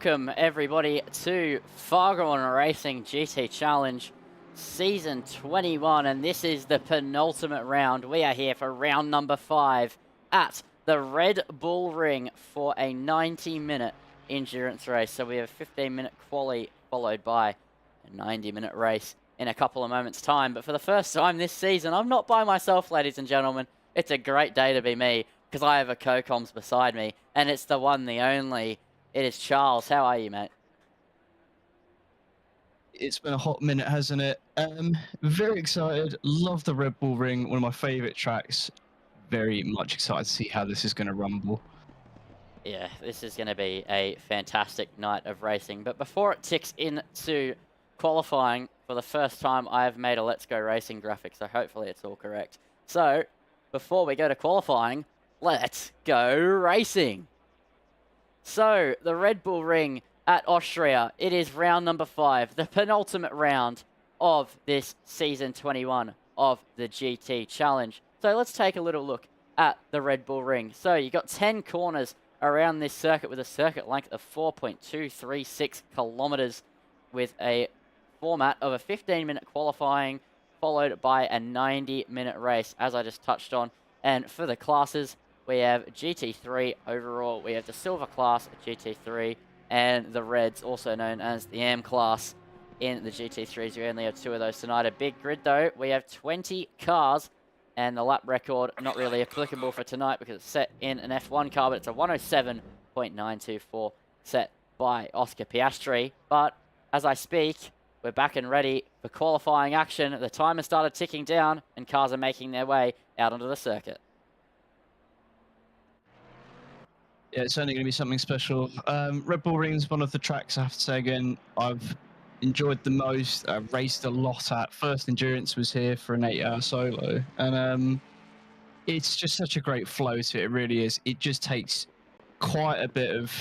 welcome everybody to Fargone Racing GT Challenge Season 21, and this is the penultimate round. We are here for round number 5 at the Red Bull Ring for a 90-minute endurance race. So we have a 15-minute quali followed by a 90-minute race in a couple of moments' time. But for the first time this season, I'm not by myself, ladies and gentlemen. It's a great day to be me, because I have a co-coms beside me, and it's the one, the only. It is Charles. How are you, mate? It's been a hot minute, hasn't it? Very excited. Love the Red Bull Ring, one of my favourite tracks. Very much excited to see how this is going to rumble. Yeah, this is going to be a fantastic night of racing. But before it ticks into qualifying, for the first time, I have made a Let's Go Racing graphic, so hopefully it's all correct. So, before we go to qualifying, let's go racing. So, the Red Bull Ring at Austria, it is round number 5, the penultimate round of this Season 21 of the GT Challenge. So let's take a little look at the Red Bull Ring. So you've got 10 corners around this circuit with a circuit length of 4.236 kilometers with a format of a 15-minute qualifying followed by a 90-minute race, as I just touched on. And for the classes, we have GT3 overall, we have the Silver class at GT3, and the Reds, also known as the AM class in the GT3s. We only have 2 of those tonight. A big grid though, we have 20 cars, and the lap record not really applicable for tonight because it's set in an F1 car, but it's a 107.924 set by Oscar Piastri. But as I speak, we're back and ready for qualifying action. The timer started ticking down, and cars are making their way out onto the circuit. Yeah, it's certainly going to be something special. Red Bull Ring is one of the tracks, I have to say again, I've enjoyed the most. I've raced a lot at. First Endurance was here for an 8-hour solo. And it's just such a great flow to it. It really is. It just takes quite a bit of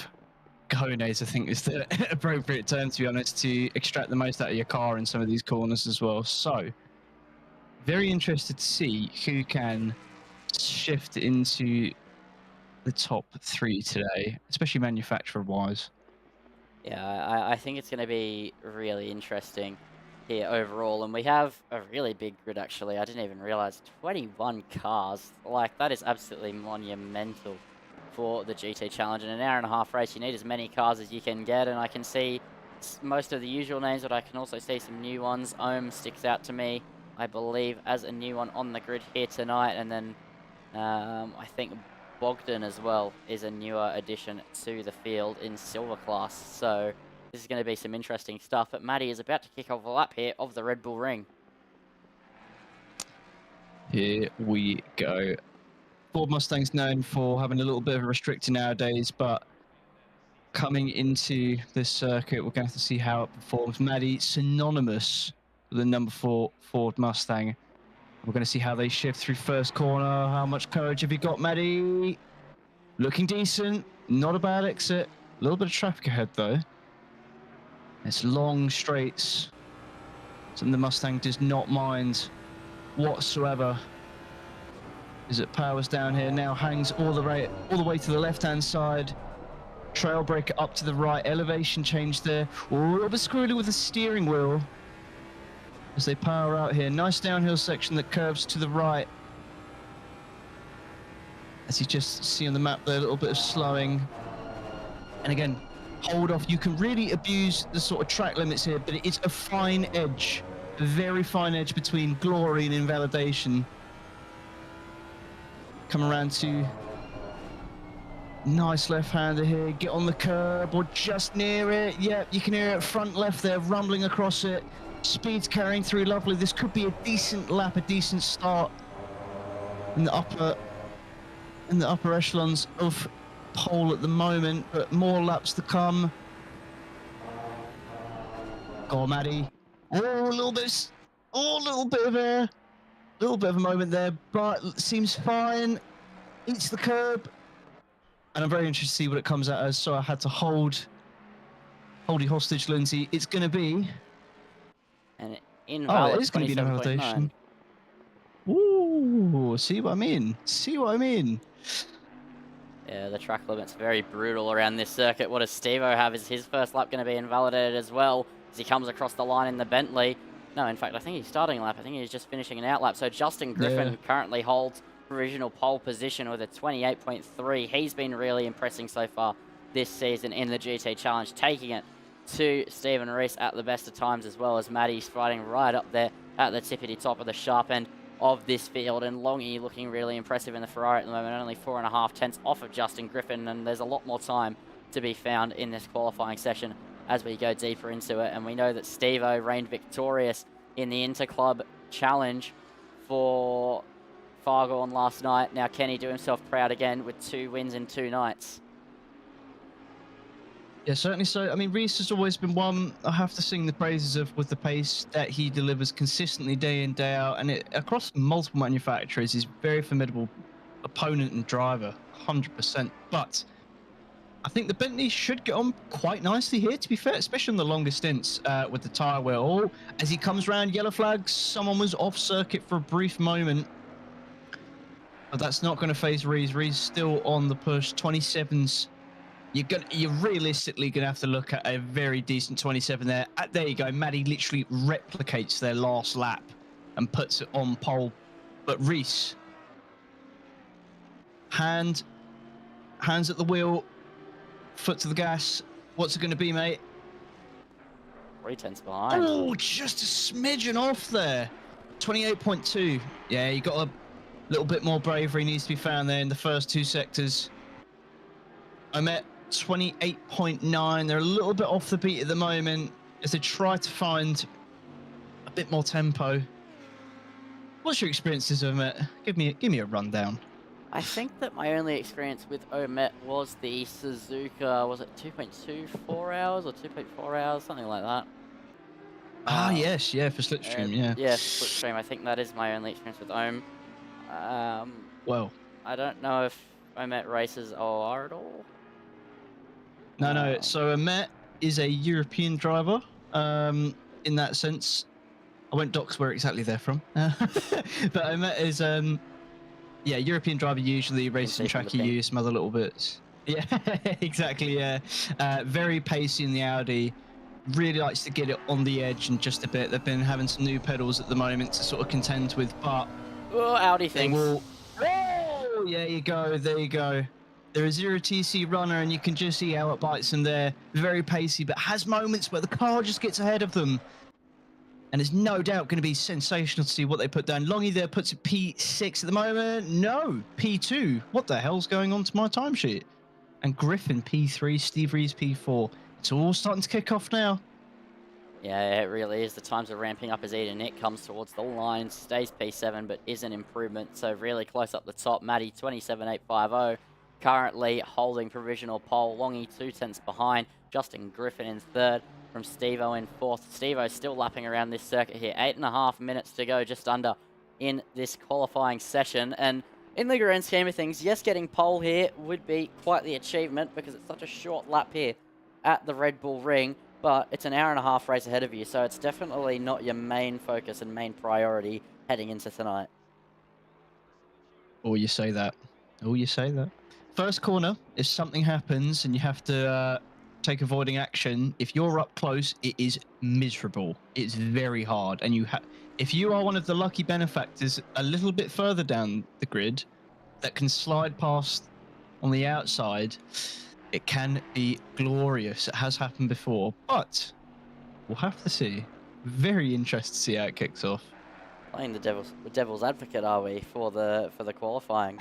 cojones, I think is the appropriate term, to be honest, to extract the most out of your car in some of these corners as well. So, very interested to see who can shift into the top 3 today, especially manufacturer-wise. Yeah, I think it's going to be really interesting here overall. And we have a really big grid, actually. I didn't even realize 21 cars. Like, that is absolutely monumental for the GT Challenge. In an hour-and-a-half race, you need as many cars as you can get. And I can see most of the usual names, but I can also see some new ones. Ohm sticks out to me, I believe, as a new one on the grid here tonight. And then I think Bogdan as well is a newer addition to the field in Silver class. So this is going to be some interesting stuff. But Maddie is about to kick off a lap here of the Red Bull Ring. Here we go. Ford Mustang's known for having a little bit of a restrictor nowadays, but coming into this circuit, we're going to have to see how it performs. Maddie, synonymous with the number 4 Ford Mustang. We're going to see how they shift through first corner. How much courage have you got, Maddie? Looking decent. Not a bad exit. A little bit of traffic ahead, though. It's long straights. Something the Mustang does not mind whatsoever. As it powers down here, now hangs all the way to the left-hand side. Trail breaker up to the right. Elevation change there. A little bit squirrely with the steering wheel as they power out here. Nice downhill section that curves to the right. As you just see on the map there, a little bit of slowing. And again, hold off. You can really abuse the sort of track limits here, but it's a fine edge, a very fine edge between glory and invalidation. Come around to nice left-hander here. Get on the curb or just near it. Yep, you can hear it front left there, rumbling across it. Speed's carrying through lovely. This could be a decent lap, a decent start in the upper echelons of pole at the moment, but more laps to come. Go on, Maddie. Oh, a little bit of a moment there, but seems fine. Eats the curb, and I'm very interested to see what it comes out as. So I had to hold you hostage, Lindsay. It's going to be. And invalid. Oh, it is going to be an invalidation. Ooh, see what I mean? See what I mean? Yeah, the track limit's very brutal around this circuit. What does Stevo have? Is his first lap going to be invalidated as well as he comes across the line in the Bentley? No, in fact, I think he's starting a lap. I think he's just finishing an out lap. So Justin Griffin currently holds provisional pole position with a 28.3. He's been really impressing so far this season in the GT Challenge, taking it to Stephen Rees at the best of times, as well as Maddie's fighting right up there at the tippity top of the sharp end of this field. And Longy looking really impressive in the Ferrari at the moment, only 4.5 tenths off of Justin Griffin, and there's a lot more time to be found in this qualifying session as we go deeper into it. And we know that Stevo reigned victorious in the Interclub Challenge for Fargone last night. Now can he do himself proud again with 2 wins in 2 nights? Yeah, certainly so. I mean, Reese has always been one I have to sing the praises of, with the pace that he delivers consistently day in, day out, and across multiple manufacturers. He's a very formidable opponent and driver, 100%. But I think the Bentley should get on quite nicely here, to be fair, especially on the longer stints with the tyre wear. Oh, as he comes around, yellow flags, someone was off circuit for a brief moment. But that's not going to phase Reese. Reese still on the push, 27s. You're realistically going to have to look at a very decent 27 there. There you go. Maddie literally replicates their last lap and puts it on pole. But Reese, hands at the wheel, foot to the gas. What's it going to be, mate? 3 tenths behind. Oh, just a smidgen off there. 28.2. Yeah, you got a little bit more bravery needs to be found there in the first 2 sectors. I'm at 28.9. They're a little bit off the beat at the moment as they try to find a bit more tempo. What's your experiences, Omet? Give me a rundown. I think that my only experience with Omet was the Suzuka, was it 2.24 hours or 2.4 hours, something like that. Yes, yeah, for Slipstream, yeah. Yeah, Slipstream. I think that is my only experience with Ohm. Well, I don't know if Omet races OR at all. No. So Omet is a European driver. In that sense, I won't dox where exactly they're from. But Omet is European driver, usually racing track EU, some other little bits. Yeah, exactly. Yeah, very pacey in the Audi. Really likes to get it on the edge and just a bit. They've been having some new pedals at the moment to sort of contend with, but Audi things. Oh, there you go. There you go. They're a 0TC runner, and you can just see how it bites them there. Very pacey, but has moments where the car just gets ahead of them. And it's no doubt going to be sensational to see what they put down. Longy there puts a P6 at the moment. No, P2. What the hell's going on to my timesheet? And Griffin, P3, Steve Rees, P4. It's all starting to kick off now. Yeah, it really is. The times are ramping up as Eden Nick comes towards the line, stays P7, but is an improvement. So really close up the top. Maddie, 27.850. Currently holding provisional pole. Longy 2 tenths behind. Justin Griffin in 3rd. From Stevo in 4th. Stevo still lapping around this circuit here. 8.5 minutes to go, just under, in this qualifying session. And in the grand scheme of things, yes, getting pole here would be quite the achievement because it's such a short lap here at the Red Bull Ring. But it's an hour-and-a-half race ahead of you, so it's definitely not your main focus and main priority heading into tonight. Oh, you say that. Oh, you say that. First corner, if something happens and you have to take avoiding action, if you're up close, it is miserable. It's very hard. And if you are one of the lucky benefactors a little bit further down the grid that can slide past on the outside, it can be glorious. It has happened before, but we'll have to see. Very interested to see how it kicks off. Playing the devil's advocate, are we, for the qualifying?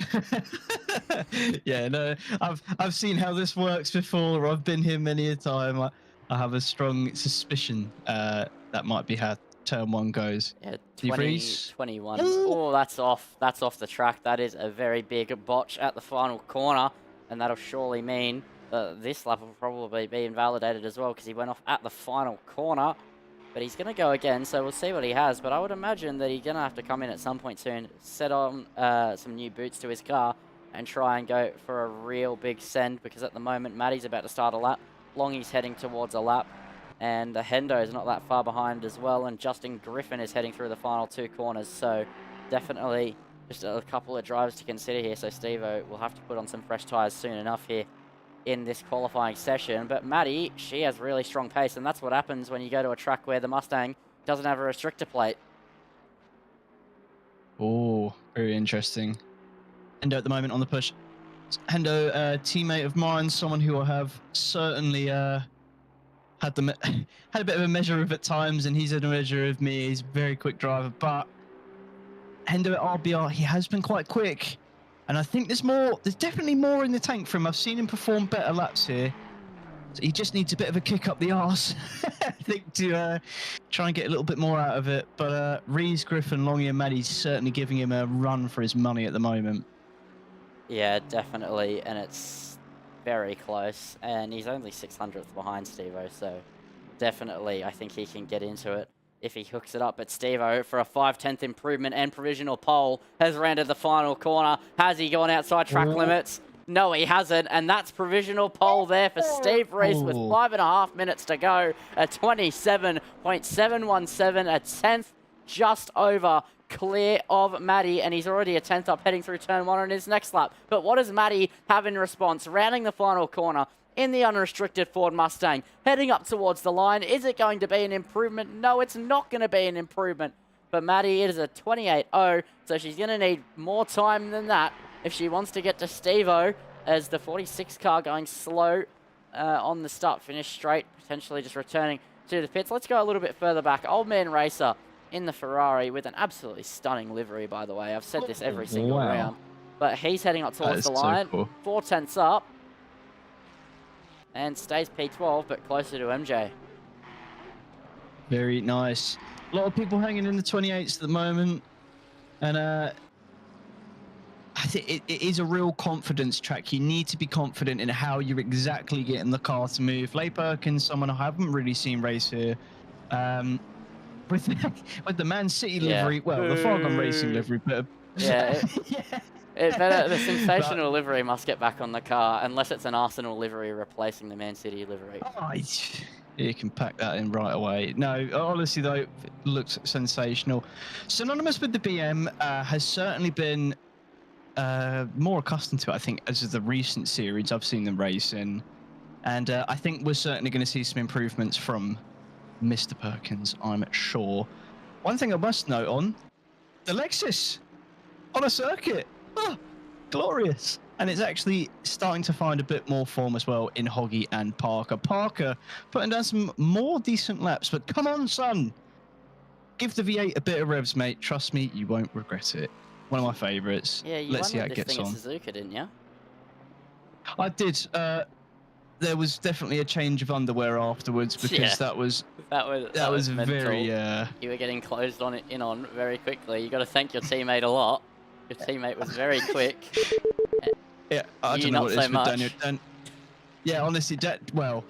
Yeah, no, I've seen how this works before. I've been here many a time. I have a strong suspicion that might be how turn 1 goes. Yeah, 21. Oh, that's off. That's off the track. That is a very big botch at the final corner, and that'll surely mean this lap will probably be invalidated as well because he went off at the final corner. But he's going to go again, so we'll see what he has. But I would imagine that he's going to have to come in at some point soon, set on some new boots to his car, and try and go for a real big send, because at the moment, Maddie's about to start a lap. Longy's heading towards a lap, and the Hendo is not that far behind as well, and Justin Griffin is heading through the final 2 corners. So definitely just a couple of drives to consider here. So Steve-O will have to put on some fresh tyres soon enough here in this qualifying session. But Maddie, she has really strong pace, and that's what happens when you go to a track where the Mustang doesn't have a restrictor plate. Oh, very interesting. Hendo at the moment on the push. Hendo, a teammate of mine, someone who I have certainly had a bit of a measure of at times, and he's had a measure of me. He's a very quick driver, but Hendo at RBR, he has been quite quick, and I think there's definitely more in the tank for him. I've seen him perform better laps here. So he just needs a bit of a kick up the arse, I think, to try and get a little bit more out of it. But Rees, Griffin, Longy, and Maddie's certainly giving him a run for his money at the moment. Yeah, definitely, and it's very close, and he's only 600th behind Steve-O, so definitely I think he can get into it if he hooks it up. But Steve-O, for a 5/10 improvement and provisional pole, has rounded the final corner. Has he gone outside track limits? No, he hasn't, and that's provisional pole there for Steve Rees with 5.5 minutes to go. A 27.717, a 10th just over clear of Maddie, and he's already a 10th up heading through turn 1 on his next lap. But what does Maddie have in response? Rounding the final corner in the unrestricted Ford Mustang, heading up towards the line. Is it going to be an improvement? No, it's not going to be an improvement. But Maddie, it is a 28.0, so she's going to need more time than that if she wants to get to Steve-O, as the 46 car going slow on the start-finish straight, potentially just returning to the pits. Let's go a little bit further back. Old Man Racer in the Ferrari with an absolutely stunning livery, by the way. I've said this every single round. But he's heading up towards the line. So cool. 4 tenths up. And stays P12, but closer to MJ. Very nice. A lot of people hanging in the 28s at the moment. And I think it is a real confidence track. You need to be confident in how you're exactly getting the car to move. Leigh Perkins, someone I haven't really seen race here. With the Man City livery, well, the Fargone Racing livery, but yeah, the sensational livery must get back on the car, unless it's an Arsenal livery replacing the Man City livery. Oh, you can pack that in right away. No, honestly though, it looks sensational. Synonymous with the BM has certainly been more accustomed to it, I think, as of the recent series I've seen them racing, and I think we're certainly going to see some improvements from Mr. Perkins, I'm sure. One thing I must note on, the Lexus on a circuit. Oh, glorious. And it's actually starting to find a bit more form as well in Hoggy and Parker. Parker putting down some more decent laps, but come on, son. Give the V8 a bit of revs, mate. Trust me, you won't regret it. One of my favourites. Yeah, you Let's see how won it this gets thing on. at Suzuka, didn't you? I did. There was definitely a change of underwear afterwards, because that was very. You were getting closed in on very quickly. You got to thank your teammate a lot. Your teammate was very quick. Yeah, I don't know what it is with Daniel. Yeah, honestly, well,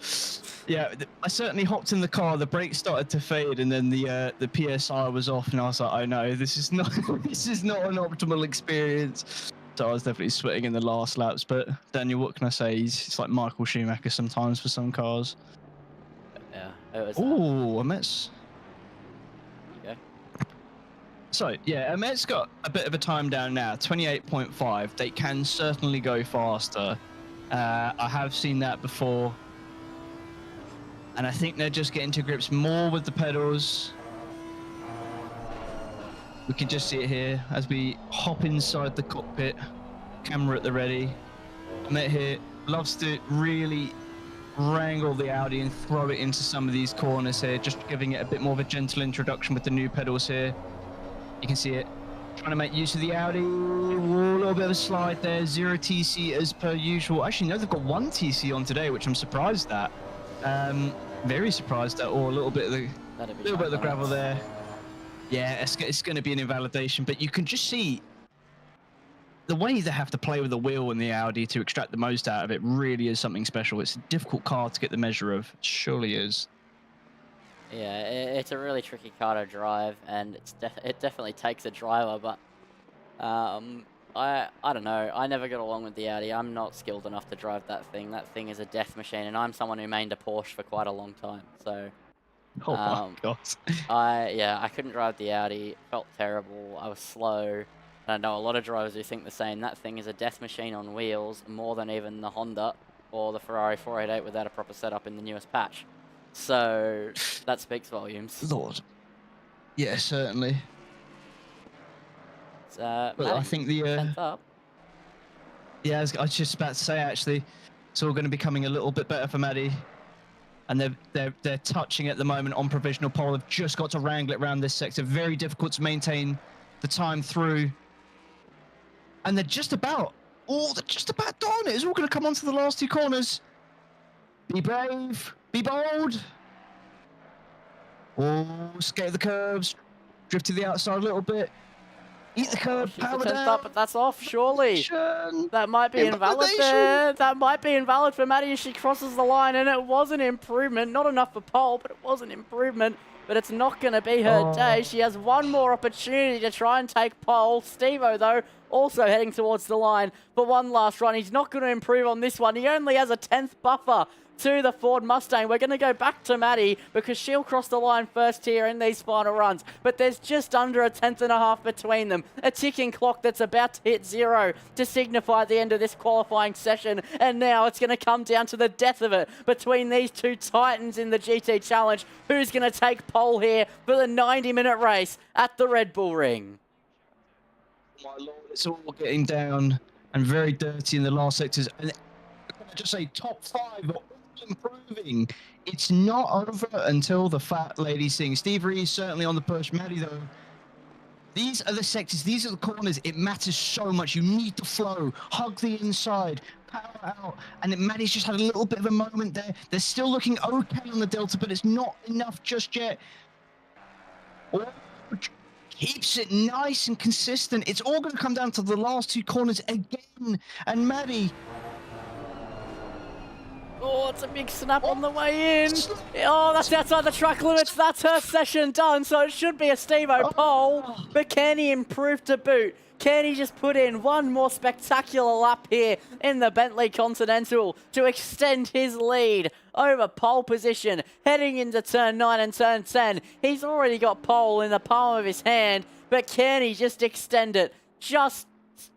yeah, I certainly hopped in the car. The brakes started to fade, and then the PSI was off, and I was like, oh no, this is not this is not an optimal experience. So I was definitely sweating in the last laps. But Daniel, what can I say? It's like Michael Schumacher sometimes for some cars. Yeah, it was. Oh, Amet's. Okay. So yeah, Amet's got a bit of a time down now, 28.5. They can certainly go faster. I have seen that before, and I think they're just getting to grips more with the pedals. We can just see it here as we hop inside the cockpit, camera at the ready. Amet here loves to really wrangle the Audi and throw it into some of these corners here, just giving it a bit more of a gentle introduction with the new pedals here. You can see it. Trying to make use of the Audi. Ooh, a little bit of a slide there. 0 TC as per usual. Actually, no, they've got 1 TC on today, which I'm surprised at. Very surprised at. Or a little bit of the gravel there. Yeah, it's going to be an invalidation, but you can just see the way they have to play with the wheel in the Audi to extract the most out of it really is something special. It's a difficult car to get the measure of. It surely is. Yeah, it's a really tricky car to drive, and it definitely takes a driver, but I don't know. I never got along with the Audi. I'm not skilled enough to drive that thing. That thing is a death machine, and I'm someone who mained a Porsche for quite a long time, so... Oh my God. I couldn't drive the Audi. It felt terrible. I was slow. I know a lot of drivers who think the same. That thing is a death machine on wheels, more than even the Honda or the Ferrari 488 without a proper setup in the newest patch. So that speaks volumes. Lord. Yeah, certainly. But But I think the 10th up. yeah, I was just about to say actually, it's all going to be coming a little bit better for Maddie. And they're touching at the moment on provisional pole. They've just got to wrangle it around this sector. Very difficult to maintain the time through. And they're just about done it. It's all going to come onto the last two corners. Be brave, be bold. Oh, skate the curves, drift to the outside a little bit. Eat the curb, She's power the 10th down. up, but that's off, surely. That might be invalid there. That might be invalid for Maddie as she crosses the line, and it was an improvement. Not enough for pole, but it was an improvement. But it's not going to be her day. She has one more opportunity to try and take pole. Steve-O, though, also heading towards the line for one last run. He's not going to improve on this one. He only has a 10th buffer to the Ford Mustang. We're going to go back to Maddie because she'll cross the line first here in these final runs. But there's just under a 10th and a half between them. A ticking clock that's about to hit 0 to signify the end of this qualifying session. And now it's going to come down to the death of it between these two titans in the GT Challenge. Who's going to take pole here for the 90-minute race at the Red Bull Ring? My Lord, it's all getting down and very dirty in the last sectors. And can I just say, top 5 are all improving. It's not over until the fat lady sings. Steve Ree's certainly on the push. Maddie, though, these are the sectors, these are the corners. It matters so much. You need to flow, hug the inside, power out. And Maddie's just had a little bit of a moment there. They're still looking okay on the Delta, but it's not enough just yet. Oh, keeps it nice and consistent. It's all going to come down to the last two corners again. And Maddie. Oh, it's a big snap on the way in. Oh, that's outside the track limits. That's her session done. So it should be a Steve-O pole. But can he improve to boot? Can he just put in one more spectacular lap here in the Bentley Continental to extend his lead over pole position, heading into turn 9 and turn 10? He's already got pole in the palm of his hand, but can he just extend it just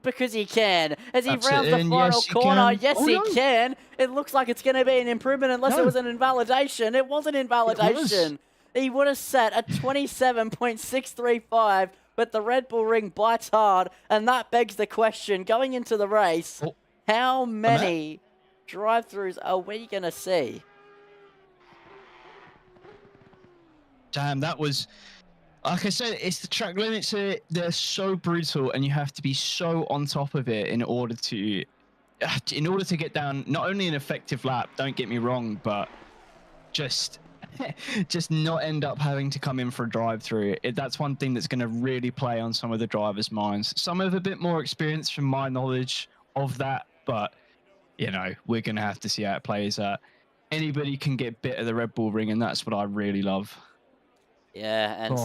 because he can? As he rounds the final corner, yes, he can. It looks like it's going to be an improvement unless it was an invalidation. It was an invalidation. He would have set a 27.635. But the Red Bull Ring bites hard, and that begs the question, going into the race, how many drive-thrus are we going to see? Damn, that was... Like I said, it's the track limits here. They're so brutal, and you have to be so on top of it in order to get down not only an effective lap, don't get me wrong, but just not end up having to come in for a drive-through. That's one thing that's going to really play on some of the drivers' minds. Some have a bit more experience from my knowledge of that, but, you know, we're going to have to see how it plays out. Anybody can get bit of the Red Bull Ring, and that's what I really love. Yeah, and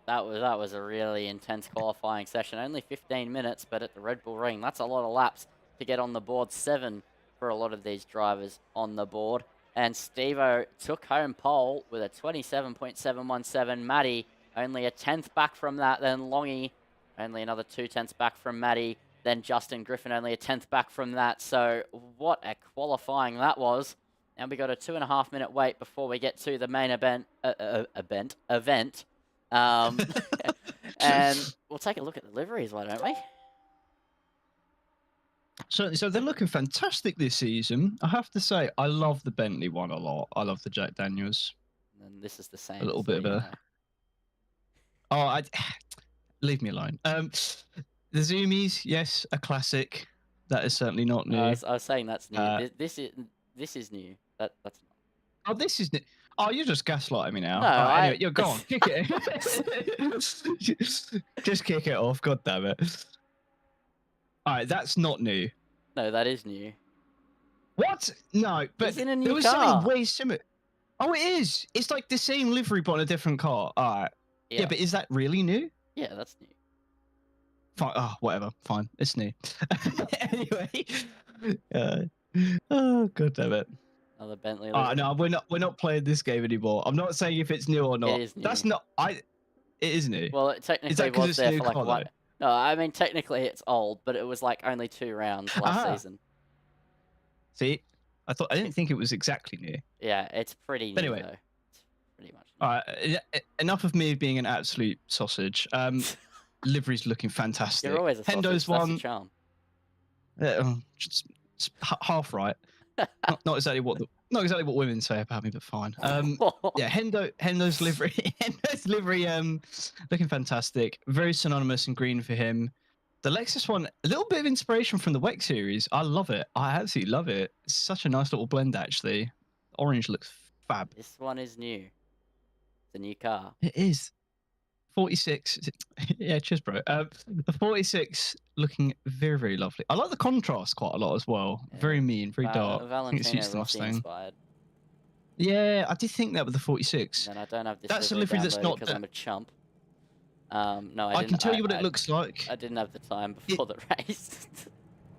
that was a really intense qualifying session. Only 15 minutes, but at the Red Bull Ring, that's a lot of laps to get on the board. 7 for a lot of these drivers on the board. And Steve-O took home pole with a 27.717. Maddie only a 10th back from that. Then Longy only another 2 tenths back from Maddie. Then Justin Griffin only a 10th back from that. So what a qualifying that was. Now we got a 2.5 minute wait before we get to the main event. And we'll take a look at the liveries, why don't we? So they're looking fantastic this season. I have to say, I love the Bentley one a lot. I love the Jack Daniels. And this is the same. A little bit of a... Oh, leave me alone. The Zoomies, yes, a classic. That is certainly not new. I was saying that's new. This is new. That's not. Oh, this is new. Oh, you're just gaslighting me now. No, anyway, you're gone. Kick it. Just kick it off. God damn it. All right, that's not new. No, that is new. What? No, but it's in a new there was car. something way similar. Oh, it is. It's like the same livery, but on a different car. All right. Yeah, but is that really new? Yeah, that's new. Fine. Oh, whatever. Fine. It's new. Anyway. Oh, God damn it. Another Bentley. No, we're not playing this game anymore. I'm not saying if it's new or not. It is new. That's not. It is new. Well, it technically was there for like No, I mean, technically it's old, but it was like only 2 rounds last Ah, season. see, I didn't think it was exactly new. Yeah, it's pretty But new anyway, though. It's pretty much new. all right, enough of me being an absolute sausage. Livery's looking You're fantastic. always a Hendo's sausage. That's the one, charm. just half right. Not exactly what women say about me, but fine. Yeah, Hendo's livery, Hendo's livery, looking fantastic. Very synonymous in green for him. The Lexus one, a little bit of inspiration from the WEC series. I love it. I absolutely love it. It's such a nice little blend, actually. Orange looks fab. This one is new. It's a new car. It is. 46. Yeah, cheers, bro. The 46 looking very, very lovely. I like the contrast quite a lot as well. Yeah. Very mean, very dark. I think it Valentino suits the Rossi Mustang. inspired. Yeah, I did think that with the 46. And I don't have this That's a livery livery that's downloaded not because that. I'm a chump. No, I can tell you what it looks like. I didn't have the time before the race.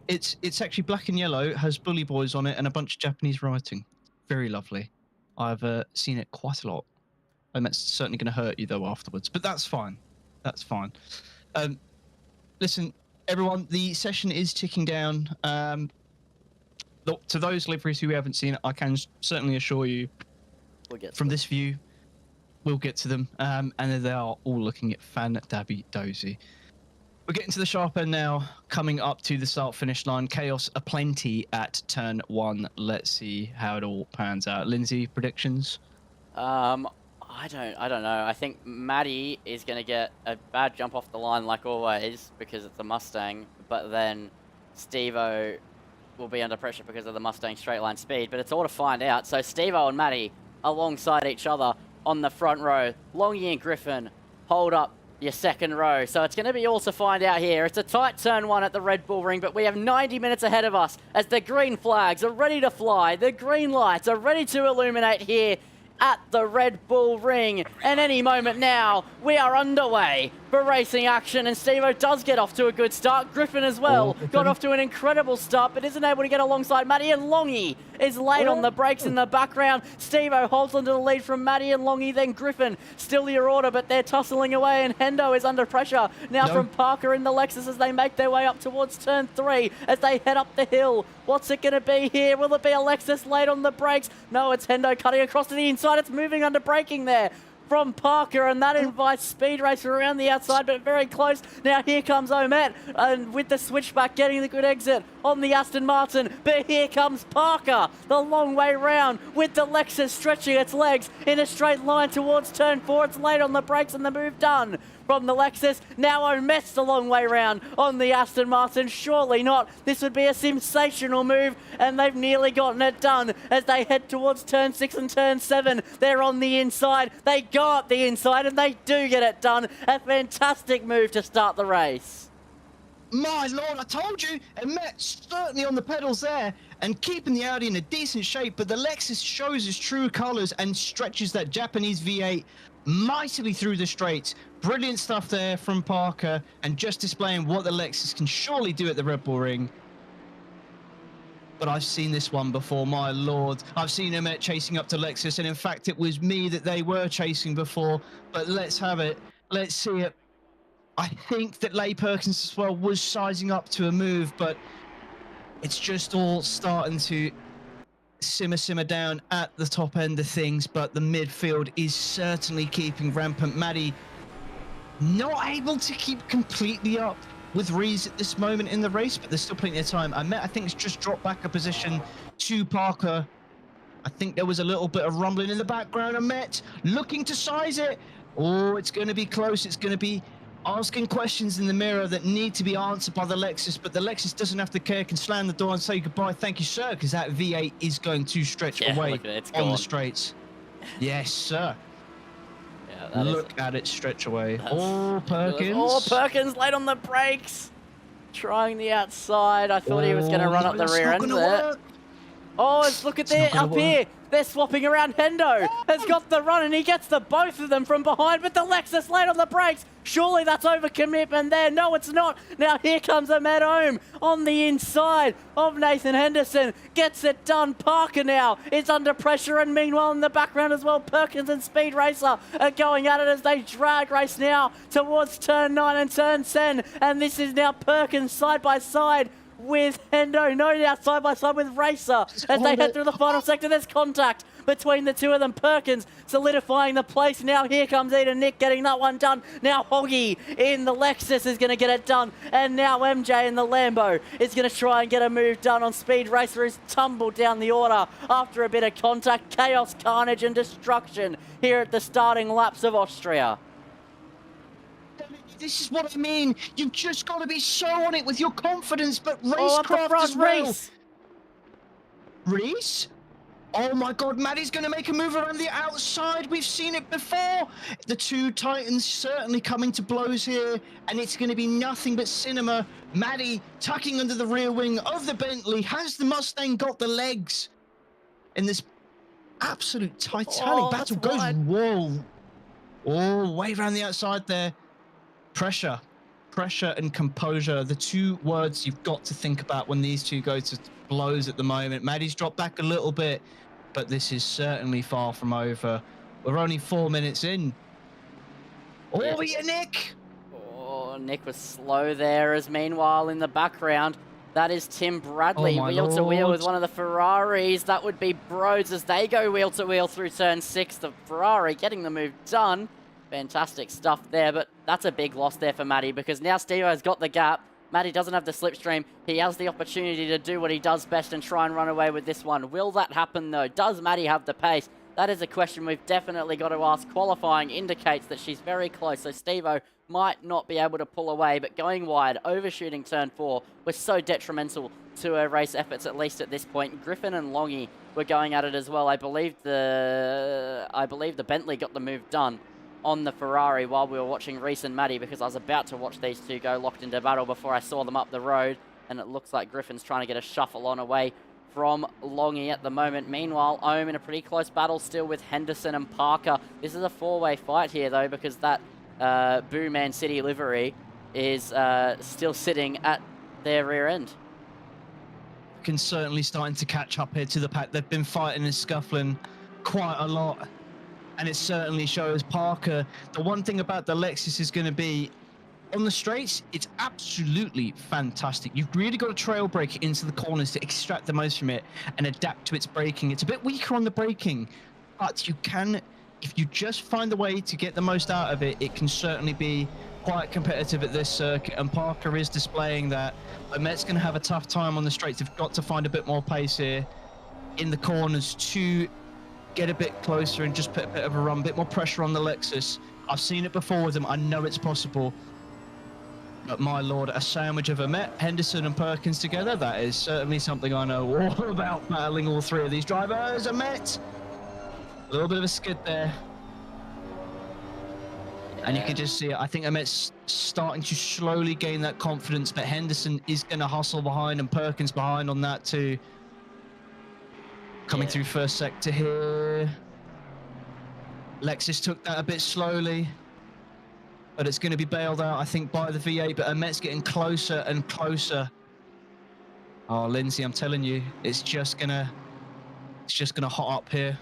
It's actually black and yellow, has bully boys on it, and a bunch of Japanese writing. Very lovely. I've seen it quite a lot. And that's certainly going to hurt you, though, afterwards. But that's fine. That's fine. Listen, everyone, the session is ticking down. To those liveries who haven't seen it, I can certainly assure you, We'll get from this view, we'll get to them. And they are all looking at fan-dabby-dozy. We're getting to the sharp end now, coming up to the start-finish line. Chaos aplenty at turn 1. Let's see how it all pans out. Lindsay, predictions? I don't know. I think Maddie is going to get a bad jump off the line like always because it's a Mustang, but then Steve-O will be under pressure because of the Mustang straight line speed, but it's all to find out. So Steve-O and Maddie alongside each other on the front row. Longy and Griffin hold up your second row. So it's going to be all to find out here. It's a tight turn 1 at the Red Bull Ring, but we have 90 minutes ahead of us as the green flags are ready to fly. The green lights are ready to illuminate here at the Red Bull Ring. And any moment now, we are underway for racing action. And Steve-O does get off to a good start. Griffin as well got off to an incredible start, but isn't able to get alongside Maddie. And Longy is late on the brakes in the background. Steve-O holds onto the lead from Maddie and Longy. Then Griffin, still your order, but they're tussling away. And Hendo is under pressure now from Parker in the Lexus as they make their way up towards turn 3 as they head up the hill. What's it going to be here? Will it be a Lexus late on the brakes? No, it's Hendo cutting across to the inside. It's moving under braking there from Parker, and that invites Speed Racer around the outside, but very close. Now here comes Omet, and with the switchback getting the good exit on the Aston Martin, but here comes Parker, the long way round with the Lexus stretching its legs in a straight line towards turn 4. It's late on the brakes and the move done from the Lexus. Now Omet's the long way round on the Aston Martin. Surely not. This would be a sensational move, and they've nearly gotten it done as they head towards turn 6 and turn 7. They're on the inside. They go up the inside, and they do get it done. A fantastic move to start the race. My lord, I told you, Omet's certainly on the pedals there and keeping the Audi in a decent shape, but the Lexus shows its true colours and stretches that Japanese V8 mightily through the straights. Brilliant stuff there from Parker, and just displaying what the Lexus can surely do at the Red Bull Ring. But I've seen this one before, my lord. I've seen Omet chasing up to Lexus, and in fact it was me that they were chasing before. But let's have it. Let's see it. I think that Leigh Perkins as well was sizing up to a move, but it's just all starting to simmer down at the top end of things. But the midfield is certainly keeping rampant. Maddie not able to keep completely up with Rees at this moment in the race, but there's still plenty of time. I think it's just dropped back a position to Parker. I think there was a little bit of rumbling in the background. Omet looking to size it. Oh, it's going to be close. It's going to be asking questions in the mirror that need to be answered by the Lexus, but the Lexus doesn't have to care, can slam the door and say goodbye, thank you, sir, because that V8 is going to stretch away on the straights. Yes, sir. Yeah, look at it stretch away. Oh, Perkins. Oh, Perkins late on the brakes. Trying the outside. I thought he was going to run up the rear end there. Oh, look at It's not there, gonna up work. here. They're swapping around. Hendo has got the run and he gets the both of them from behind, but the Lexus late on the brakes. Surely that's overcommitment there. No, it's not. Now here comes Ahmed Ohm on the inside of Nathan Henderson. Gets it done. Parker now is under pressure, and meanwhile in the background as well, Perkins and Speed Racer are going at it as they drag race now towards turn 9 and turn 10. And this is now Perkins side by side with Hendo, no, now side by side with Racer as they head through the final sector. There's contact between the two of them. Perkins solidifying the place. Now here comes Eden Nick getting that one done. Now Hoggy in the Lexus is going to get it done. And now MJ in the Lambo is going to try and get a move done on Speed Racer, who's tumbled down the order after a bit of contact. Chaos, carnage and destruction here at the starting laps of Austria. This is what I mean. You've just got to be so on it with your confidence, but Oh, up the racecraft front, as well. Reese. Reese? Oh my God, Maddie's going to make a move around the outside. We've seen it before. The two Titans certainly coming to blows here, and it's going to be nothing but cinema. Maddie tucking under the rear wing of the Bentley. Has the Mustang got the legs in this absolute titanic battle? Goes whoa, all way around the outside there. Pressure and composure, the two words you've got to think about when these two go to blows at the moment. Maddie's dropped back a little bit, but this is certainly far from over. We're only 4 minutes in. Oh, yeah, Nick! Oh, Nick was slow there, as meanwhile in the background, that is Tim Bradley, wheel to wheel with one of the Ferraris. That would be Broads as they go wheel to wheel through turn 6. The Ferrari getting the move done. Fantastic stuff there, but that's a big loss there for Matty because now Steve has got the gap. Matty doesn't have the slipstream. He has the opportunity to do what he does best and try and run away with this one. Will that happen though? Does Matty have the pace? That is a question we've definitely got to ask. Qualifying indicates that she's very close, so Steve-O might not be able to pull away, but going wide, overshooting turn 4 was so detrimental to her race efforts, at least at this point. Griffin and Longy were going at it as well. I believe the Bentley got the move done on the Ferrari while we were watching Reese and Maddie, because I was about to watch these two go locked into battle before I saw them up the road, and it looks like Griffin's trying to get a shuffle on away from Longy at the moment. Meanwhile, Ohm in a pretty close battle still with Henderson and Parker. This is a four-way fight here though, because that Boo Man City livery is still sitting at their rear end. Can certainly starting to catch up here to the pack. They've been fighting and scuffling quite a lot, and it certainly shows. Parker, the one thing about the Lexus is going to be on the straights, it's absolutely fantastic. You've really got to trail brake it into the corners to extract the most from it and adapt to its braking. It's a bit weaker on the braking, but you can, if you just find the way to get the most out of it, it can certainly be quite competitive at this circuit, and Parker is displaying that. Met's going to have a tough time on the straights. They've got to find a bit more pace here in the corners to get a bit closer and just put a bit of a run, a bit more pressure on the Lexus. I've seen it before with them. I know it's possible. But my lord, a sandwich of Met, Henderson and Perkins together, that is certainly something I know all about, battling all three of these drivers. Met, a little bit of a skid there. And you can just see it. I think Amet's starting to slowly gain that confidence, but Henderson is going to hustle behind and Perkins behind on that too. Coming through first sector here. Lexus took that a bit slowly, but it's going to be bailed out, I think, by the V8, but Amet's getting closer and closer. Oh, Lindsay, I'm telling you, it's just gonna hot up here.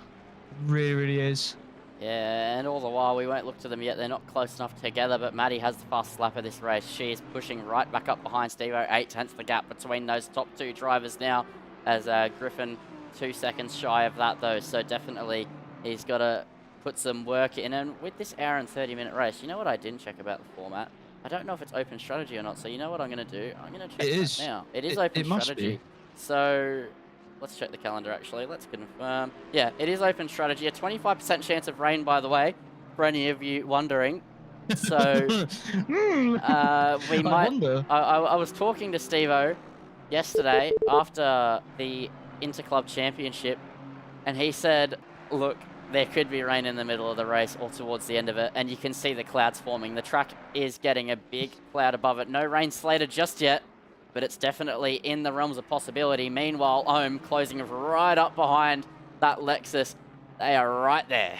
Really, really is. Yeah, and all the while, we won't look to them yet. They're not close enough together, but Maddie has the fastest lap of this race. She is pushing right back up behind Steve-O, 8/10 the gap between those top two drivers now, as Griffin 2 seconds shy of that, though. So definitely he's got to put some work in. And with this hour and 30-minute race, you know what I didn't check about the format? I don't know if it's open strategy or not, so you know what I'm going to do? I'm going to check that now. It is open strategy. So let's check the calendar, actually. Let's confirm. Yeah, it is open strategy. A 25% chance of rain, by the way, for any of you wondering. So we might... wonder. I was talking to Steve-O yesterday after the Interclub Championship, and he said, look, there could be rain in the middle of the race or towards the end of it, and you can see the clouds forming. The track is getting a big cloud above it. No rain slated just yet, but it's definitely in the realms of possibility. Meanwhile, Ohm closing right up behind that Lexus. They are right there.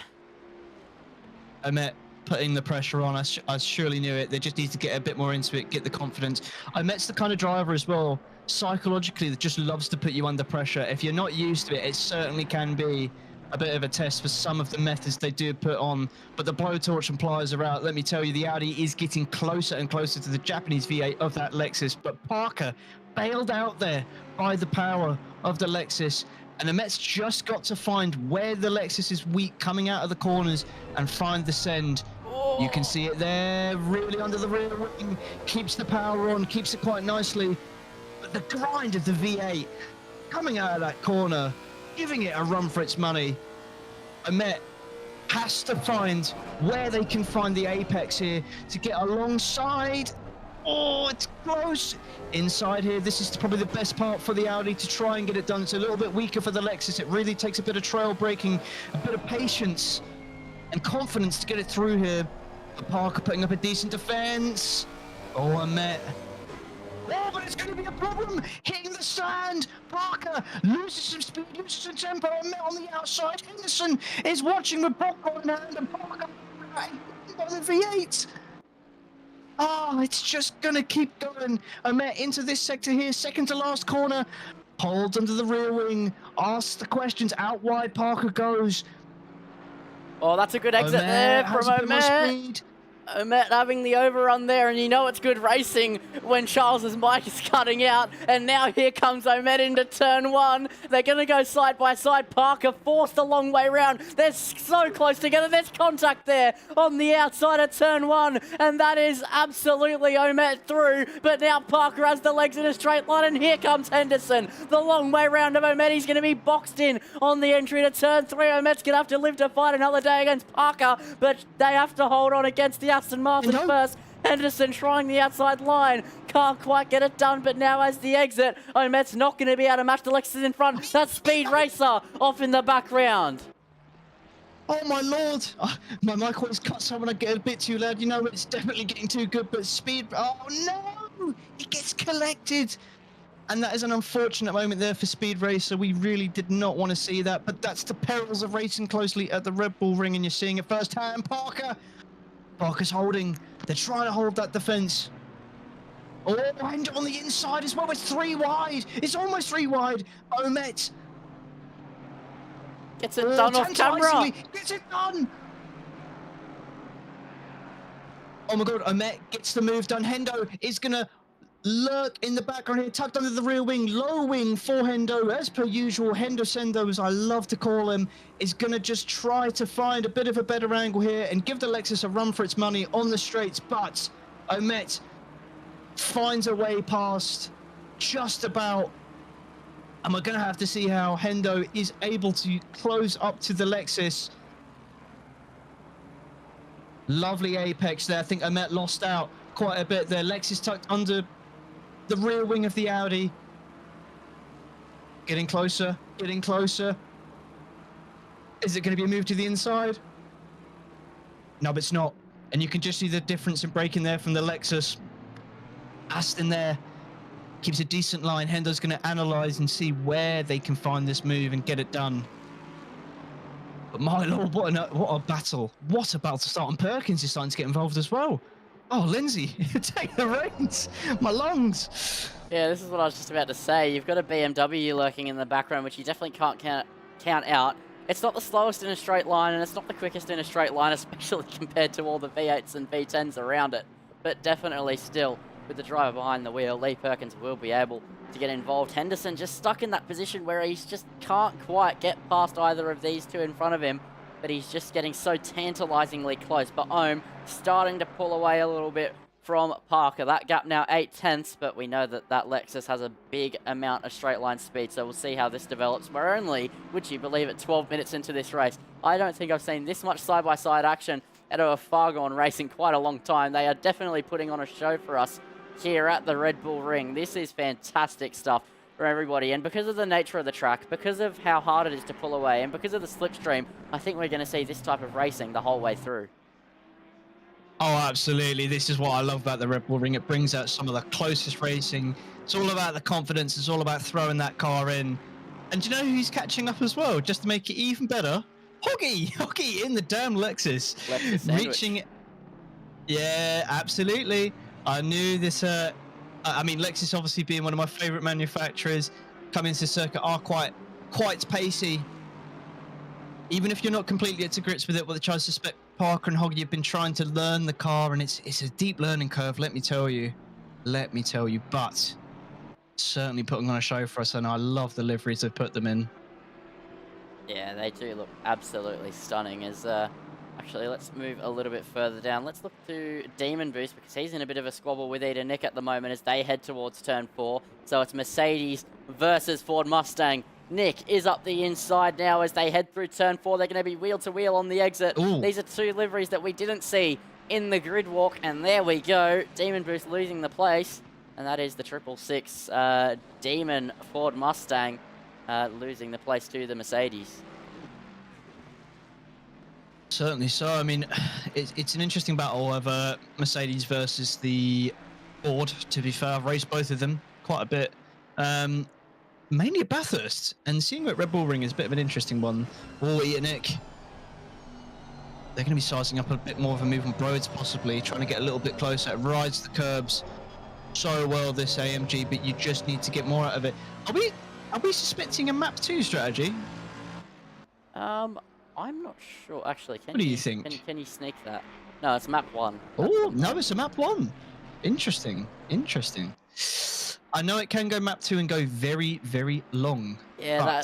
Omet putting the pressure on. I surely knew it. They just need to get a bit more into it, get the confidence. Omet's the kind of driver as well, psychologically, that just loves to put you under pressure. If you're not used to it, it certainly can be a bit of a test for some of the methods they do put on. But the blowtorch and pliers are out. Let me tell you, the Audi is getting closer and closer to the Japanese V8 of that Lexus. But Parker bailed out there by the power of the Lexus. And Omet's just got to find where the Lexus is weak coming out of the corners and find the send. Oh. You can see it there, really under the rear wing, keeps the power on, keeps it quite nicely. But the grind of the V8 coming out of that corner, giving it a run for its money. Omet has to find where they can find the apex here to get alongside. Oh, it's close. Inside here, this is probably the best part for the Audi to try and get it done. It's a little bit weaker for the Lexus. It really takes a bit of trail braking, a bit of patience and confidence to get it through here. Parker putting up a decent defense. Oh, Omet. Oh, but it's going to be a problem. Hitting the sand. Parker loses some speed, loses some tempo. Omet on the outside. Henderson is watching with popcorn in hand, and Parker by the V8. Oh, it's just going to keep going. Omet into this sector here, second to last corner. Holds under the rear wing. Asks the questions. Out wide, Parker goes. Oh, that's a good exit Omet there has from a bit more Omet. speed. Omet having the overrun there, and you know it's good racing when Charles's mic is cutting out. And now here comes Omet into turn one. They're going to go side by side. Parker forced a long way round. They're so close together. There's contact there on the outside of turn one, and that is absolutely Omet through. But now Parker has the legs in a straight line, and here comes Henderson. The long way round of Omet. He's going to be boxed in on the entry to turn three. Omet's going to have to live to fight another day against Parker, but they have to hold on against the Aston Martin first. Henderson trying the outside line. Can't quite get it done, but now as the exit, Omet's not going to be able to match the Lexus in front. That Speed Racer off in the background. Oh my lord! My mic always cuts out when I get a bit too loud. You know, it's definitely getting too good, but Speed... Oh no! He gets collected! And that is an unfortunate moment there for Speed Racer. We really did not want to see that, but that's the perils of racing closely at the Red Bull Ring, and you're seeing it firsthand. Parker's holding. They're trying to hold that defense. Oh, and on the inside as well. It's three wide. It's almost three wide. Omet gets it done off camera. Gets it done. Oh my god, Omet gets the move done. Hendo is going to lurk in the background here, tucked under the rear wing, low wing for Hendo, as per usual. Hendo Sendo, as I love to call him, is going to just try to find a bit of a better angle here and give the Lexus a run for its money on the straights, but Omet finds a way past just about, and we're going to have to see how Hendo is able to close up to the Lexus. Lovely apex there. I think Omet lost out quite a bit there. Lexus tucked under the rear wing of the Audi. Getting closer, getting closer. Is it going to be a move to the inside? No, but it's not. And you can just see the difference in braking there from the Lexus. Aston there keeps a decent line. Hendo's going to analyze and see where they can find this move and get it done. But my lord, what a battle. What a battle to start. And Perkins is starting to get involved as well. Oh, Lindsay, take the reins. My lungs. Yeah, this is what I was just about to say. You've got a BMW lurking in the background, which you definitely can't count out. It's not the slowest in a straight line, and it's not the quickest in a straight line, especially compared to all the V8s and V10s around it. But definitely still, with the driver behind the wheel, Lee Perkins will be able to get involved. Henderson just stuck in that position where he just can't quite get past either of these two in front of him, but he's just getting so tantalizingly close. But Ohm starting to pull away a little bit from Parker. That gap now 8/10, but we know that that Lexus has a big amount of straight line speed, so we'll see how this develops. We're only, would you believe it, 12 minutes into this race. I don't think I've seen this much side-by-side action out of a Fargone race in quite a long time. They are definitely putting on a show for us here at the Red Bull Ring. This is fantastic stuff for everybody, and because of the nature of the track, because of how hard it is to pull away, and because of the slipstream, I think we're going to see this type of racing the whole way through. Oh, absolutely. This is what I love about the Red Bull Ring. It brings out some of the closest racing. It's all about the confidence. It's all about throwing that car in. And do you know who's catching up as well? Just to make it even better, Hoggy. Hoggy in the damn Lexus. Lexus sandwich. Reaching. Yeah, absolutely. I knew this. I mean, Lexus obviously being one of my favorite manufacturers, coming to the circuit are quite pacey. Even if you're not completely at grips with it, what I suspect Parker and Hoggy have been trying to learn the car, and it's a deep learning curve. Let me tell you. But certainly putting on a show for us, and I love the liveries they've put them in. Yeah, they do look absolutely stunning. As actually, let's move a little bit further down. Let's look to Demon Boost because he's in a bit of a squabble with Eda Nick at the moment as they head towards turn 4. So it's Mercedes versus Ford Mustang. Nick is up the inside now as they head through turn 4. They're going to be wheel to wheel on the exit. Ooh. These are two liveries that we didn't see in the grid walk, and there we go. Demon Boost losing the place, and that is the 666 Demon Ford Mustang. Losing the place to the Mercedes. Certainly so. I mean, it's an interesting battle of Mercedes versus the Ford. To be fair, I've raced both of them quite a bit. Mainly at Bathurst, and seeing at Red Bull Ring is a bit of an interesting one. Oh, Nick. They're going to be sizing up a bit more of a move on roads, possibly trying to get a little bit closer. It rides the curbs so well, this AMG, but you just need to get more out of it. Are we suspecting a map 2 strategy? I'm not sure. Actually, What do you think? Can you sneak that? No, it's map 1. Oh, no, it's a map 1. Interesting. I know it can go map 2 and go very, very long. Yeah,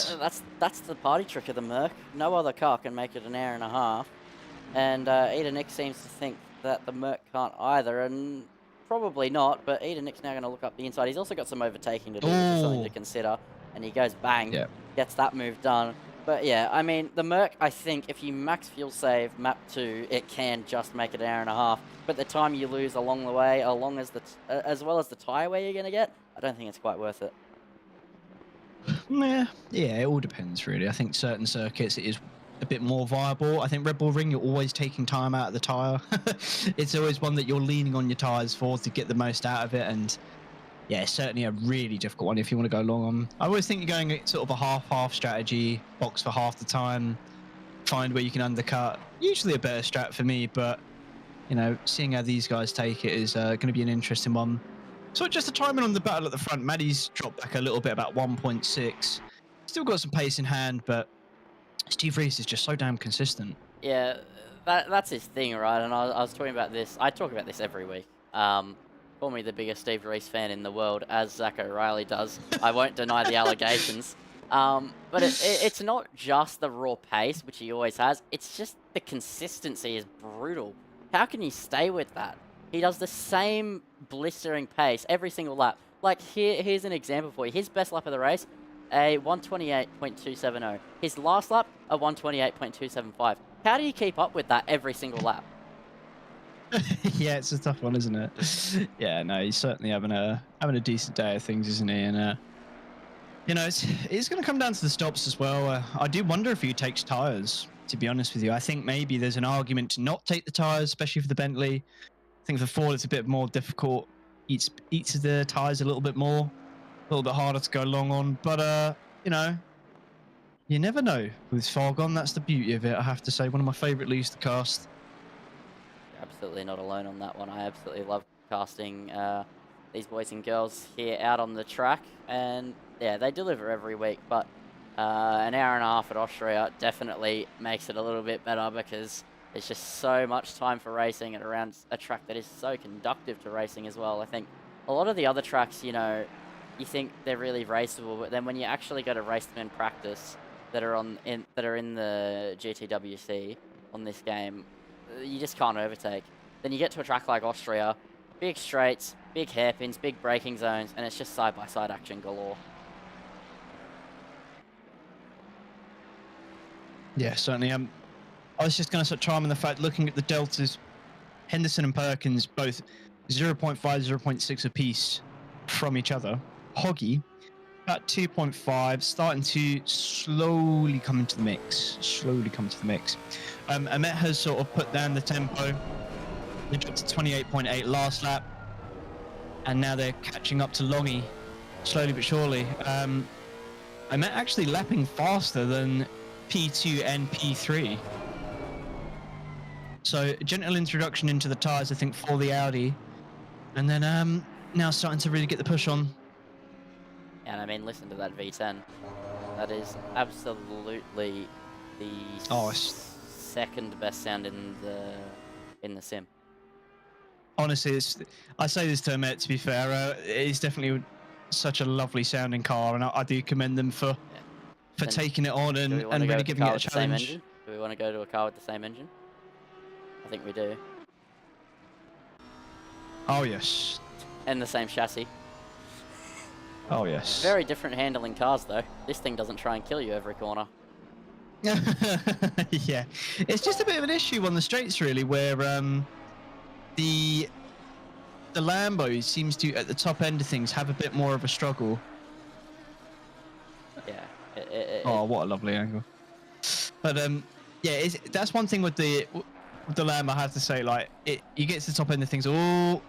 that's the party trick of the Merc. No other car can make it an hour and a half. And Eda Nick seems to think that the Merc can't either, and probably not, but Eda Nick's now going to look up the inside. He's also got some overtaking to do, which is something to consider. And he goes bang, gets that move done. But yeah, I mean, the Merc, I think if you max fuel save map 2, it can just make it an hour and a half. But the time you lose along the way, as well as the tyre wear you're going to get, I don't think it's quite worth it. Yeah, it all depends, really. I think certain circuits it is a bit more viable. I think Red Bull Ring, you're always taking time out of the tyre. It's always one that you're leaning on your tyres for to get the most out of it. And yeah, it's certainly a really difficult one if you want to go long on. I always think you're going sort of a half-half strategy, box for half the time, find where you can undercut. Usually a better strat for me, but you know, seeing how these guys take it is going to be an interesting one. So just the timing on the battle at the front, Maddie's dropped back a little bit, about 1.6. Still got some pace in hand, but Steve Reese is just so damn consistent. Yeah, that's his thing, right? And I was talking about this. I talk about this every week. Call me the biggest Steve Reese fan in the world, as Zach O'Reilly does. I won't deny the allegations. But it's not just the raw pace, which he always has. It's just the consistency is brutal. How can you stay with that? He does the same blistering pace every single lap. Like, here's an example for you. His best lap of the race, a 128.270. His last lap, a 128.275. How do you keep up with that every single lap? Yeah, it's a tough one, isn't it? Yeah, no, he's certainly having a decent day of things, isn't he? And you know, it's going to come down to the stops as well. I do wonder if he takes tyres. To be honest with you, I think maybe there's an argument to not take the tyres, especially for the Bentley. I think for Ford it's a bit more difficult. Eats the tyres a little bit more, a little bit harder to go long on. But you know, you never know with Fargone. That's the beauty of it. I have to say, one of my favourite leagues to cast. Absolutely not alone on that one. I absolutely love casting these boys and girls here out on the track, and yeah, they deliver every week. But an hour and a half at Austria definitely makes it a little bit better because there's just so much time for racing and around a track that is so conductive to racing as well. I think a lot of the other tracks, you know, you think they're really raceable, but then when you actually go to race them in practice that are in the GTWC on this game, you just can't overtake. Then you get to a track like Austria, big straights, big hairpins, big braking zones, and it's just side-by-side action galore. Yeah, certainly. I was just going to start charming the fact, looking at the deltas, Henderson and Perkins both 0.5, 0.6 apiece from each other. Hoggy, about 2.5, starting to slowly come into the mix. Ahmet has sort of put down the tempo. They dropped to 28.8 last lap, and now they're catching up to Longy, slowly but surely. I'm actually lapping faster than P2 and P3. So gentle introduction into the tyres, I think, for the Audi, and then now starting to really get the push on. And I mean, listen to that V10. That is absolutely the second best sound in the sim. Honestly, I say this to Emmett, to be fair, it's definitely such a lovely sounding car, and I do commend them for taking it on and really giving it a challenge. Do we want to go to a car with the same engine? I think we do. Oh, yes. And the same chassis. Oh, yes. Very different handling cars, though. This thing doesn't try and kill you every corner. Yeah. It's just a bit of an issue on the straights, really, where the Lambo seems to, at the top end of things, have a bit more of a struggle. Yeah. Oh, what a lovely angle. But yeah, that's one thing with the Lambo, I have to say. Like, you get to the top end of things. Oh,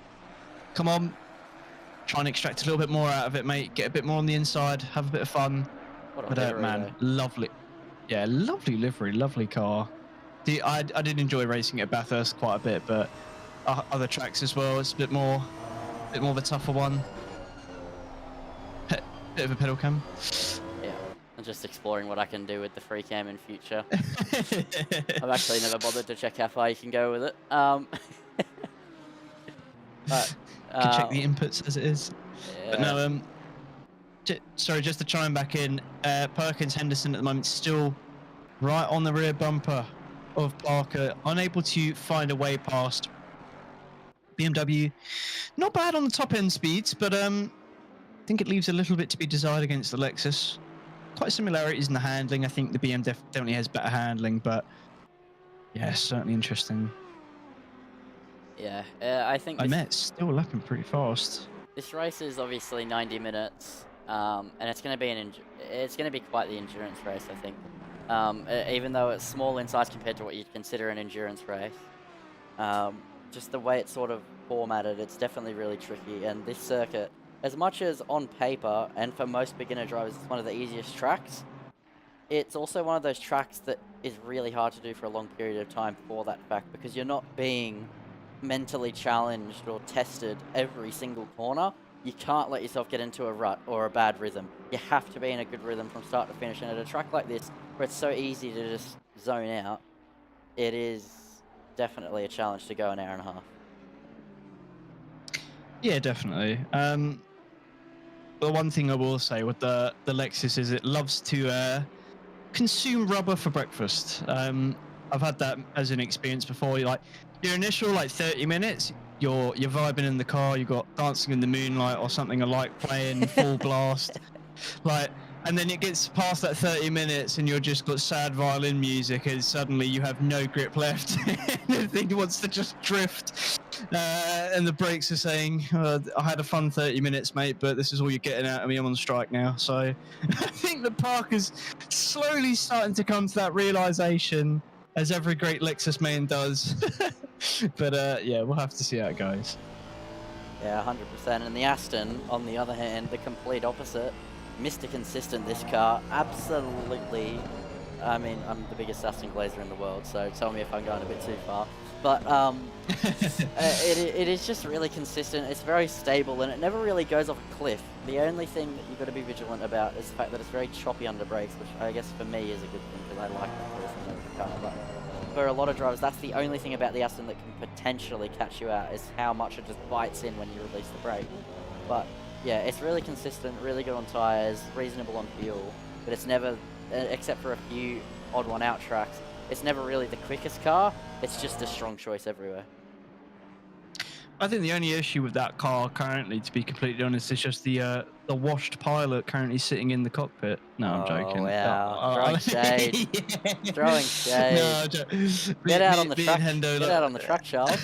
come on, try and extract a little bit more out of it, mate. Get a bit more on the inside, have a bit of fun. But man, lovely. Yeah, lovely livery, lovely car. I did enjoy racing at Bathurst quite a bit, but other tracks as well. It's a bit more of a tougher one. Bit of a pedal cam. Yeah, I'm just exploring what I can do with the free cam in future. I've actually never bothered to check how far you can go with it. But can check the inputs as it is. Yeah. But no, sorry, just to chime back in, Perkins Henderson at the moment still right on the rear bumper of Parker, unable to find a way past BMW. Not bad on the top end speeds, but I think it leaves a little bit to be desired against the Lexus. Quite similarities in the handling. I think the BM definitely has better handling, but yeah, certainly interesting. Yeah, I think Emmet's still lapping pretty fast. This race is obviously 90 minutes, and it's going to be quite the endurance race, I think. Even though it's small in size compared to what you'd consider an endurance race, just the way it's sort of formatted, it's definitely really tricky. And this circuit, as much as on paper and for most beginner drivers, it's one of the easiest tracks, it's also one of those tracks that is really hard to do for a long period of time for that fact, because you're not being mentally challenged or tested every single corner. You can't let yourself get into a rut or a bad rhythm. You have to be in a good rhythm from start to finish. And at a track like this, where it's so easy to just zone out, it is definitely a challenge to go an hour and a half. Yeah, definitely. The one thing I will say with the Lexus is it loves to consume rubber for breakfast. I've had that as an experience before. Your initial 30 minutes, you're vibing in the car, you got Dancing in the Moonlight or something alike playing full blast, and then it gets past that 30 minutes and you're just got sad violin music, and suddenly you have no grip left. The thing wants to just drift, and the brakes are saying, I had a fun 30 minutes, mate, but this is all you're getting out of me. I'm on strike now. So I think the Parker's slowly starting to come to that realization, as every great Lexus main does. But yeah, we'll have to see how it goes. Yeah, 100%. And the Aston, on the other hand, the complete opposite. Mr. Consistent, this car. Absolutely. I mean, I'm the biggest Aston glazer in the world, so tell me if I'm going a bit too far. But it is just really consistent. It's very stable, and it never really goes off a cliff. The only thing that you've got to be vigilant about is the fact that it's very choppy under brakes, which I guess for me is a good thing, because I like the cliff of the car. But for a lot of drivers, that's the only thing about the Aston that can potentially catch you out, is how much it just bites in when you release the brake. But yeah, it's really consistent, really good on tyres, reasonable on fuel, but it's never, except for a few odd one out tracks, it's never really the quickest car. It's just a strong choice everywhere. I think the only issue with that car currently, to be completely honest, is just the washed pilot currently sitting in the cockpit. No, I'm joking. Wow. Throwing shade. Yeah. Throwing shade. No, Get out on the track. Get out on the track, Charles.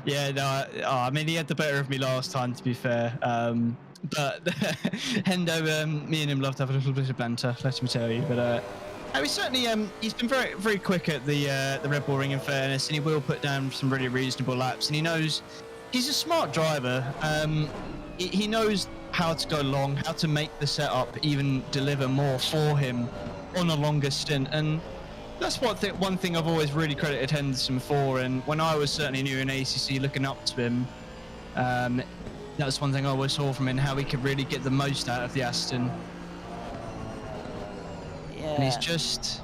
Yeah, no, I mean, he had the better of me last time, to be fair. But Hendo, me and him love to have a little bit of banter, let me tell you. But Oh, he's certainly he's been very quick at the Red Bull Ring in fairness, and he will put down some really reasonable laps. And he knows he's a smart driver. He knows how to go long, how to make the setup even deliver more for him on a longer stint. And that's one thing I've always really credited Henderson for. And when I was certainly new in ACC, looking up to him, that was one thing I always saw from him, how he could really get the most out of the Aston. Yeah. And he's just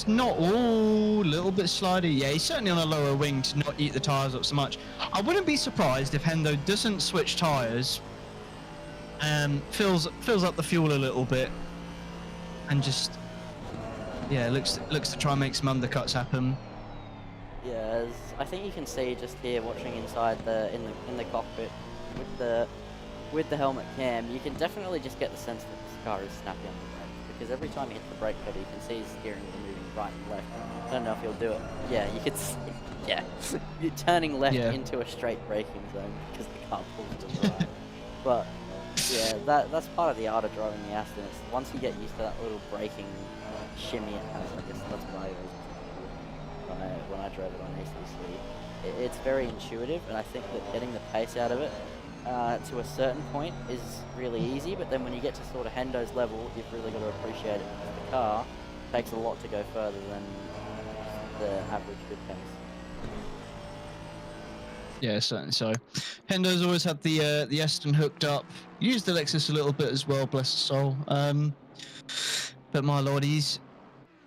not all a little bit slidey. Yeah, he's certainly on a lower wing to not eat the tyres up so much. I wouldn't be surprised if Hendo doesn't switch tyres and fills up the fuel a little bit and just looks to try and make some undercuts happen. Yeah, I think you can see just here watching inside in the cockpit with the helmet cam, you can definitely just get the sense that this car is snappy on the brake, because every time he hits the brake pedal, you can see his steering wheel moving right and left. I don't know if he'll do it. Yeah, you could see, you're turning left into a straight braking zone because the car pulls to the right. But yeah, that's part of the art of driving the Aston. It's once you get used to that little braking shimmy it has, I guess that's what I always when I drove it on ACC. It's very intuitive, and I think that getting the pace out of it to a certain point is really easy, but then when you get to sort of Hendo's level, you've really got to appreciate it, because the car takes a lot to go further than the average good pace. Yeah, certainly so. Hendo's always had the Aston hooked up. Used the Lexus a little bit as well, bless his soul. But my lord, he's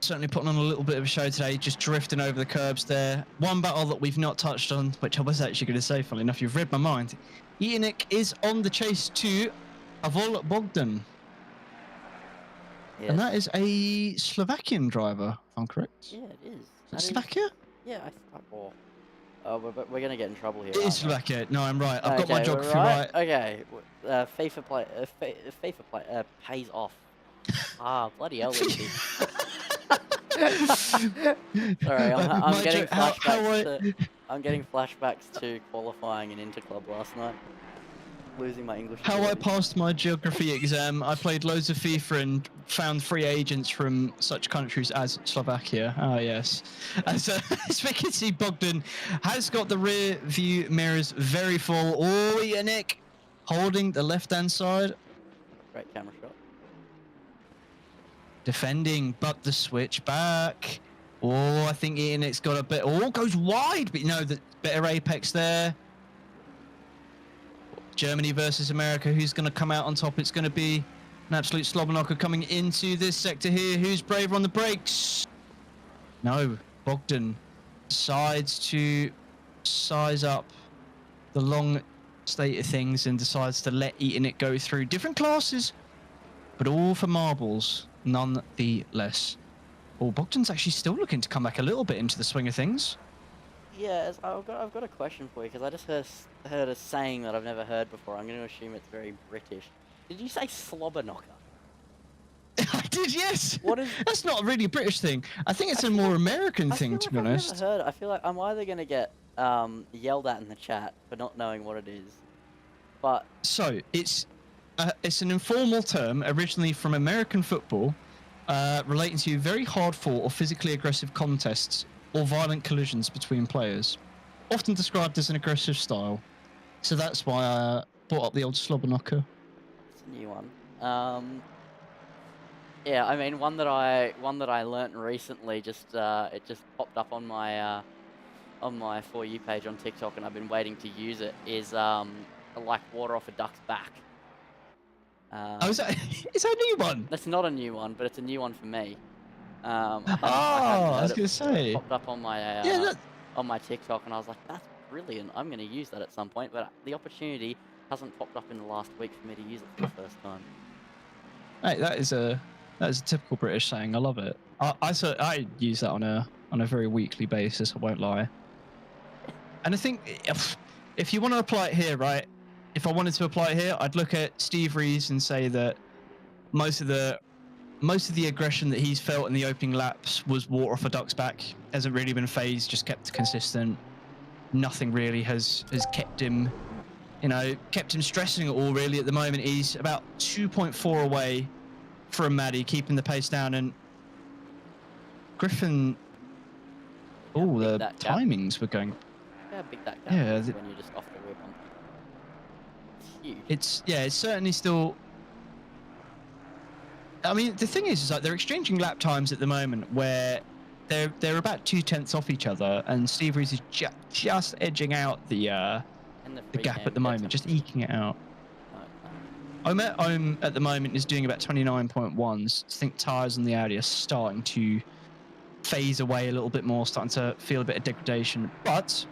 certainly putting on a little bit of a show today, just drifting over the curbs there. One battle that we've not touched on, which I was actually going to say, funnily enough, you've read my mind. Ianik is on the chase to Avol Bogdan. Yes. And that is a Slovakian driver, if I'm correct. Yeah, it is. Is it Slovakia? Yeah, we're going to get in trouble here. It is Slovakia. No, I'm right. I've got my geography right. Okay, FIFA pays off. Bloody hell, Lindsay. Sorry, I'm getting flashbacks to qualifying in Interclub last night. Losing my English. How I passed my geography exam, I played loads of FIFA and found free agents from such countries as Slovakia. Ah, yes. As we can see, Bogdan has got the rear view mirrors very full. Oh, Yannick holding the left-hand side. Great camera shot. Defending, but the switch back. Oh, I think Iannick's got a bit. Oh, goes wide, but you know, the better apex there. Germany versus America. Who's going to come out on top? It's going to be an absolute slobber knocker coming into this sector here. Who's braver on the brakes? No, Bogdan decides to size up the long state of things and decides to let Iannick go through. Different classes, but all for marbles, nonetheless. Oh, Bogdan's actually still looking to come back a little bit into the swing of things. Yeah, I've got a question for you, because I just heard a saying that I've never heard before. I'm going to assume it's very British. Did you say slobber knocker? I did, yes. What is? That's not really a British thing. I think it's a more American thing, to be honest. I've never heard it. I feel like I'm either going to get yelled at in the chat for not knowing what it is, but so it's an informal term originally from American football, relating to very hard-fought or physically aggressive contests or violent collisions between players, often described as an aggressive style. So that's why I brought up the old slobber knocker. It's a new one. Yeah, I mean one that I learnt recently. It just popped up on my For You page on TikTok, and I've been waiting to use it. Is like water off a duck's back. Is that a new one? That's not a new one, but it's a new one for me. I was gonna say. It popped up on my on my TikTok, and I was like, "That's brilliant! I'm gonna use that at some point." But the opportunity hasn't popped up in the last week for me to use it for the first time. Hey, that is a typical British saying. I love it. I use that on a very weekly basis. I won't lie. And I think if you want to apply it here, right? If I wanted to apply it here, I'd look at Steve Rees and say that most of the aggression that he's felt in the opening laps was water off a duck's back. Hasn't really been phased, just kept consistent. Nothing really has kept him, kept him stressing at all really at the moment. He's about 2.4 away from Maddie, keeping the pace down, and Griffin. Oh, the that gap. timings were going. Yeah, how big that gap Yeah, is when you're just off the rib on people. It's huge. it's certainly still. I mean, the thing is like they're exchanging lap times at the moment where they're about 2/10 off each other, and Steve Reese is just edging out the gap at the moment, just eking it out. I'm at the moment is doing about 29.1s. I think tyres on the Audi are starting to phase away a little bit more, starting to feel a bit of degradation, but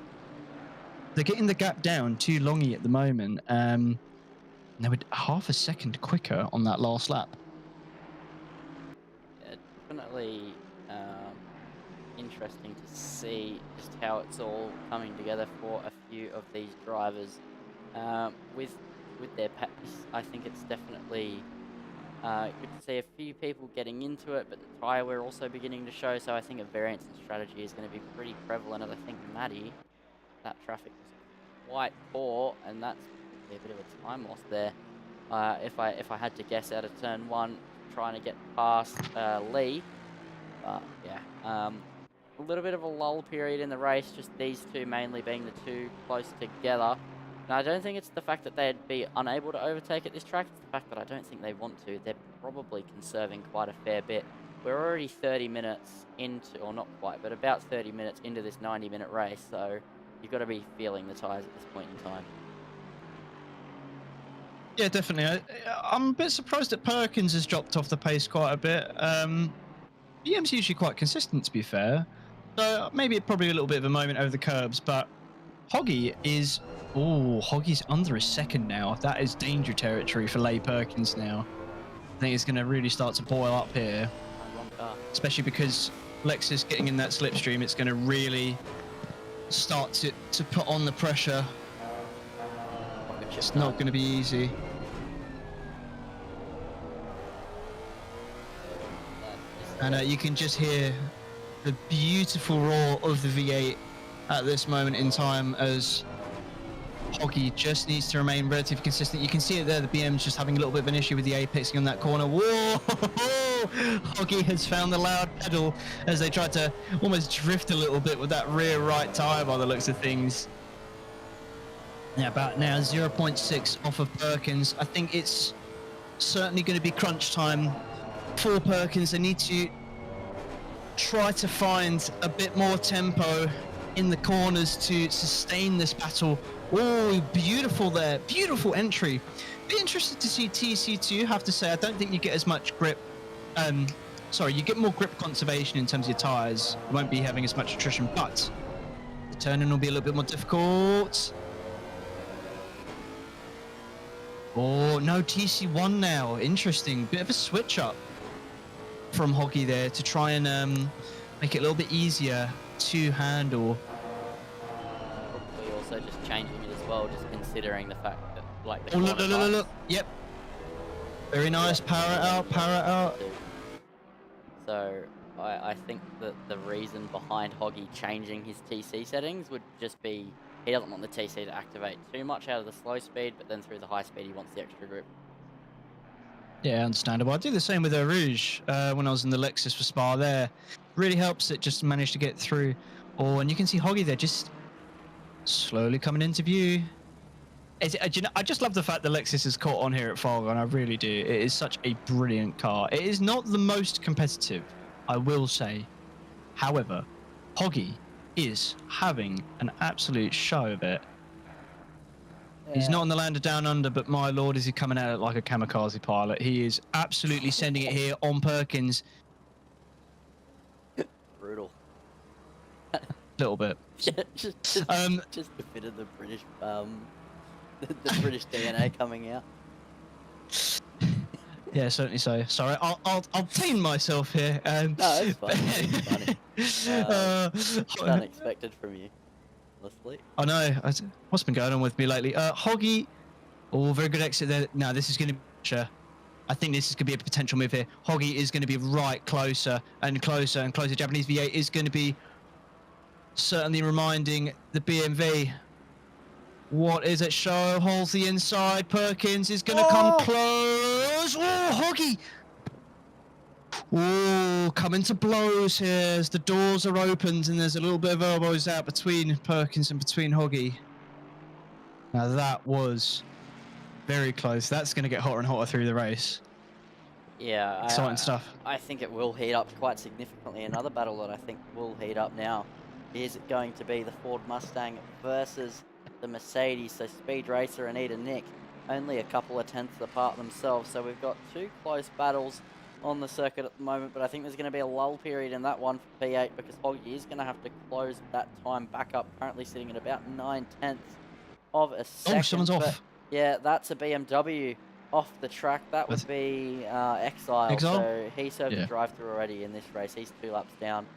they're getting the gap down to Longy at the moment. They were half a second quicker on that last lap. Yeah, definitely interesting to see just how it's all coming together for a few of these drivers. With their pace, I think it's definitely good to see a few people getting into it, but the tyre we're also beginning to show, so I think a variance in strategy is going to be pretty prevalent. And I think Maddie, that traffic was quite poor, and that's a bit of a time loss there. If I had to guess out of turn 1, trying to get past Lee, but yeah, a little bit of a lull period in the race, just these two mainly being the two close together. And I don't think it's the fact that they'd be unable to overtake at this track, it's the fact that I don't think they want to. They're probably conserving quite a fair bit. We're already 30 minutes into, or not quite, but about 30 minutes into this 90-minute race, so you've got to be feeling the tyres at this point in time. Yeah, definitely. I'm a bit surprised that Perkins has dropped off the pace quite a bit. BM's usually quite consistent, to be fair. So maybe probably a little bit of a moment over the curbs, but Hoggy is... Oh, Hoggy's under a second now. That is danger territory for Leigh Perkins now. I think it's going to really start to boil up here. Especially because Lexus getting in that slipstream, it's going to really start to put on the pressure. It's not going to be easy. And you can just hear the beautiful roar of the V8 at this moment in time as Hoggy just needs to remain relatively consistent. You can see it there, the BM's just having a little bit of an issue with the apexing on that corner. Whoa! Hoggy has found the loud pedal as they try to almost drift a little bit with that rear right tyre by the looks of things. Yeah, about now 0.6 off of Perkins. I think it's certainly going to be crunch time for Perkins. They need to try to find a bit more tempo in the corners to sustain this battle. Oh, beautiful there. Beautiful entry. Be interested to see TC2. Have to say, I don't think you get as much grip. You get more grip conservation in terms of your tyres. You won't be having as much attrition, but the turning will be a little bit more difficult. Oh, no, TC1 now. Interesting. Bit of a switch up from Hoggy there to try and make it a little bit easier to handle. Probably also just changing it as well, just considering the fact that, like, the look. Yep. Very nice. Yeah. Power it out. So I think that the reason behind Hoggy changing his TC settings would just be he doesn't want the TC to activate too much out of the slow speed, but then through the high speed he wants the extra grip. Yeah, understandable. I do the same with Rouge when I was in the Lexus for Spa there. Really helps it just manage to get through. Oh, and you can see Hoggy there just slowly coming into view. I just love the fact that Lexus is caught on here at Fargone. I really do. It is such a brilliant car. It is not the most competitive, I will say. However, Hoggy is having an absolute show of it. Yeah. He's not on the land of Down Under, but my lord, is he coming at it like a kamikaze pilot. He is absolutely sending it here on Perkins. Brutal. A little bit. just a bit of the British the British DNA coming out. Yeah, certainly so. Sorry, I'll tame myself here. No, it's fine. It's funny. It's unexpected from you, honestly. I know. What's been going on with me lately? Hoggy. Oh, very good exit there. Now this is going to be. I think this is going to be a potential move here. Hoggy is going to be right closer and closer and closer. Japanese V8 is going to be certainly reminding the BMW. What is it? Show holds the inside. Perkins is going to come close. Oh, Hoggy Oh, coming to blows here as the doors are opened and there's a little bit of elbows out between Perkins and between Hoggy. Now that was very close. That's going to get hotter and hotter through the race. Yeah, Exciting stuff. I think it will heat up quite significantly. Another battle that I think will heat up now is going to be the Ford Mustang versus the Mercedes. So Speed Racer and Eda Nick only a couple of tenths apart themselves. So we've got two close battles on the circuit at the moment, but I think there's going to be a lull period in that one for P8 because Hoggy is going to have to close that time back up, currently sitting at about 9/10 of a second. Oh, someone's off. Yeah, that's a BMW off the track. That would be Exile. So he served a drive-through already in this race. He's 2 laps down.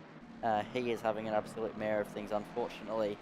He is having an absolute mare of things, unfortunately,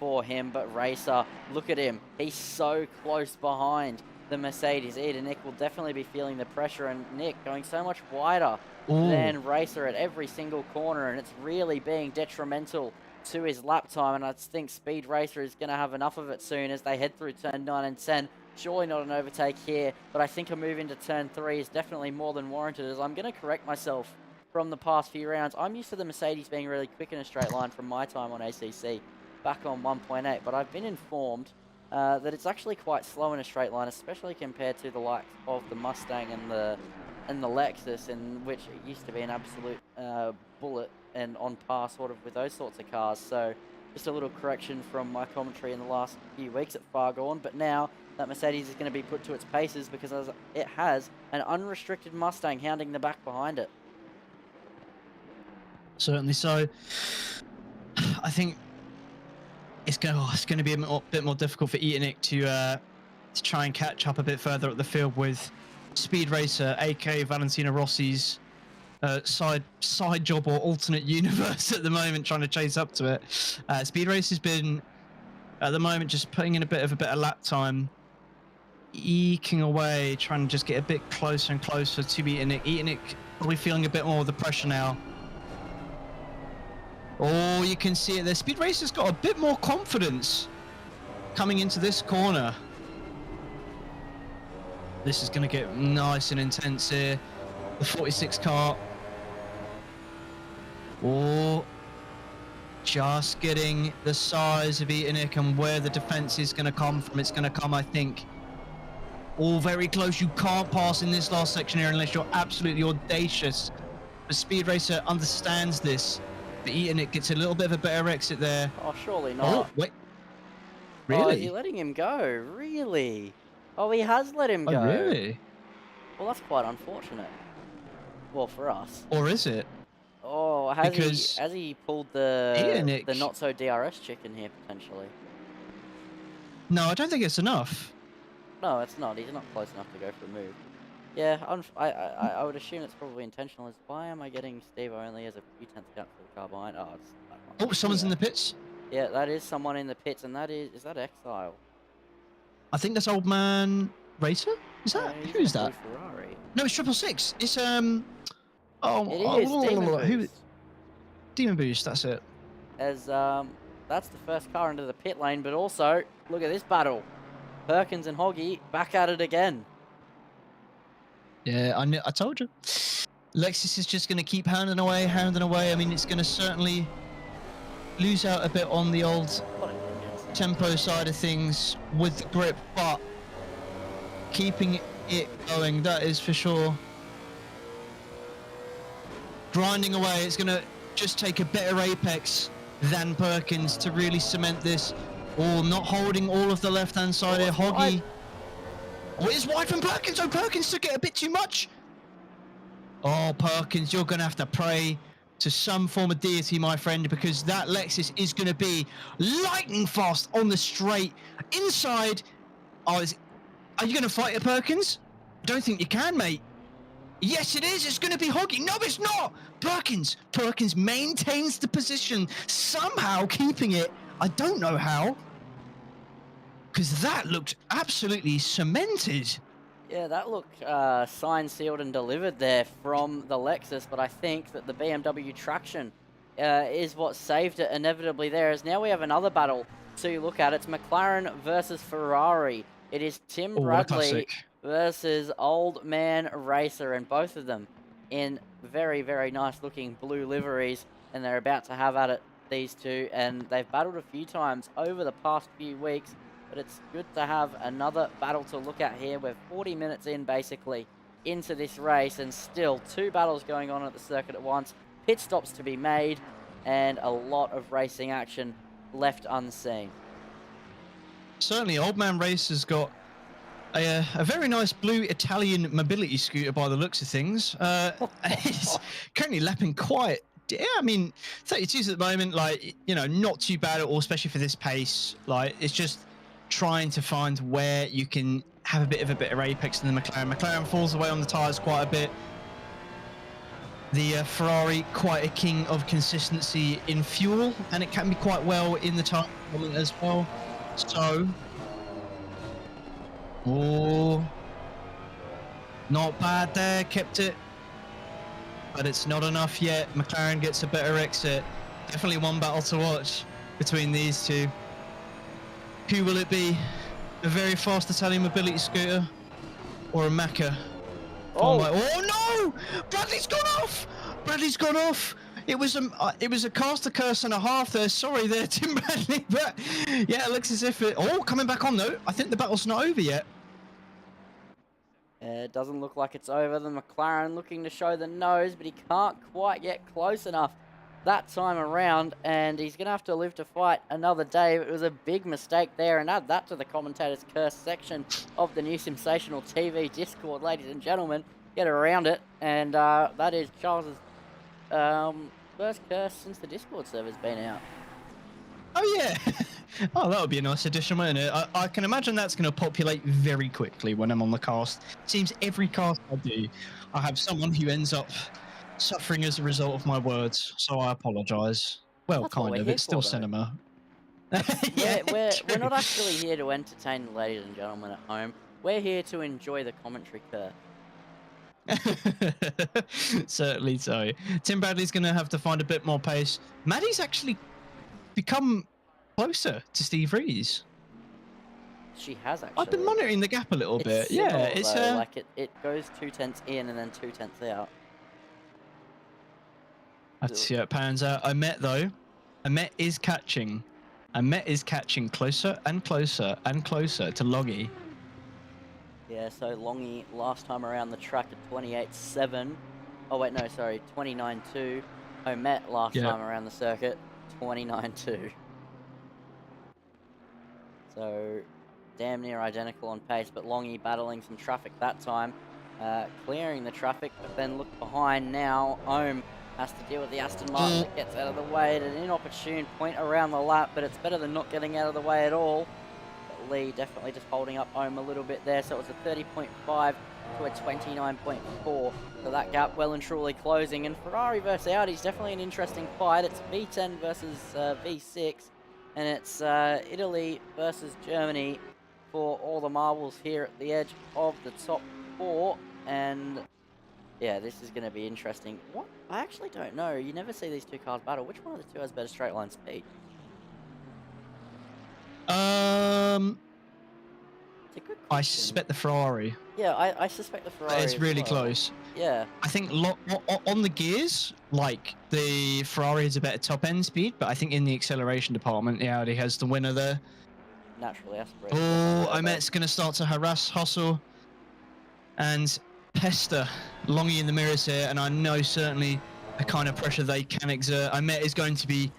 for him. But Racer, look at him. He's so close behind the Mercedes. Eda Nick will definitely be feeling the pressure, and Nick going so much wider than Racer at every single corner, and it's really being detrimental to his lap time. And I think Speed Racer is going to have enough of it soon as they head through turn 9 and 10. Surely not an overtake here, but I think a move into turn 3 is definitely more than warranted, as I'm going to correct myself from the past few rounds. I'm used to the Mercedes being really quick in a straight line from my time on ACC back on 1.8, but I've been informed that it's actually quite slow in a straight line, especially compared to the likes of the Mustang and the Lexus, in which it used to be an absolute bullet and on par sort of with those sorts of cars. So just a little correction from my commentary in the last few weeks at Fargone, but now that Mercedes is going to be put to its paces because it has an unrestricted Mustang hounding the back behind it. Certainly so. I think it's going to be a bit more difficult for Eda Nick to try and catch up a bit further up the field with Speed Racer, aka Valentina Rossi's side job or alternate universe at the moment, trying to chase up to it. Speed Racer's been at the moment just putting in a bit of a better lap time, eking away, trying to just get a bit closer and closer to Eda Nick. Eda Nick probably feeling a bit more of the pressure now. Oh, you can see it there. Speed Racer's got a bit more confidence coming into this corner. This is going to get nice and intense here. The 46 car. Oh, just getting the size of Eda Nick and where the defense is going to come from. It's going to come, I think, all very close. You can't pass in this last section here unless you're absolutely audacious. But Speed Racer understands this. But Eda Nick gets a little bit of a better exit there. Oh, surely not. Oh, wait. Really? Oh, you're letting him go? Really? Oh, he has let him go. Oh, really? Well, that's quite unfortunate. Well, for us. Or is it? Oh, has he pulled the not so DRS chicken here potentially? No, I don't think it's enough. No, it's not. He's not close enough to go for a move. Yeah, I would assume it's probably intentional. Why am I getting Steve only as a few tenths out for the car behind? Oh, Someone's in the pits. Yeah, that is someone in the pits, and is that Exile? I think that's Old Man Racer. Is that who's that? Ferrari. No, it's 666. It's It is Demon Boost. Demon Boost. That's it. As that's the first car into the pit lane, but also look at this battle. Perkins and Hoggy back at it again. Yeah, I told you. Lexus is just going to keep hounding away. I mean, it's going to certainly lose out a bit on the old tempo side of things with the grip, but keeping it going, that is for sure. Grinding away, it's going to just take a better apex than Perkins to really cement this. Oh, not holding all of the left-hand side here. Hoggy. Oh, it's wide from Perkins. Oh, Perkins took it a bit too much. Oh, Perkins, you're going to have to pray to some form of deity, my friend, because that Lexus is going to be lightning fast on the straight. Inside. Oh, are you going to fight it, Perkins? I don't think you can, mate. Yes, it is. It's going to be Hoggy. No, it's not. Perkins maintains the position, somehow keeping it. I don't know how, because that looked absolutely cemented. Yeah, that looked signed, sealed, and delivered there from the Lexus, but I think that the BMW traction is what saved it inevitably there, as now we have another battle to look at. It's McLaren versus Ferrari. It is Tim Bradley versus Old Man Racer, and both of them in very, very nice looking blue liveries, and they're about to have at it, these two, and they've battled a few times over the past few weeks, but it's good to have another battle to look at here. We're 40 minutes in, basically, into this race, and still 2 battles going on at the circuit at once, pit stops to be made, and a lot of racing action left unseen. Certainly, Old Man Race has got a very nice blue Italian mobility scooter by the looks of things. He's currently lapping quite. Yeah, I mean, 32s at the moment, like, you know, not too bad at all, especially for this pace. Like, it's just trying to find where you can have a bit of a better apex than the McLaren. McLaren falls away on the tyres quite a bit. The Ferrari, quite a king of consistency in fuel, and it can be quite well in the tyre as well. So, oh, not bad there, kept it. But it's not enough yet. McLaren gets a better exit. Definitely one battle to watch between these two. Who will it be? A very fast Italian mobility scooter or a Macca? Oh, Oh no! Bradley's gone off! Bradley's gone off! It was a caster curse and a half there. Sorry there, Tim Bradley. But yeah, it looks as if it... Oh, coming back on though. I think the battle's not over yet. it doesn't look like it's over. The McLaren looking to show the nose, but he can't quite get close enough that time around, and he's going to have to live to fight another day. It was a big mistake there, and add that to the commentator's curse section of the new Sensational TV Discord, ladies and gentlemen. Get around it, and that is Charles's first curse since the Discord server's been out. Oh yeah. Oh, that would be a nice addition, wouldn't it? I can imagine that's going to populate very quickly when I'm on the cast. Seems every cast I do, I have someone who ends up suffering as a result of my words, so I apologise. Well, That's what kind we're of. here It's still for, though. cinema. Yeah, we're true. not actually here to entertain the ladies and gentlemen at home. We're here to enjoy the commentary curse. Certainly so. Tim Bradley's going to have to find a bit more pace. Maddie's actually become closer to Steve Rees. She has actually. I've been monitoring the gap a little bit. It's Yeah, similar, it's though. Like it goes 2 tenths in and then 2 tenths out. Let's see how it pans out. Amet is catching. Amet is catching closer and closer and closer to Loggy. Yeah, so Longy last time around the track at 28.7. Oh wait, no, sorry, 29.2. Omet last time around the circuit, 29.2. So damn near identical on pace, but Longy battling some traffic that time, clearing the traffic, but then look behind now. Ohm has to deal with the Aston Martin that gets out of the way at an inopportune point around the lap, but it's better than not getting out of the way at all. But Lee definitely just holding up Ohm a little bit there, so it was a 30.5 to a 29.4. So that gap well and truly closing, and Ferrari versus Audi is definitely an interesting fight. It's V10 versus V6, and it's Italy versus Germany for all the marbles here at the edge of the top 4, and yeah, this is going to be interesting. What? I actually don't know. You never see these two cars battle. Which one of the two has better straight line speed? It's a good question. I suspect the Ferrari. Yeah, I suspect the Ferrari. It's really close. Yeah. I think on the gears, like, the Ferrari has a better top end speed, but I think in the acceleration department, the Audi has the winner there. Naturally aspirated. Oh, Omet's going to start to harass, hustle, and pester Longy in the mirrors here, and I know certainly the kind of pressure they can exert. Omet is going to be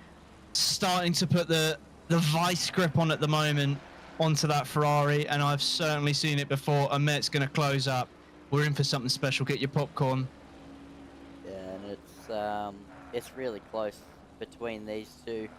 starting to put the vice grip on at the moment onto that Ferrari, and I've certainly seen it before. Omet's going to close up. We're in for something special. Get your popcorn. Yeah, and it's really close between these two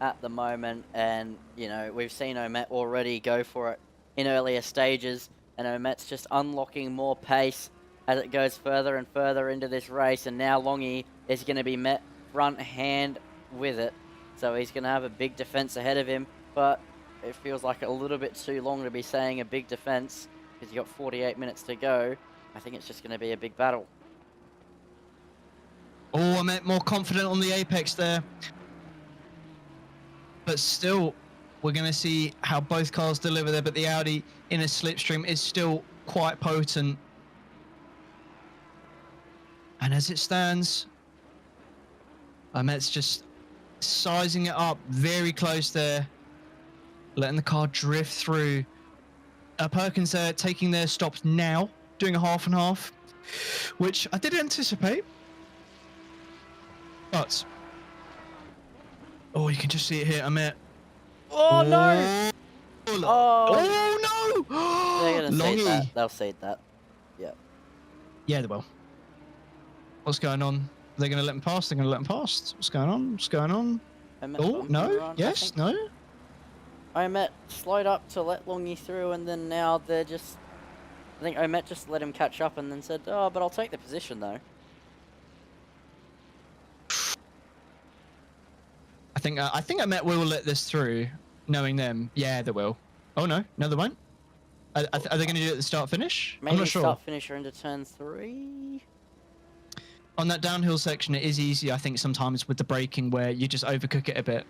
at the moment, and you know, we've seen Omet already go for it in earlier stages, and Omet's just unlocking more pace as it goes further and further into this race, and now Longy is going to be met front hand with it, so he's going to have a big defense ahead of him, but it feels like a little bit too long to be saying a big defense because you've got 48 minutes to go. I think it's just going to be a big battle. Oh, Omet more confident on the apex there. But still, we're going to see how both cars deliver there, but the Audi in a slipstream is still quite potent. And as it stands, Ahmet's just sizing it up very close there, letting the car drift through. Perkins there taking their stops now, doing a half and half, which I did anticipate. But, oh, you can just see it here, Ahmet. Oh, no! Oh, no! They're going to seed that. Longy. They'll seed that. Yeah. Yeah, they will. What's going on? They're going to let him pass? They're going to let him pass? What's going on? What's going on? Oh, no? Yes? No? Omet slowed up to let Longy through, and then now they're just... I think Omet just let him catch up and then said, oh, but I'll take the position, though. I think Ahmet will let this through, knowing them. Yeah, they will. Oh no, no, they won't. Are they going to do it at the start finish? Maybe I'm not sure. start finish or into turn 3. On that downhill section, it is easy. I think sometimes with the braking where you just overcook it a bit.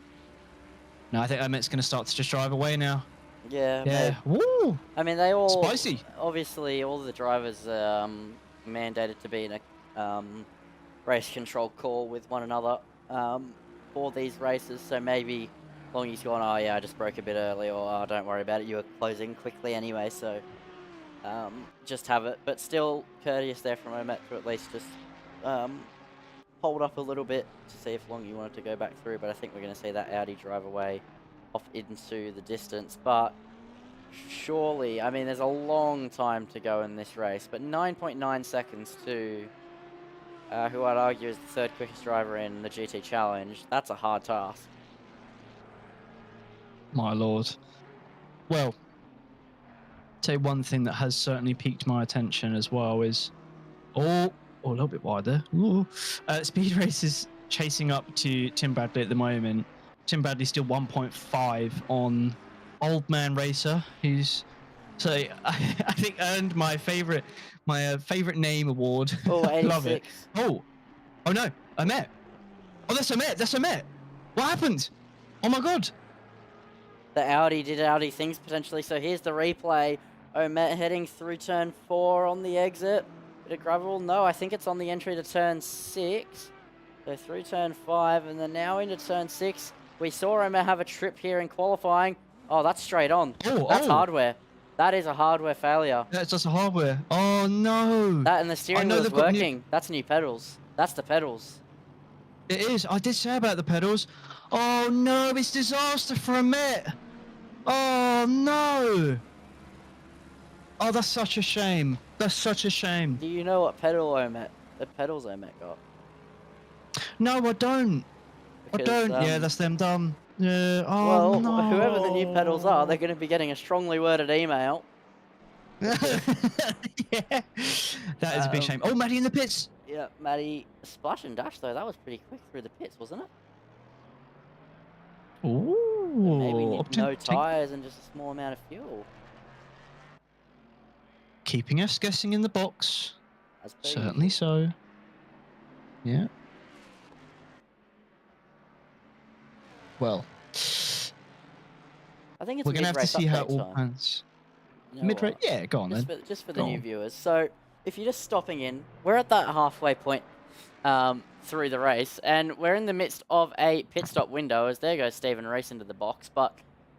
No, I think Ahmet's going to start to just drive away now. Yeah. Yeah. Woo! I mean, they all Spicy. Obviously, all the drivers are mandated to be in a race control call with one another for these races. So maybe Longy's gone, oh yeah, I just broke a bit early, or oh, don't worry about it, you were closing quickly anyway, so just have it. But still courteous there from Omet to at least just hold up a little bit to see if Longy wanted to go back through. But I think we're going to see that Audi drive away off into the distance. But surely, I mean, there's a long time to go in this race, but 9.9 seconds to who I'd argue is the third quickest driver in the GT Challenge. That's a hard task. My lord. Well, say one thing that has certainly piqued my attention as well is, a little bit wider. Speed Racer's chasing up to Tim Bradley at the moment. Tim Bradley's still 1.5 on Old Man Racer, who's I think earned my favorite name award. Oh, 86. Love it. Oh no, Ahmet. Oh, that's Ahmet. That's Ahmet. What happened? Oh my god. The Audi did Audi things potentially. So here's the replay. Omet heading through turn 4 on the exit. Bit of gravel. No, I think it's on the entry to turn 6. So through turn 5 and then now into turn 6. We saw Omet have a trip here in qualifying. Oh, that's straight on. That's hardware. That is a hardware failure. That's just a hardware. Oh no. That and the steering wheel's working. That's new pedals. That's the pedals. It is. I did say about the pedals. Oh no, it's disaster for Ahmet. Oh no. Oh, that's such a shame. That's such a shame. Do you know what pedals Omet got? No, I don't. Because, I don't. Yeah, that's them done. Yeah. Oh well, no. whoever the new pedals are, they're going to be getting a strongly worded email. Yeah. That is a big shame. Oh, Maddie in the pits. Yeah, Maddie. Splash and dash, though. That was pretty quick through the pits, wasn't it? Ooh. Maybe no tyres and just a small amount of fuel. Keeping us guessing in the box. Certainly so. Yeah. Well, I think it's we're going to have to see how it all pans. Mid-race? Yeah, go on then. Just for the new viewers. So, if you're just stopping in, we're at that halfway point through the race, and we're in the midst of a pit stop window, as there goes Stephen Reese into the box. But,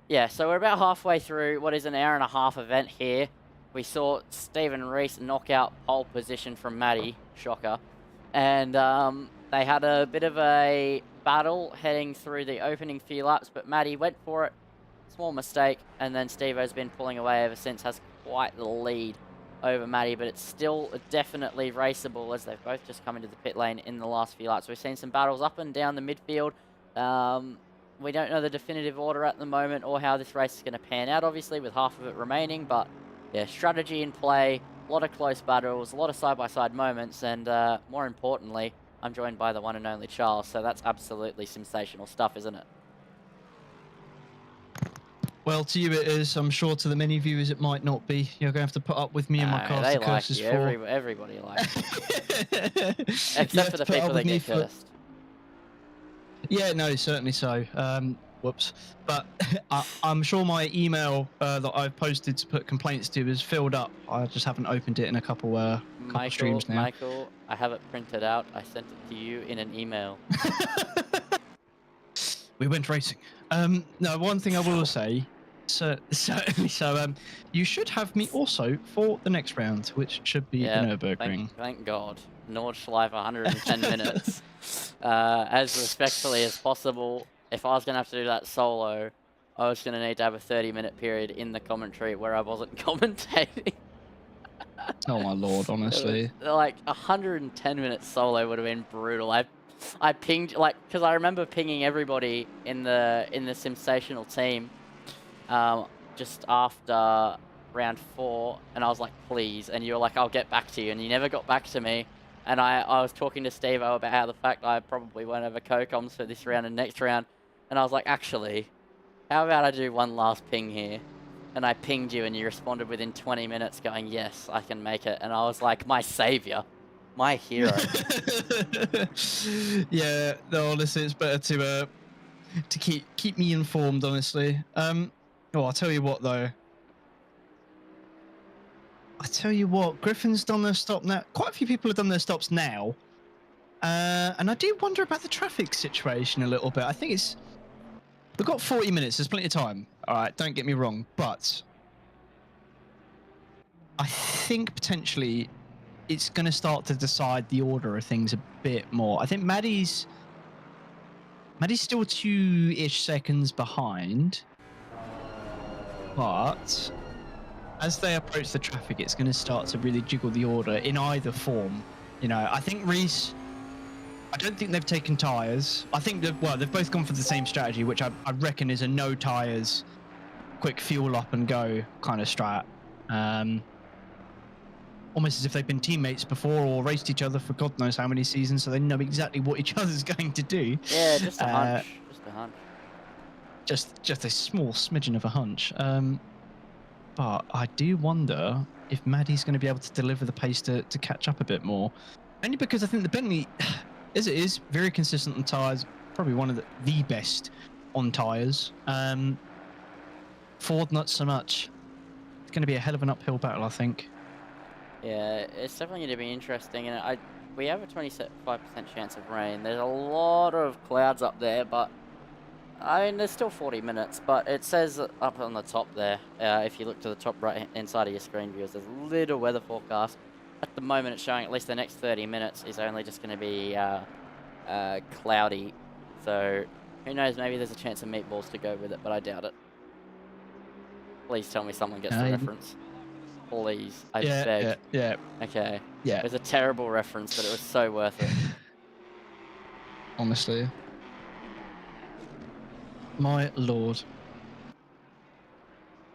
yeah, so we're about halfway through what is an hour-and-a-half event here. We saw Stephen Reese knock out pole position from Matty, shocker, and they had a bit of a battle heading through the opening few laps, but Matty went for it, small mistake, and then Steve-O's been pulling away ever since, has quite the lead over Matty, but it's still definitely raceable as they've both just come into the pit lane in the last few laps. We've seen some battles up and down the midfield. We don't know the definitive order at the moment or how this race is going to pan out, obviously, with half of it remaining, but yeah, strategy in play, a lot of close battles, a lot of side-by-side moments, and more importantly, I'm joined by the one and only Charles, so that's absolutely sensational stuff, isn't it? Well, to you it is. I'm sure to the many viewers it might not be. You're going to have to put up with me and my cast of curses for... Everybody likes you. Except for the people that get cursed. Yeah, no, certainly so. Whoops. But I'm sure my email that I've posted to put complaints to is filled up. I just haven't opened it in a couple streams now. Michael, I have it printed out. I sent it to you in an email. We went racing. No, one thing I will say, certainly. So, you should have me also for the next round, which should be the Nürburgring. Thank God. Nordschleife 110 minutes. As respectfully as possible. If I was going to have to do that solo, I was going to need to have a 30-minute period in the commentary where I wasn't commentating. Oh my lord, honestly. Like 110 minutes solo would have been brutal. I pinged, like, because I remember pinging everybody in the sensational team just after round 4, and I was like, please, and you were like, I'll get back to you, and you never got back to me. And I was talking to Steve-O about how the fact I probably won't have a co-coms for this round and next round, and I was like, actually, how about I do one last ping here? And I pinged you, and you responded within 20 minutes going, yes, I can make it. And I was like, my savior, my hero. Yeah, no, honestly, it's better to keep me informed, honestly. Oh, I'll tell you what, though. Griffin's done their stop now. Quite a few people have done their stops now. And I do wonder about the traffic situation a little bit. I think we've got 40 minutes. There's plenty of time. All right, don't get me wrong. But I think potentially it's going to start to decide the order of things a bit more. I think Maddie's still 2-ish seconds behind. But as they approach the traffic, it's going to start to really jiggle the order in either form. You know, I think Reese, I don't think they've taken tyres. I think they've both gone for the same strategy, which I reckon is a no tyres, quick fuel up and go kind of strat. Almost as if they've been teammates before or raced each other for God knows how many seasons, so they know exactly what each other's going to do. Yeah, just a hunch. Just a hunch. Just a small smidgen of a hunch. But I do wonder if Maddie's going to be able to deliver the pace to catch up a bit more. Only because I think the Bentley, as it is, very consistent on tyres, probably one of the best on tyres. Ford, not so much. It's going to be a hell of an uphill battle, I think. Yeah, it's definitely going to be interesting. And we have a 25% chance of rain. There's a lot of clouds up there, but I mean, there's still 40 minutes, but it says up on the top there, if you look to the top right-hand side of your screen viewers, there's a little weather forecast. At the moment, it's showing at least the next 30 minutes is only just going to be cloudy. So, who knows, maybe there's a chance of meatballs to go with it, but I doubt it. Please tell me someone gets the reference. Please, I beg. Yeah. Okay. Yeah. It was a terrible reference, but it was so worth it. Honestly. My lord.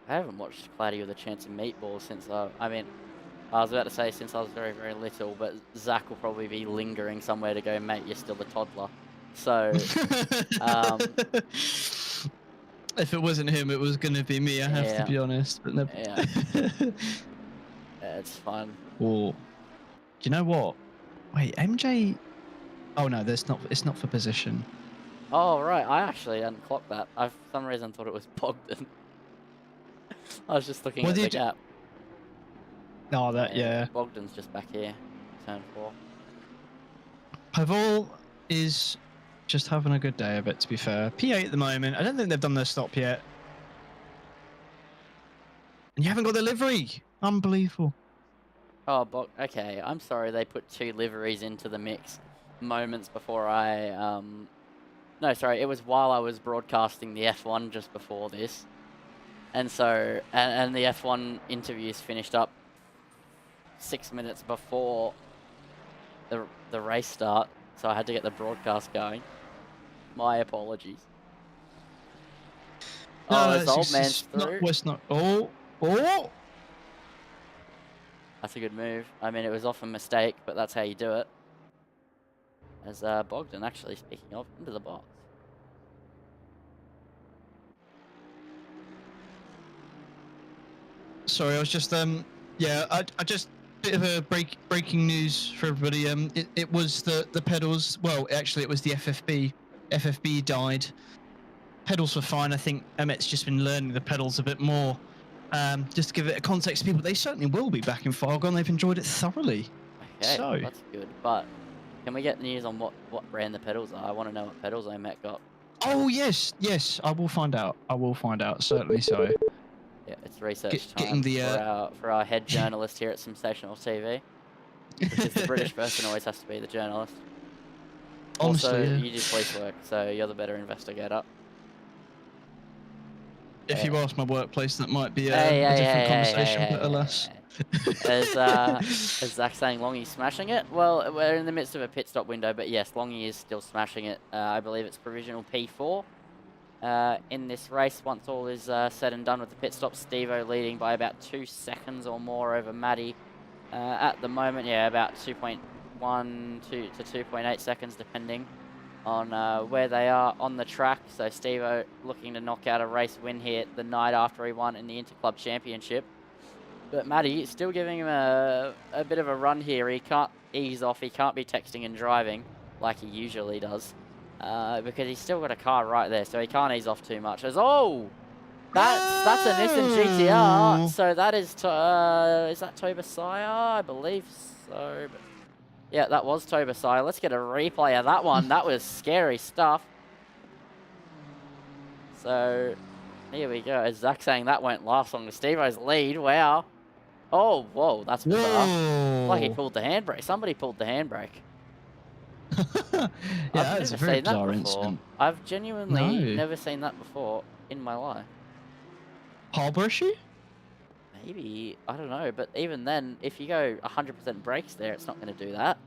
I haven't watched Cloudy with a Chance of Meatballs since I was about to say since I was very, very little, but Zach will probably be lingering somewhere to go, mate, you're still a toddler. So, if it wasn't him, it was going to be me, I have to be honest. But no. Yeah. It's fun. Oh. Do you know what? Wait, MJ... Oh, no, it's not for position. Oh, right. I actually hadn't clocked that. I, for some reason, thought it was Bogdan. I was just looking at the gap. Oh, yeah. Bogdan's just back here. Turn 4. Pavel is just having a good day of it, to be fair. P8 at the moment. I don't think they've done their stop yet. And you haven't got the livery. Unbelievable. Oh, okay. I'm sorry they put 2 liveries into the mix moments before I... No, sorry, it was while I was broadcasting the F1 just before this. And so, and the F1 interviews finished up 6 minutes before the race start, so I had to get the broadcast going. My apologies. No, this old man's through. Oh! That's a good move. I mean, it was off a mistake, but that's how you do it. As Bogdan, actually, speaking of, into the box. Sorry, I was just yeah, I just bit of a breaking news for everybody. It was the pedals. Well, actually, it was the FFB. FFB died. pedals were fine. I think Emmet's just been learning the pedals a bit more. Just to give it a context to people, they certainly will be back in Fargone. They've enjoyed it thoroughly. Okay, So that's good. But can we get news on what brand the pedals are? I want to know what pedals Met got. oh yes, I will find out. I will find out, certainly so. Yeah, it's research Getting time the for our head journalist here at Sensational TV, which is the British person always has to be the journalist. Honestly, Also, yeah. you do police work, so you're the better investigator. If you ask my workplace, that might be a Hey, different conversation, hey, but alas. Is Zach saying Longy's smashing it? Well, we're in the midst of a pit stop window, but yes, Longy is still smashing it. I believe it's provisional P4 in this race. Once all is said and done with the pit stop, Steve-O leading by about 2 seconds or more over Maddie. At the moment, yeah, about 2.1 to 2.8 seconds, depending on where they are on the track. So Steve-O looking to knock out a race win here the night after he won in the Interclub Championship. But Matty still giving him a bit of a run here. He can't ease off. He can't be texting and driving like he usually does because he's still got a car right there. So he can't ease off too much. That's a Nissan GTR. So that is Tobasaya? I believe so. But yeah, that was Tobasaya. Let's get a replay of that one. That was scary stuff. So here we go. As Zach saying that won't last long. Steve-O's lead. Wow. Oh, whoa, that's bizarre. Like he pulled the handbrake. Somebody pulled the handbrake. Yeah, that's a very bizarre incident. I've genuinely never seen that before in my life. Harbour issue? Maybe, I don't know. But even then, if you go 100% brakes there, it's not going to do that.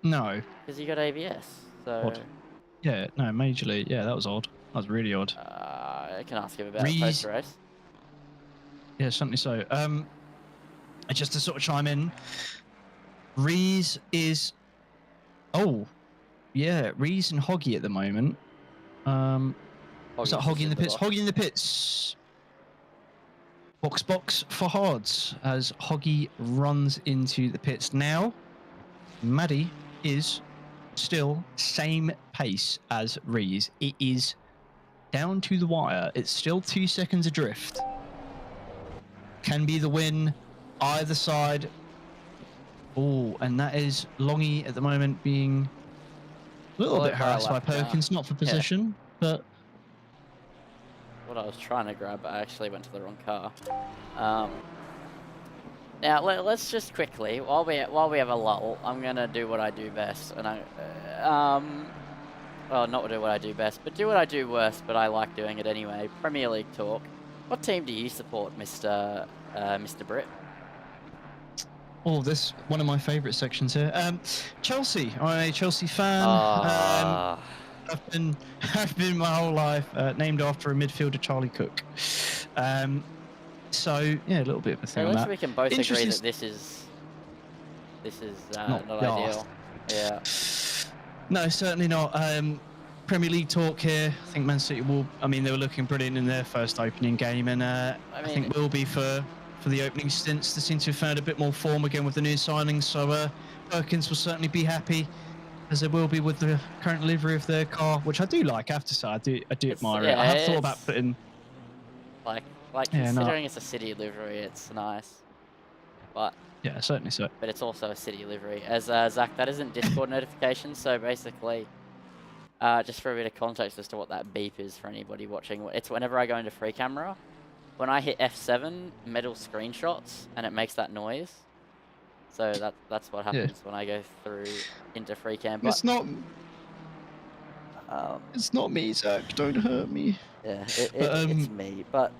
No. Because you got ABS. So. Odd. Yeah, no, majorly. Yeah, that was odd. That was really odd. I can ask him about it post-race. Yeah, certainly so. Just to sort of chime in, Rees is... Oh, yeah, Rees and Hoggy at the moment. What's that, Hoggy in the pits? Hoggy in the pits. Box for Hards as Hoggy runs into the pits now. Maddie is still same pace as Rees. It is down to the wire. It's still 2 seconds adrift. Can be the win either side. Oh, and that is Longy at the moment being a little bit harassed by Perkins, not for position, but what I was trying to grab, but I actually went to the wrong car. Now let's just quickly, while we have a lull, I'm gonna do what I do best, and well, not do what I do best, but do what I do worst, but I like doing it anyway. Premier League talk. What team do you support, Mr. Britt? Oh, this one of my favourite sections here. Chelsea. I'm a Chelsea fan. I've been my whole life. Named after a midfielder, Charlie Cook. So yeah, a little bit of a thing on that. We can both agree that this is not ideal. Yeah. No, certainly not. Premier League talk here. I think Man City will. I mean, they were looking brilliant in their first opening game, and I think will be for the opening stints. They seem to have found a bit more form again with the new signings. So Perkins will certainly be happy, as they will be with the current livery of their car, which I do like. I have to say, I do admire it. I have thought about putting considering it's a City livery, it's nice, but yeah, certainly so. But it's also a City livery. As Zach, that isn't Discord notification, so basically, just for a bit of context as to what that beep is for anybody watching, it's whenever I go into free camera, when I hit F7, metal screenshots, and it makes that noise. So that's what happens when I go through into free cam. But it's not me, Zach. Don't hurt me. Yeah, it's me. But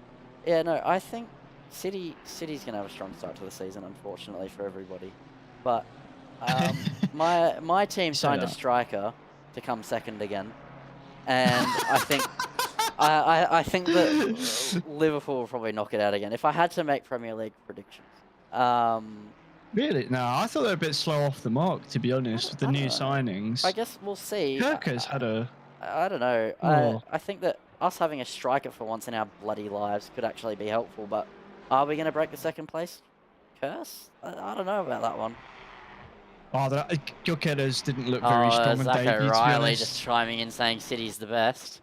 yeah, no, I think City's gonna have a strong start to the season, unfortunately for everybody. But my team signed a striker to come second again, and I think I think that Liverpool will probably knock it out again. If I had to make Premier League predictions, really? No, I thought they were a bit slow off the mark, to be honest, with the new signings. I guess we'll see. Kirka's had a... I don't know. I think that us having a striker for once in our bloody lives could actually be helpful, but are we going to break the second place curse? I don't know about that one. Oh, Gyökeres didn't look very strong on debut, to be Riley honest. just chiming in saying City's the best.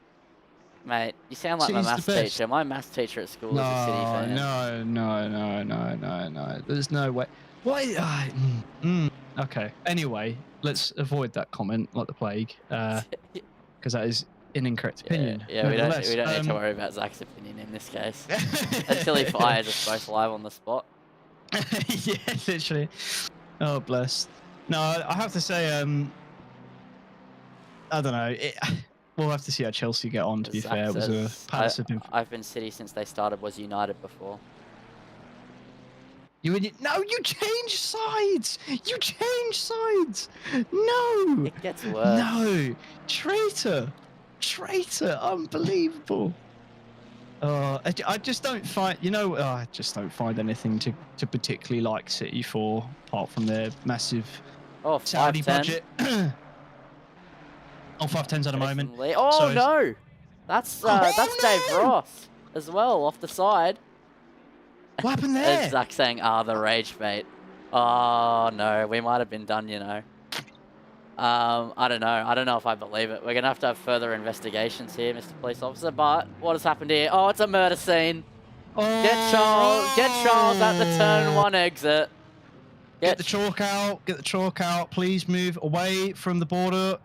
Mate, you sound like my City's the maths best. teacher. My maths teacher at school is a City No, fan. no, no, no, no, no, no. There's no way. Why? Okay. Anyway, let's avoid that comment like the plague, because that is an incorrect opinion. Yeah, we don't Nevertheless, need to worry about Zach's opinion in this case. Until he fires us both live on the spot. yeah, literally. Oh, bless. No, I have to say, I don't know. We'll have to see how Chelsea get on. To be Zach fair, it was a says, Palace have been. I've been City since they started. Was United before. No, you changed sides. You changed sides. No. It gets worse. No, traitor, unbelievable. I just don't find, I just don't find anything to particularly like City for, apart from their massive Saudi 5-10. budget. Oh, 5-10s at the moment. Oh So no, that's Dave Ross as well off the side. What happened there? It's Zach saying, the rage bait. Oh no, we might have been done, I don't know. I don't know if I believe it. We're going to have further investigations here, Mr. Police Officer. But what has happened here? Oh, it's a murder scene. Oh. Get Charles at the turn 1 exit. Get the chalk out. Get the chalk out. Please move away from the border.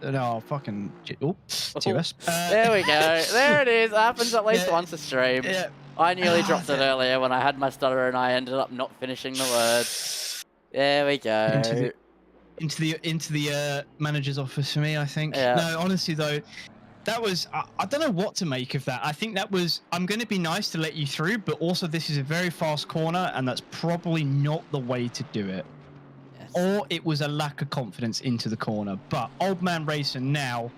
No, fucking... Oh, TOS. There we go. There it is. It happens at least once a stream. Yeah. I nearly dropped it earlier when I had my stutter and I ended up not finishing the words. There we go. Into the manager's office for me, I think. Yeah. No, honestly though, that was I don't know what to make of that. I think that was, I'm going to be nice to let you through, but also this is a very fast corner, and that's probably not the way to do it. Yes. Or it was a lack of confidence into the corner. But Old Man Racing now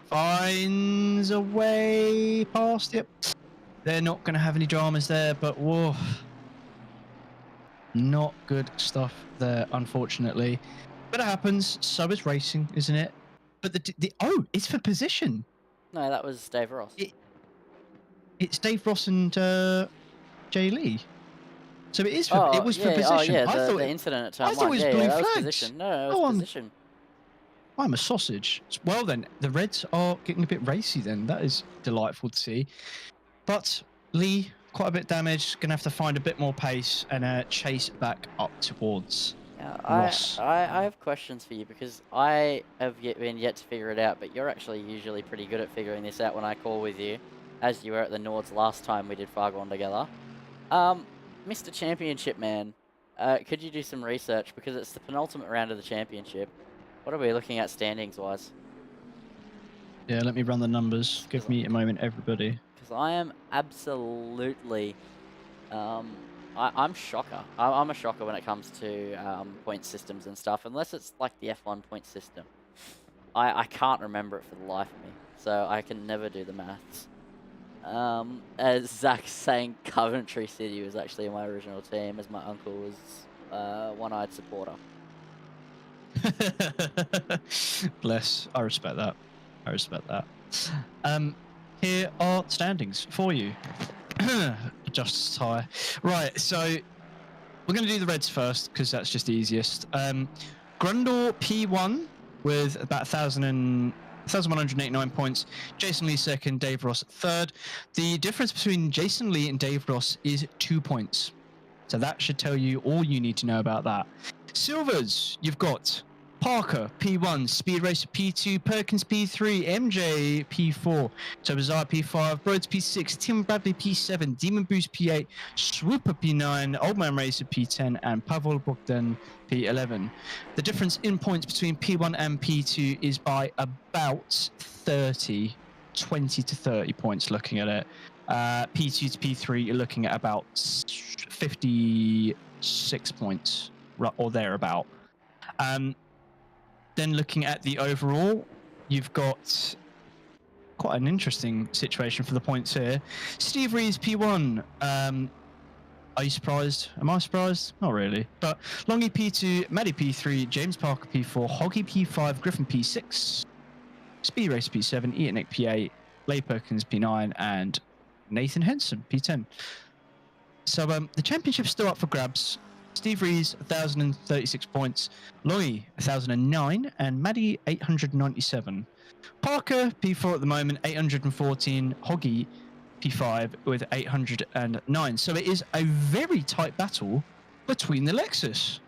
finds a way past it. They're not going to have any dramas there, but whoa. Not good stuff there, unfortunately. But it happens. So is racing, isn't it? But it's for position. No, that was Dave Ross. It's Dave Ross and Jay Lee. So it is for it was for position. Oh yeah, I thought the incident at turn 1. I thought it was blue that flags. was position. No, it was position. I'm a sausage. Well then, the Reds are getting a bit racy then. That is delightful to see. But Lee, quite a bit damaged, gonna have to find a bit more pace and chase back up towards Ross. I have questions for you because I have been yet to figure it out, but you're actually usually pretty good at figuring this out when I call with you, as you were at the Nords last time we did Fargone together. Mr. Championship Man, could you do some research because it's the penultimate round of the championship? What are we looking at standings wise? Yeah, let me run the numbers. Give me a moment, everybody. Because I am absolutely, I'm shocker. I'm a shocker when it comes to point systems and stuff, unless it's like the F1 point system. I can't remember it for the life of me, so I can never do the maths. As Zach's saying, Coventry City was actually my original team, as my uncle was one-eyed supporter. Bless. I respect that. Here are standings for you. Just tie. Right, so we're going to do the Reds first because that's just the easiest. Grundle P1 with about 1,189 points. Jason Lee second, Dave Ross third. The difference between Jason Lee and Dave Ross is 2 points. So that should tell you all you need to know about that. Silvers, you've got Parker P1, Speed Racer P2, Perkins P3, MJ P4, Tobazar P5, Rhodes P6, Tim Bradley P7, Demon Boost P8, Swooper P9, Old Man Racer P10, and Pavel Bogdan P11. The difference in points between P1 and P2 is by about 20 to 30 points looking at it. P2 to P3, you're looking at about 56 points, or thereabout. Then looking at the overall, you've got quite an interesting situation for the points here. Steve Rees P1. Are you surprised? Am I surprised? Not really. But Longy P2, Maddie P3, James Parker P4, Hoggy P5, Griffin P6, Speed Racer P7, Ian Nick P8, Leigh Perkins P9, and Nathan Henson P10. So the championship's still up for grabs. Steve Rees, 1,036 points. Longy, 1,009. And Maddie, 897. Parker, P4 at the moment, 814. Hoggy, P5 with 809. So it is a very tight battle between the Lexus.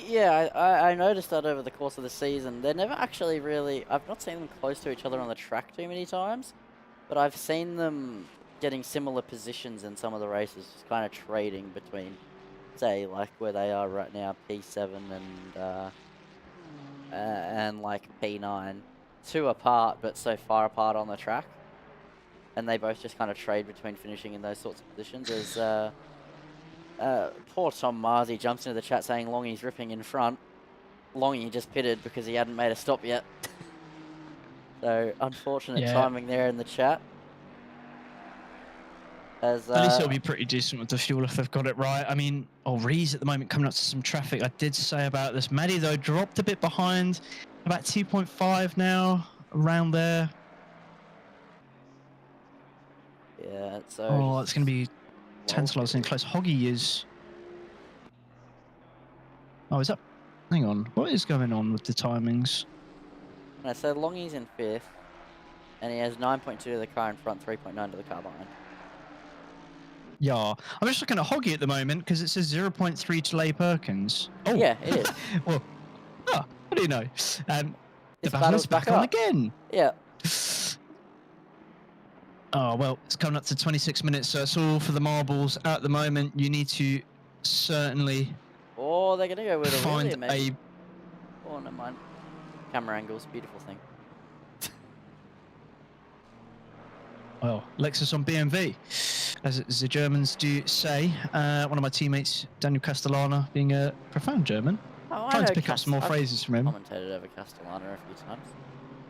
Yeah, I noticed that over the course of the season. They're never actually really... I've not seen them close to each other on the track too many times, but I've seen them getting similar positions in some of the races, just kind of trading between, say, like where they are right now, P7 and like P9. 2 apart, but so far apart on the track. And they both just kind of trade between finishing in those sorts of positions as... poor Tom Marzi jumps into the chat saying Longy's ripping in front. Longy just pitted because he hadn't made a stop yet. So, unfortunate timing there in the chat. As, at least it'll be pretty decent with the fuel if they've got it right. I mean, Rees at the moment coming up to some traffic. I did say about this. Maddie, though, dropped a bit behind. About 2.5 now, around there. Yeah, so... Oh, it's going to be tantalising close. Hoggy is... Oh, is that... Hang on. What is going on with the timings? No, so Longy's in 5th. And he has 9.2 to the car in front, 3.9 to the car behind. Yeah. I'm just looking at Hoggy at the moment because it says 0.3 to Leigh Perkins. Oh. Yeah, it is. Well, what do you know? The battle's back on again. Yeah. Oh, well, it's coming up to 26 minutes, so it's all for the marbles at the moment. You need to certainly... Oh, they're going to go with find maybe. Oh, never mind. Camera angles, beautiful thing. Well, Lexus on BMW, as the Germans do say. One of my teammates, Daniel Castellana, being a profound German. Trying to pick up some more phrases from him. Commentated over Castellana a few times.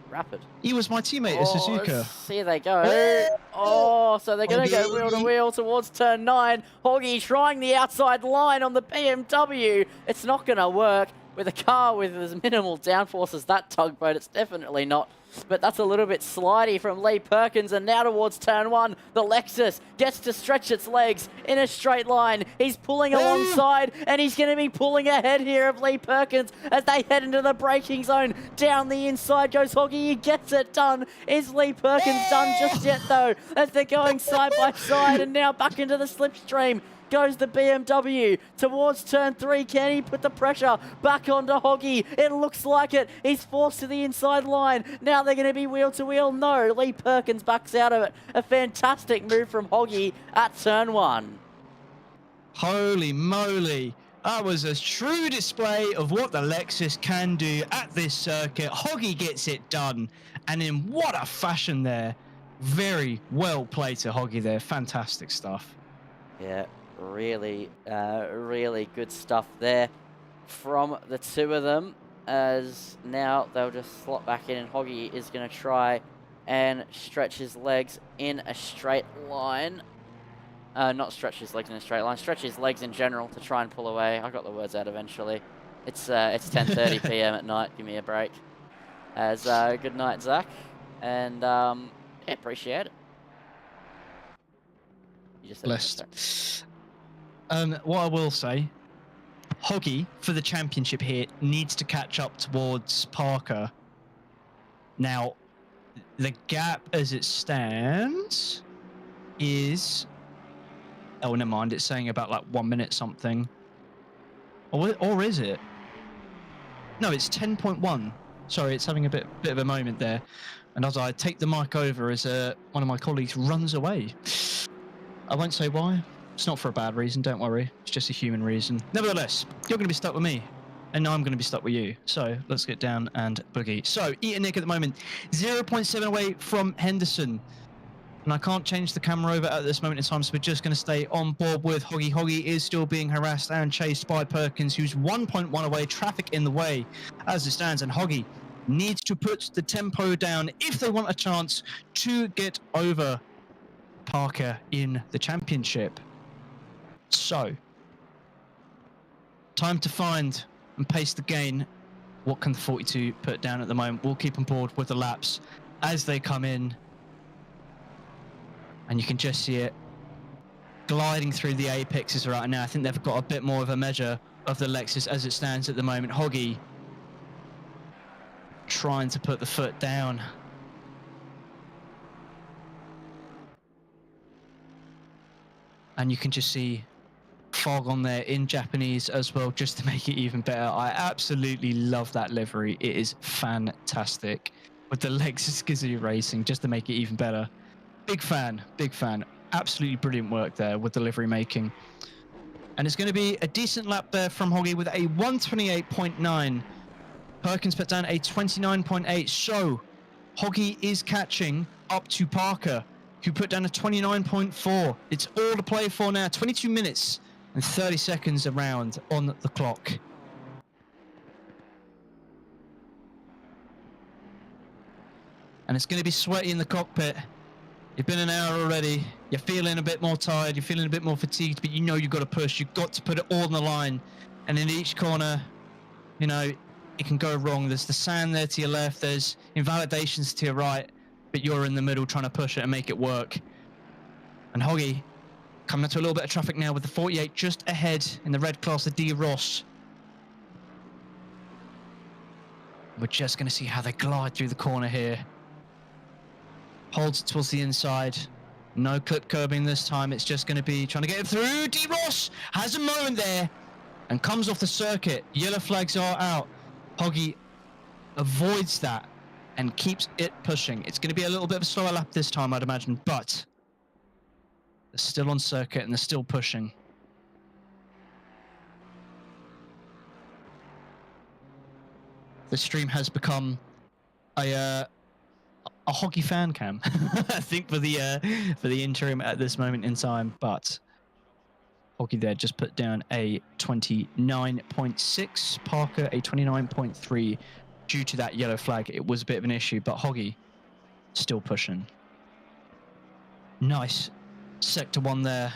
Rapid. He was my teammate at Suzuka. Here they go. Oh, so they're going to go wheel to wheel towards turn 9. Hoggy trying the outside line on the BMW. It's not going to work. With a car with as minimal downforce as that tugboat, it's definitely not. But that's a little bit slidey from Leigh Perkins, and now towards turn 1, the Lexus gets to stretch its legs in a straight line. He's pulling alongside, and he's going to be pulling ahead here of Leigh Perkins as they head into the braking zone. Down the inside goes Hoggy, he gets it done. Is Leigh Perkins done just yet, though, as they're going side by side, and now back into the slipstream goes the BMW towards turn 3. Can he put the pressure back onto Hoggy? It looks like it. He's forced to the inside line. Now they're going to be wheel to wheel. No, Leigh Perkins backs out of it. A fantastic move from Hoggy at turn 1. Holy moly. That was a true display of what the Lexus can do at this circuit. Hoggy gets it done. And in what a fashion there. Very well played to Hoggy there. Fantastic stuff. Yeah. Really, really good stuff there from the two of them, as now they'll just slot back in, and Hoggy is going to try and stretch his legs in a straight line. Not stretch his legs in a straight line, stretch his legs in general to try and pull away. I got the words out eventually. It's 10:30 p.m. at night. Give me a break. As good night, Zach, and yeah, appreciate it. You just blessed. What I will say, Hoggy, for the championship here, needs to catch up towards Parker. Now, the gap as it stands is... Oh, never mind. It's saying about like 1 minute something. Or is it? No, it's 10.1. Sorry, it's having a bit of a moment there. And as I take the mic over as one of my colleagues runs away. I won't say why. It's not for a bad reason, don't worry. It's just a human reason. Nevertheless, you're going to be stuck with me, and I'm going to be stuck with you. So let's get down and boogie. So, Eat Nick at the moment, 0.7 away from Henderson. And I can't change the camera over at this moment in time, so we're just going to stay on board with Hoggy. Hoggy is still being harassed and chased by Perkins, who's 1.1 away, traffic in the way as it stands. And Hoggy needs to put the tempo down if they want a chance to get over Parker in the championship. So, time to find and pace the gain. What can the 42 put down at the moment? We'll keep on board with the laps as they come in. And you can just see it gliding through the apexes right now. I think they've got a bit more of a measure of the Lexus as it stands at the moment. Hoggy trying to put the foot down. And you can just see Fargone there in Japanese as well, just to make it even better. I absolutely love that livery. It is fantastic. With the Lexus Gazoo Racing, just to make it even better. Big fan, big fan. Absolutely brilliant work there with the livery making. And it's going to be a decent lap there from Hoggy with a 128.9. Perkins put down a 29.8. So Hoggy is catching up to Parker, who put down a 29.4. It's all to play for now. 22 minutes and 30 seconds around on the clock. And it's going to be sweaty in the cockpit. You've been an hour already. You're feeling a bit more tired. You're feeling a bit more fatigued, but you know you've got to push. You've got to put it all on the line. And in each corner, you know, it can go wrong. There's the sand there to your left. There's invalidations to your right, but you're in the middle trying to push it and make it work. And Hoggy coming into a little bit of traffic now with the 48 just ahead in the red class, the D Ross. We're just going to see how they glide through the corner here. Holds it towards the inside. No clip curbing this time. It's just going to be trying to get it through. D Ross has a moment there and comes off the circuit. Yellow flags are out. Hoggy avoids that and keeps it pushing. It's going to be a little bit of a slower lap this time, I'd imagine, but they're still on circuit and they're still pushing. The stream has become a Hoggy fan cam, I think, for the interim at this moment in time. But Hoggy there just put down a 29.6. Parker a 29.3. Due to that yellow flag, it was a bit of an issue, but Hoggy still pushing. Nice sector one there.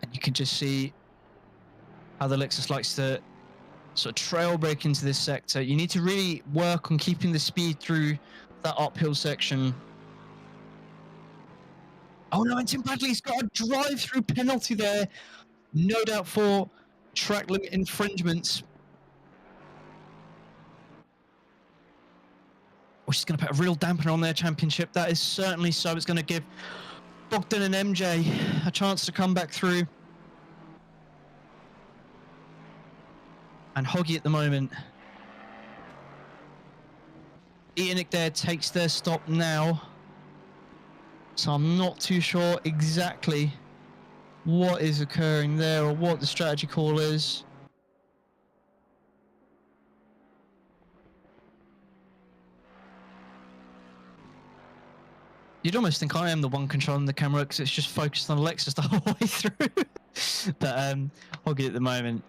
And you can just see how the Lexus likes to sort of trail brake into this sector. You need to really work on keeping the speed through that uphill section. Oh no, and Tim Bradley's got a drive-through penalty there. No doubt for track limit infringements. Which is going to put a real dampener on their championship. That is certainly so. It's going to give Bogdan and MJ a chance to come back through. And Hoggy at the moment. Ianic there takes their stop now. So I'm not too sure exactly what is occurring there or what the strategy call is. You'd almost think I am the one controlling the camera because it's just focused on Alexis the whole way through. But Hoggy at the moment,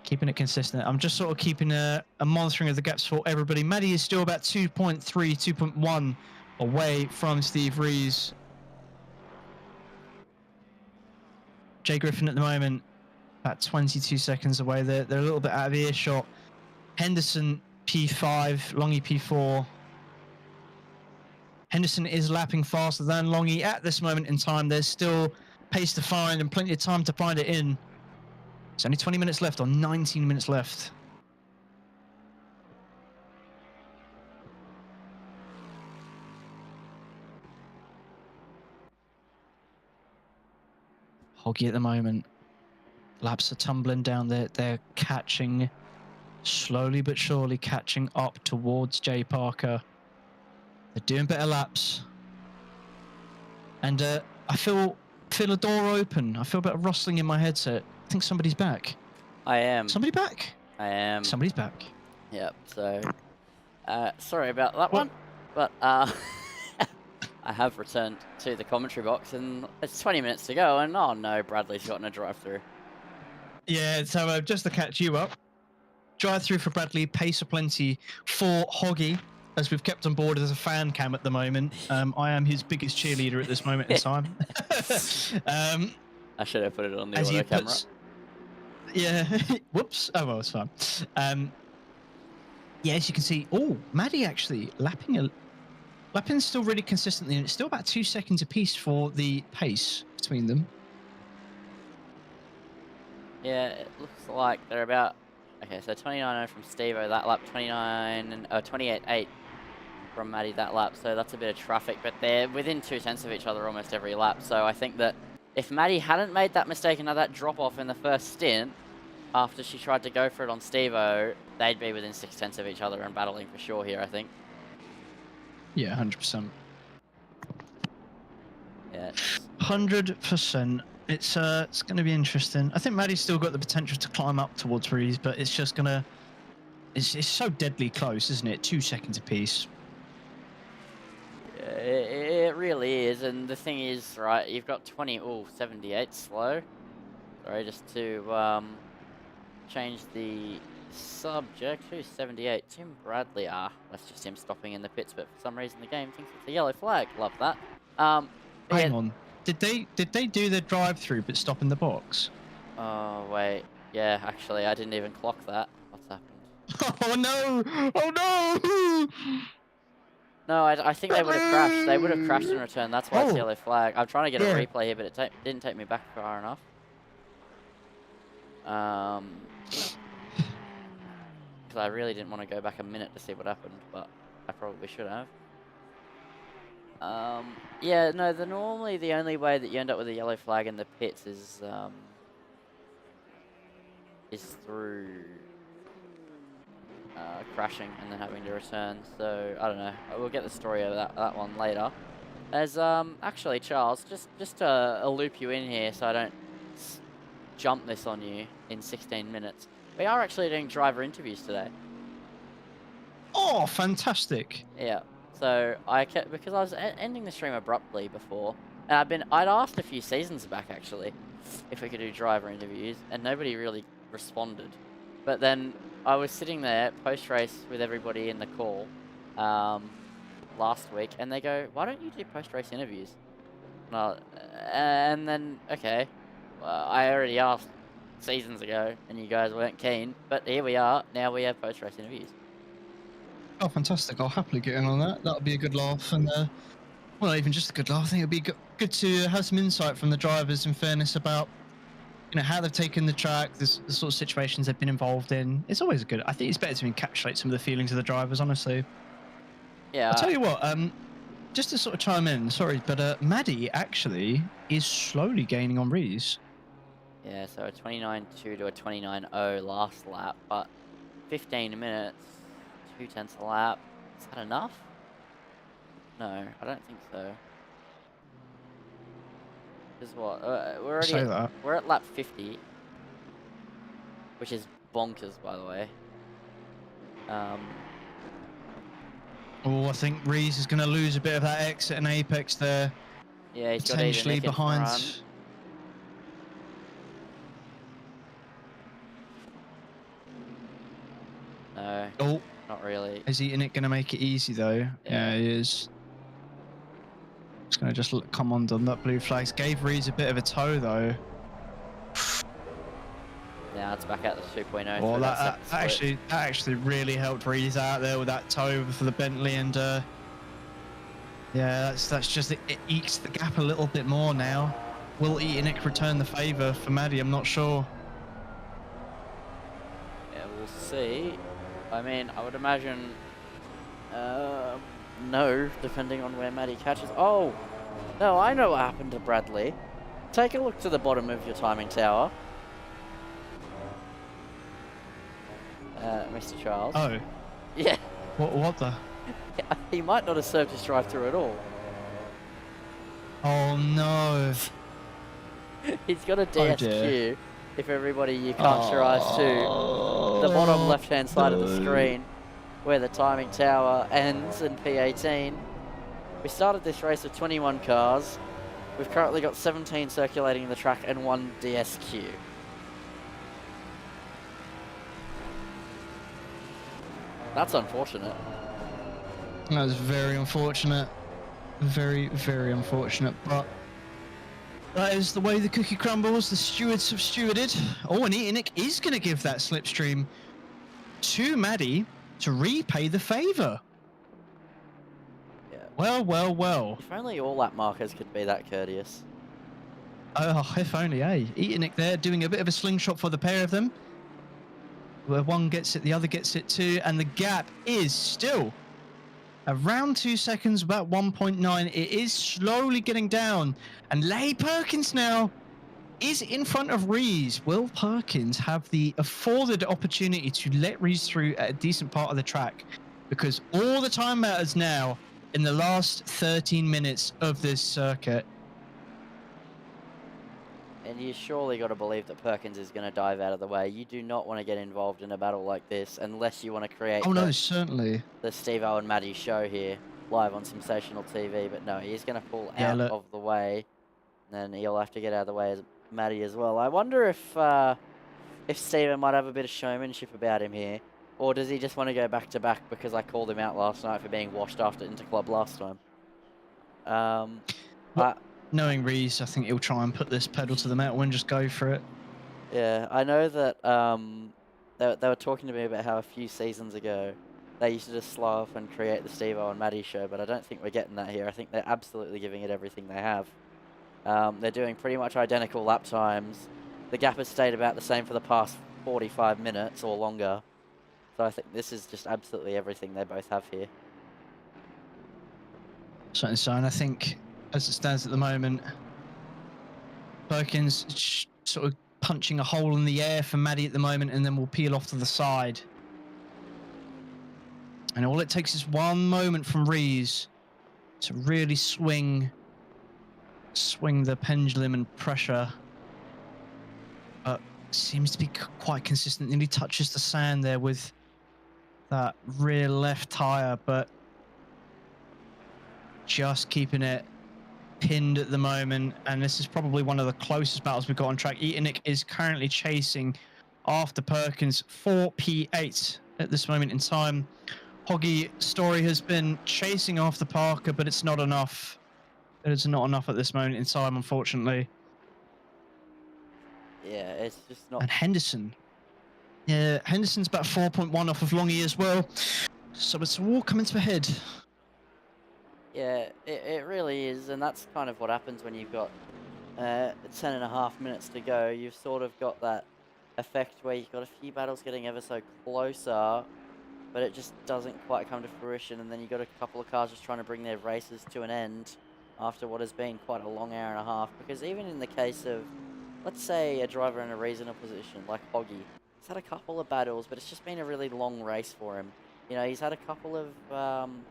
keeping it consistent. I'm just sort of keeping a monitoring of the gaps for everybody. Maddie is still about 2.3, 2.1 away from Steve Rees. Jay Griffin at the moment, about 22 seconds away. They're a little bit out of earshot. Henderson P5, Longy P4. Henderson is lapping faster than Longy at this moment in time. There's still pace to find and plenty of time to find it in. It's only 20 minutes left, or 19 minutes left. Hoggy at the moment. Laps are tumbling down there. They're catching, slowly but surely catching up towards Jay Parker. They're doing better laps. And I feel a door open. I feel a bit of rustling in my headset. I think somebody's back. I am. Somebody back? I am. Somebody's back. Yep, so sorry about that one, but I have returned to the commentary box and it's 20 minutes to go and oh no, Bradley's gotten a drive-through. Yeah, so just to catch you up, drive-through for Bradley, pace aplenty for Hoggy, as we've kept on board as a fan cam at the moment. I am his biggest cheerleader at this moment in time. I should have put it on the auto camera. Yeah, whoops. Oh, well, it's fine. Yeah, as you can see, oh, Maddie actually lapping still really consistently, and it's still about 2 seconds apiece for the pace between them. Yeah, it looks like they're about... Okay, so 29.0 from Steve-O that lap, 28.8 from Maddie that lap, so that's a bit of traffic, but they're within 2 tenths of each other almost every lap, so I think that if Maddie hadn't made that mistake and had that drop-off in the first stint, after she tried to go for it on Steve-O, they'd be within 6 tenths of each other and battling for sure here, I think. Yeah, 100%. Yeah. 100%. It's going to be interesting. I think Maddie's still got the potential to climb up towards Reese, but it's just gonna. It's so deadly close, isn't it? 2 seconds apiece. Yeah, it really is, and the thing is, right, you've got 78 slow. Sorry, just to change the subject. Who's 78? Tim Bradley. That's just him stopping in the pits, but for some reason the game thinks it's a yellow flag. Love that. Hang on. Did they do the drive-through but stop in the box? Oh wait, yeah, actually I didn't even clock that. What's happened? Oh no! Oh no! No, I think they would have crashed. They would have crashed in return. That's why it's yellow flag. I'm trying to get a replay here, but it didn't take me back far enough. Because I really didn't want to go back a minute to see what happened, but I probably should have. Yeah, no, normally the only way that you end up with a yellow flag in the pits is through crashing and then having to return. So I don't know. We'll get the story of that one later. As actually, Charles, just to loop you in here, so I don't jump this on you in 16 minutes. We are actually doing driver interviews today. Oh, fantastic! Yeah. So because I was ending the stream abruptly before, and I'd asked a few seasons back actually if we could do driver interviews, and nobody really responded. But then I was sitting there post-race with everybody in the call last week, and they go, "Why don't you do post-race interviews?" And then, okay, I already asked seasons ago, and you guys weren't keen. But here we are. Now we have post-race interviews. Oh, fantastic! I'll happily get in on that. That'll be a good laugh, and well, not even just a good laugh. I think it'd be good to have some insight from the drivers, in fairness, about how they've taken the track, the sort of situations they've been involved in. It's always good. I think it's better to encapsulate some of the feelings of the drivers, honestly. Yeah. I'll tell you what. Just to sort of chime in, sorry, but Maddie actually is slowly gaining on Reese. Yeah, so a 29.2 to a 29.0 last lap, but 15 minutes, 2 tenths a lap. Is that enough? No, I don't think so. Because what? We're at lap 50, which is bonkers, by the way. Oh, I think Reese is going to lose a bit of that exit and apex there. Yeah, he's potentially got behind. No. Oh, not really. Is he in it going to make it easy though? Yeah, he is. Just going to come on that blue flags. Gave Reese a bit of a tow though. Now it's back at the 2.0. Well, that actually really helped Reese out there with that tow for the Bentley, and yeah, that's just it ekes the gap a little bit more now. Will Eatinic return the favour for Maddie? I'm not sure. Yeah, we'll see. I mean, I would imagine no, depending on where Maddie catches. Oh, no, I know what happened to Bradley. Take a look to the bottom of your timing tower. Mr. Charles. Oh. Yeah. What the? He might not have served his drive-through at all. Oh no. He's got a DSQ. If everybody you cast your eyes to the bottom left-hand side of the screen, where the timing tower ends in P18. We started this race with 21 cars. We've currently got 17 circulating the track and 1 DSQ. That's unfortunate. That was very unfortunate. Very, very unfortunate. But that is the way the cookie crumbles. The stewards have stewarded. Oh, and Eatinic is going to give that slipstream to Maddie to repay the favour. Yeah. Well. If only all lap markers could be that courteous. Oh, if only, eh? Eatonic there doing a bit of a slingshot for the pair of them. Where one gets it, the other gets it too, and the gap is still around 2 seconds, about 1.9. It is slowly getting down, and Leigh Perkins now is in front of Rees. Will Perkins have the afforded opportunity to let Rees through at a decent part of the track? Because all the time matters now in the last 13 minutes of this circuit. And you surely got to believe that Perkins is going to dive out of the way. You do not want to get involved in a battle like this unless you want to create Oh no, certainly. the Steve-O and Maddie show here live on Sensational TV. But no, he's going to pull Yeah, out look. of the way. And then he'll have to get out of the way as Maddie as well. I wonder if Steve might have a bit of showmanship about him here. Or does he just want to go back to back because I called him out last night for being washed after Interclub last time? Knowing Rees, I think he'll try and put this pedal to the metal and just go for it. Yeah, I know that they were talking to me about how a few seasons ago they used to just slow off and create the Steve-O and Maddie show, but I don't think we're getting that here. I think they're absolutely giving it everything they have. They're doing pretty much identical lap times. The gap has stayed about the same for the past 45 minutes or longer. So I think this is just absolutely everything they both have here. Certainly so, and I think as it stands at the moment, Perkins sort of punching a hole in the air for Maddie at the moment, and then we'll peel off to the side. And all it takes is one moment from Rees to really swing the pendulum and pressure. But seems to be quite consistent. Nearly touches the sand there with that rear left tire, but just keeping it pinned at the moment. And this is probably one of the closest battles we've got on track. Eatonic is currently chasing after Perkins for P8 at this moment in time. Hoggy Story has been chasing after Parker, but it's not enough. It is not enough at this moment in time, unfortunately. Yeah, it's just not. And Henderson. Yeah, Henderson's about 4.1 off of Longy as well. So it's all coming to a head. Yeah, it really is, and that's kind of what happens when you've got 10.5 minutes to go. You've sort of got that effect where you've got a few battles getting ever so closer, but it just doesn't quite come to fruition, and then you've got a couple of cars just trying to bring their races to an end after what has been quite a long hour and a half. Because even in the case of, let's say, a driver in a reasonable position like Hoggy, he's had a couple of battles, but it's just been a really long race for him. You know, he's had a couple of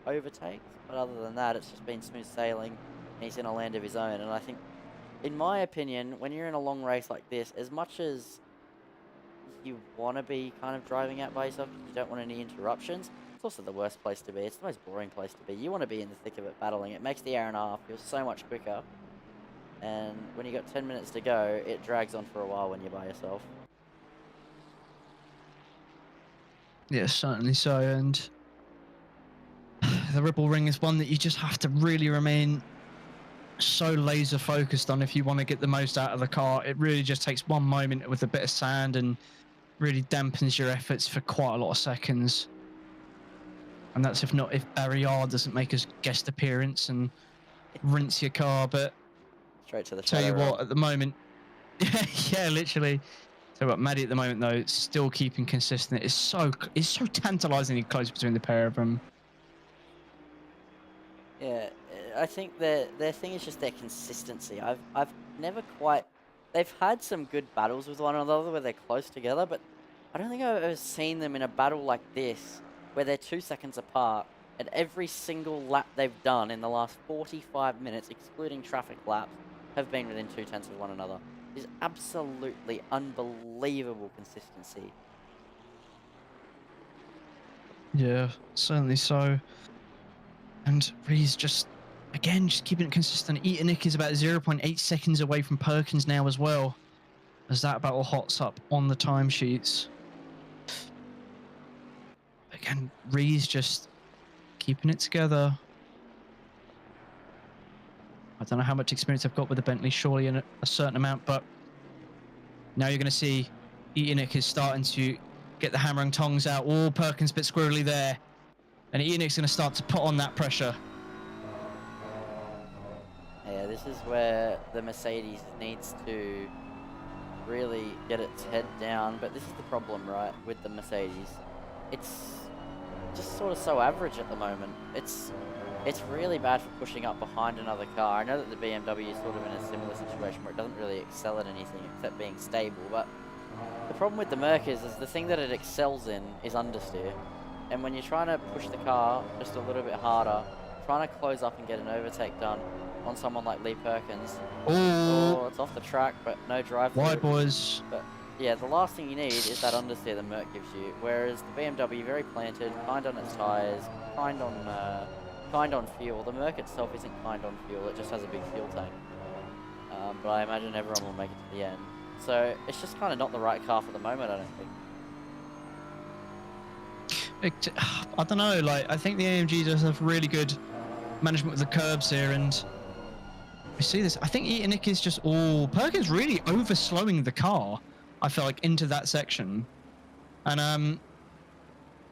overtakes, but other than that, it's just been smooth sailing, and he's in a land of his own. And I think, in my opinion, when you're in a long race like this, as much as you want to be kind of driving out by yourself, you don't want any interruptions, it's also the worst place to be. It's the most boring place to be. You want to be in the thick of it battling. It makes the hour and a half feel so much quicker. And when you got 10 minutes to go, it drags on for a while when you're by yourself. Yeah, certainly so. And the Ripple Ring is one that you just have to really remain so laser focused on if you want to get the most out of the car. It really just takes one moment with a bit of sand and really dampens your efforts for quite a lot of seconds. And that's if Barry Yard doesn't make his guest appearance and rinse your car. But Straight to the tell you shadow what, at the moment, yeah, literally. So what, Maddie at the moment though, still keeping consistent. It's so tantalisingly close between the pair of them. Yeah, I think their thing is just their consistency. I've never quite. They've had some good battles with one another where they're close together, but I don't think I've ever seen them in a battle like this where they're 2 seconds apart. And every single lap they've done in the last 45 minutes, excluding traffic laps, have been within 0.2 of one another. Is absolutely unbelievable consistency. Yeah, certainly so. And Rees just keeping it consistent. Eatonic is about 0.8 seconds away from Perkins now as well, as that battle hots up on the timesheets. Again, Rees just keeping it together. I don't know how much experience I've got with the Bentley, surely in a certain amount, but now you're going to see Eatonic is starting to get the hammer and tongs out. Oh, Perkins a bit squirrely there. And Eatonic's going to start to put on that pressure. Yeah, this is where the Mercedes needs to really get its head down, but this is the problem, right, with the Mercedes. It's just sort of so average at the moment. It's really bad for pushing up behind another car. I know that the BMW is sort of in a similar situation where it doesn't really excel at anything except being stable, but the problem with the Merc is the thing that it excels in is understeer. And when you're trying to push the car just a little bit harder, trying to close up and get an overtake done on someone like Lee Perkins, oh, it's off the track, but no drive through. Wide, boys. But yeah, the last thing you need is that understeer the Merc gives you, whereas the BMW very planted, kind on its tyres, kind on fuel. The Merc itself isn't kind on fuel; it just has a big fuel tank. But I imagine everyone will make it to the end. So it's just kind of not the right car for the moment, I don't think. I don't know. Like, I think the AMG does have really good management with the curbs here, and we see this. I think Nick is just Perkins really overslowing the car. I feel like into that section, and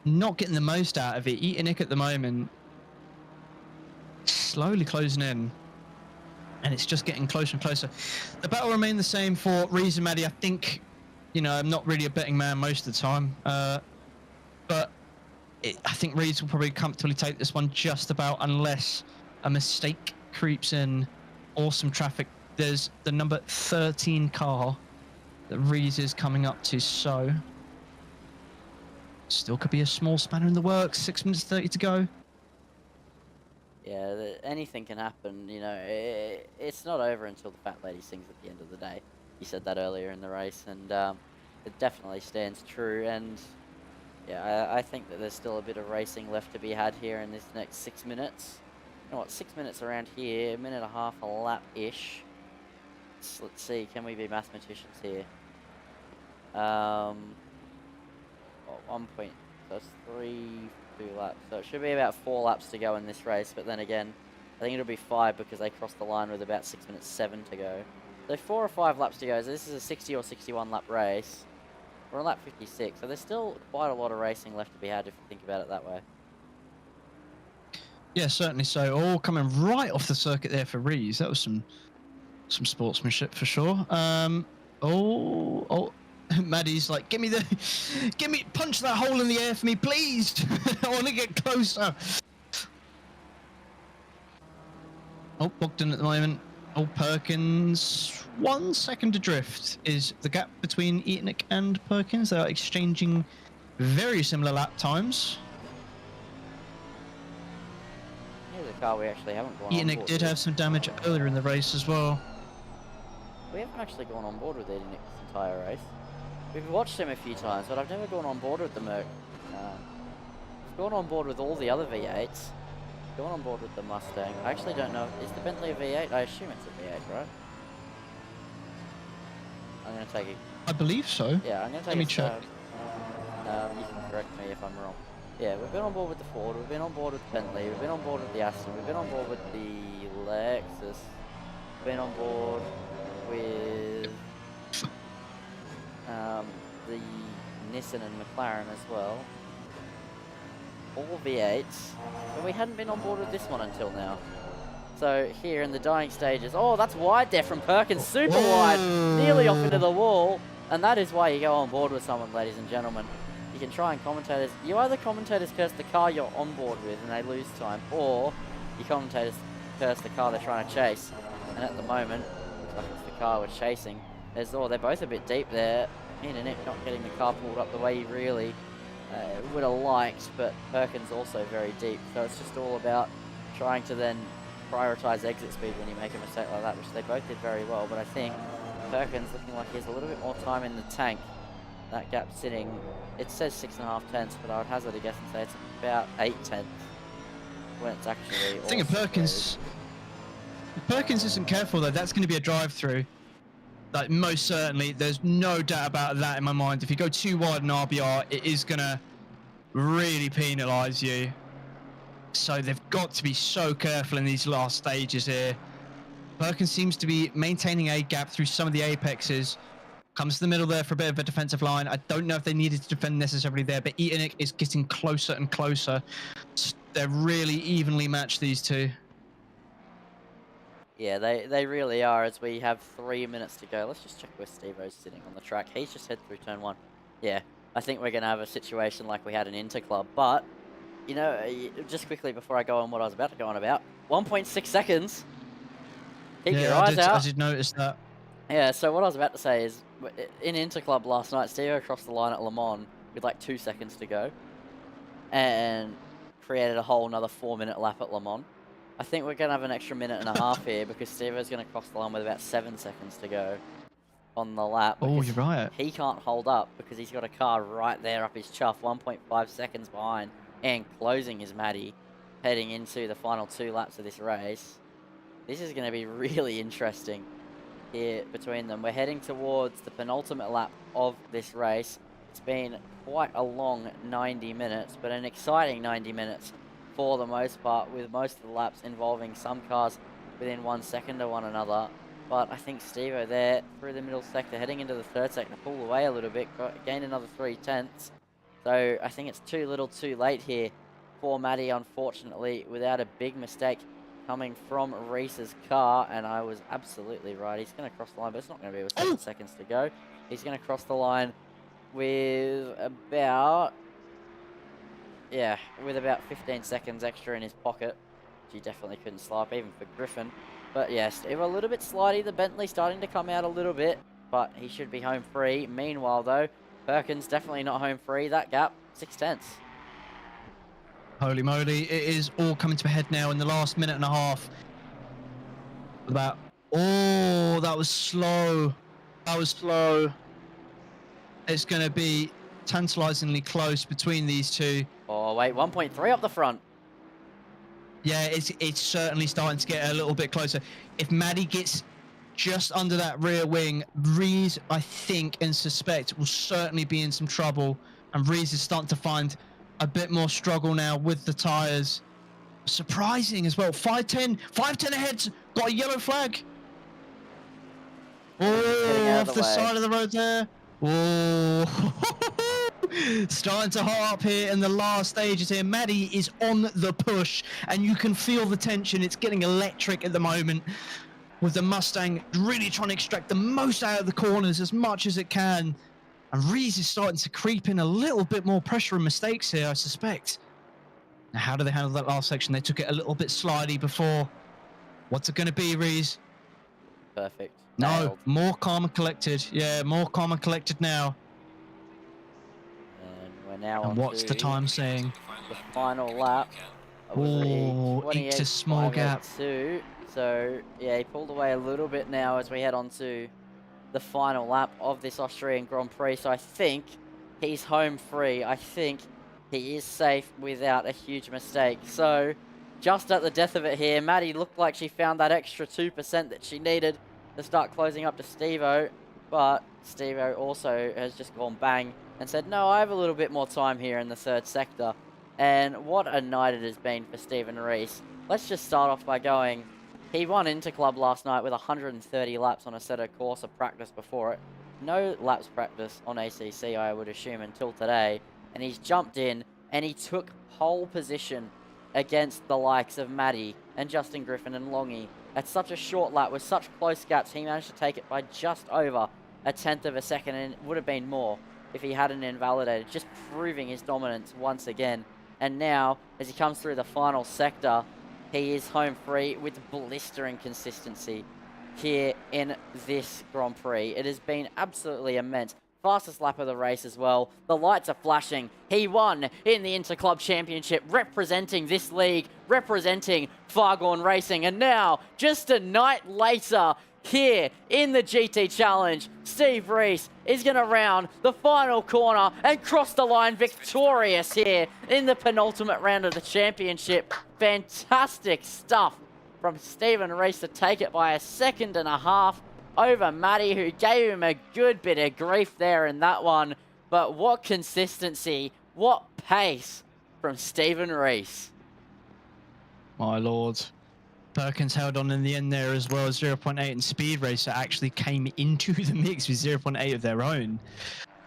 not getting the most out of it. Nick at the moment slowly closing in, and it's just getting closer and closer. The battle remained the same for Reese and Maddie. I think, you know, I'm not really a betting man most of the time, but I think Reese will probably comfortably take this one just about, unless a mistake creeps in or some traffic. There's the number 13 car that Reese is coming up to, so still could be a small spanner in the works. 6 minutes 30 to go. Yeah, anything can happen, you know. It's not over until the fat lady sings at the end of the day. You said that earlier in the race, and it definitely stands true. And yeah, I think that there's still a bit of racing left to be had here in this next 6 minutes. You know what, 6 minutes around here, a minute and a half a lap-ish. Let's see, can we be mathematicians here? 1 point, so that's 2 laps. So it should be about 4 laps to go in this race, but then again, I think it'll be 5 because they crossed the line with about 6 minutes 7 to go. So 4 or 5 laps to go, so this is a 60 or 61 lap race. We're on lap 56, so there's still quite a lot of racing left to be had if you think about it that way. Yeah, certainly so. All coming right off the circuit there for Reese. That was some sportsmanship for sure. Maddie's like, punch that hole in the air for me, please. I want to get closer. Oh, Bogdan at the moment. Oh, Perkins. 1 second adrift is the gap between Etnick and Perkins. They are exchanging very similar lap times. Here's a car we actually haven't gone on Etnick board did with. have some damage earlier in the race as well. We haven't actually gone on board with Etnick this entire race. We've watched him a few times, but I've never gone on board with the Merc. We've gone on board with all the other V8s. Gone on board with the Mustang. I actually don't know. Is the Bentley a V8? I assume it's a V8, right? I'm going to take it. I believe so. Yeah, I'm going to take Let me a check. stab. You can correct me if I'm wrong. Yeah, we've been on board with the Ford. We've been on board with the Bentley. We've been on board with the Aston. We've been on board with the Lexus. We've been on board with the Nissan and McLaren as well. All V8s, but we hadn't been on board with this one until now. So here in the dying stages, oh, that's wide there from Perkins, super wide, nearly off into the wall, and that is why you go on board with someone, ladies and gentlemen. You can try and commentators, you either commentators curse the car you're on board with and they lose time, or you commentators curse the car they're trying to chase. And at the moment, looks like it's the car we're chasing. They're both a bit deep there. Nick not getting the car pulled up the way he really would have liked, but Perkins also very deep. So it's just all about trying to then prioritise exit speed when you make a mistake like that, which they both did very well. But I think Perkins looking like he has a little bit more time in the tank. That gap sitting, it says 6.5 tenths, but I would hazard a guess and say it's about 8 tenths when it's actually. I think if Perkins isn't careful though, that's going to be a drive-through. Like, most certainly, there's no doubt about that in my mind. If you go too wide in RBR, it is going to really penalise you. So they've got to be so careful in these last stages here. Perkins seems to be maintaining a gap through some of the apexes. Comes to the middle there for a bit of a defensive line. I don't know if they needed to defend necessarily there, but Etnick is getting closer and closer. They're really evenly matched, these two. Yeah, they really are, as we have 3 minutes to go. Let's just check where Steve-O's sitting on the track. He's just head through turn 1. Yeah, I think we're going to have a situation like we had in Interclub. But, you know, just quickly before I go on what I was about to go on about, 1.6 seconds. Keep your eyes I out. did notice that. Yeah, so what I was about to say is, in Interclub last night, Steve crossed the line at Le Mans with like 2 seconds to go. And created a whole another 4-minute lap at Le Mans. I think we're going to have an extra minute and a half here because Steve-O's going to cross the line with about 7 seconds to go on the lap. Oh, you're right. He can't hold up because he's got a car right there up his chuff, 1.5 seconds behind, and closing is Maddie, heading into the final 2 laps of this race. This is going to be really interesting here between them. We're heading towards the penultimate lap of this race. It's been quite a long 90 minutes, but an exciting 90 minutes for the most part, with most of the laps involving some cars within 1 second of one another. But I think Steve-O there through the middle sector, heading into the third sector, pulled away a little bit, gained another 3/10. So I think it's too little too late here for Matty, unfortunately, without a big mistake coming from Reese's car, and I was absolutely right. He's going to cross the line, but it's not going to be with 7 seconds to go. He's going to cross the line with about, with about 15 seconds extra in his pocket. He definitely couldn't slow up, even for Griffin. But yes, a little bit slidey. The Bentley starting to come out a little bit, but he should be home free. Meanwhile, though, Perkins definitely not home free. That gap, 6/10. Holy moly, it is all coming to a head now in the last minute and a half. Oh, that was slow. That was slow. It's going to be tantalizingly close between these two. Oh, wait, 1.3 up the front. Yeah, it's certainly starting to get a little bit closer. If Maddie gets just under that rear wing, Reese, I think and suspect, will certainly be in some trouble. And Reese is starting to find a bit more struggle now with the tyres. Surprising as well. 510 ahead. Got a yellow flag. Oh, off the side of the road there. Oh, starting to hot up here in the last stages here. Maddie is on the push, and you can feel the tension. It's getting electric at the moment, with the Mustang really trying to extract the most out of the corners as much as it can. And Reese is starting to creep in a little bit more pressure and mistakes here, I suspect. Now, how do they handle that last section? They took it a little bit slidey before. What's it going to be, Reese? Perfect. No, Nailed. more calm and collected. Yeah, more calm and collected now. And we're now And on what's the time saying? The final lap. Oh, it's a small gap. So, yeah, he pulled away a little bit now as we head on to the final lap of this Austrian Grand Prix. So I think he's home free. I think he is safe without a huge mistake. So, just at the death of it here, Maddie looked like she found that extra 2% that she needed to start closing up to Steve-O, but Steve-O also has just gone bang and said, no, I have a little bit more time here in the third sector. And what a night it has been for Stephen Reese. Let's just start off by going, he won Interclub last night with 130 laps on a set of course of practice before it. No laps practice on ACC, I would assume, until today. And he's jumped in and he took pole position against the likes of Maddie and Justin Griffin and Longy. At such a short lap with such close gaps, he managed to take it by just over 1/10 of a second, and it would have been more if he hadn't invalidated, just proving his dominance once again. And now, as he comes through the final sector, he is home free with blistering consistency here in this Grand Prix. It has been absolutely immense. Fastest lap of the race as well. The lights are flashing. He won in the Interclub Championship, representing this league, representing Fargone Racing. And now, just a night later, here in the GT Challenge, Steve Reese is going to round the final corner and cross the line victorious here in the penultimate round of the championship. Fantastic stuff from Stephen Reese to take it by 1.5 seconds over Matty, who gave him a good bit of grief there in that one. But what consistency, what pace from Stephen Reese. My lord. Perkins held on in the end there as well, 0.8, and Speed Racer actually came into the mix with 0.8 of their own.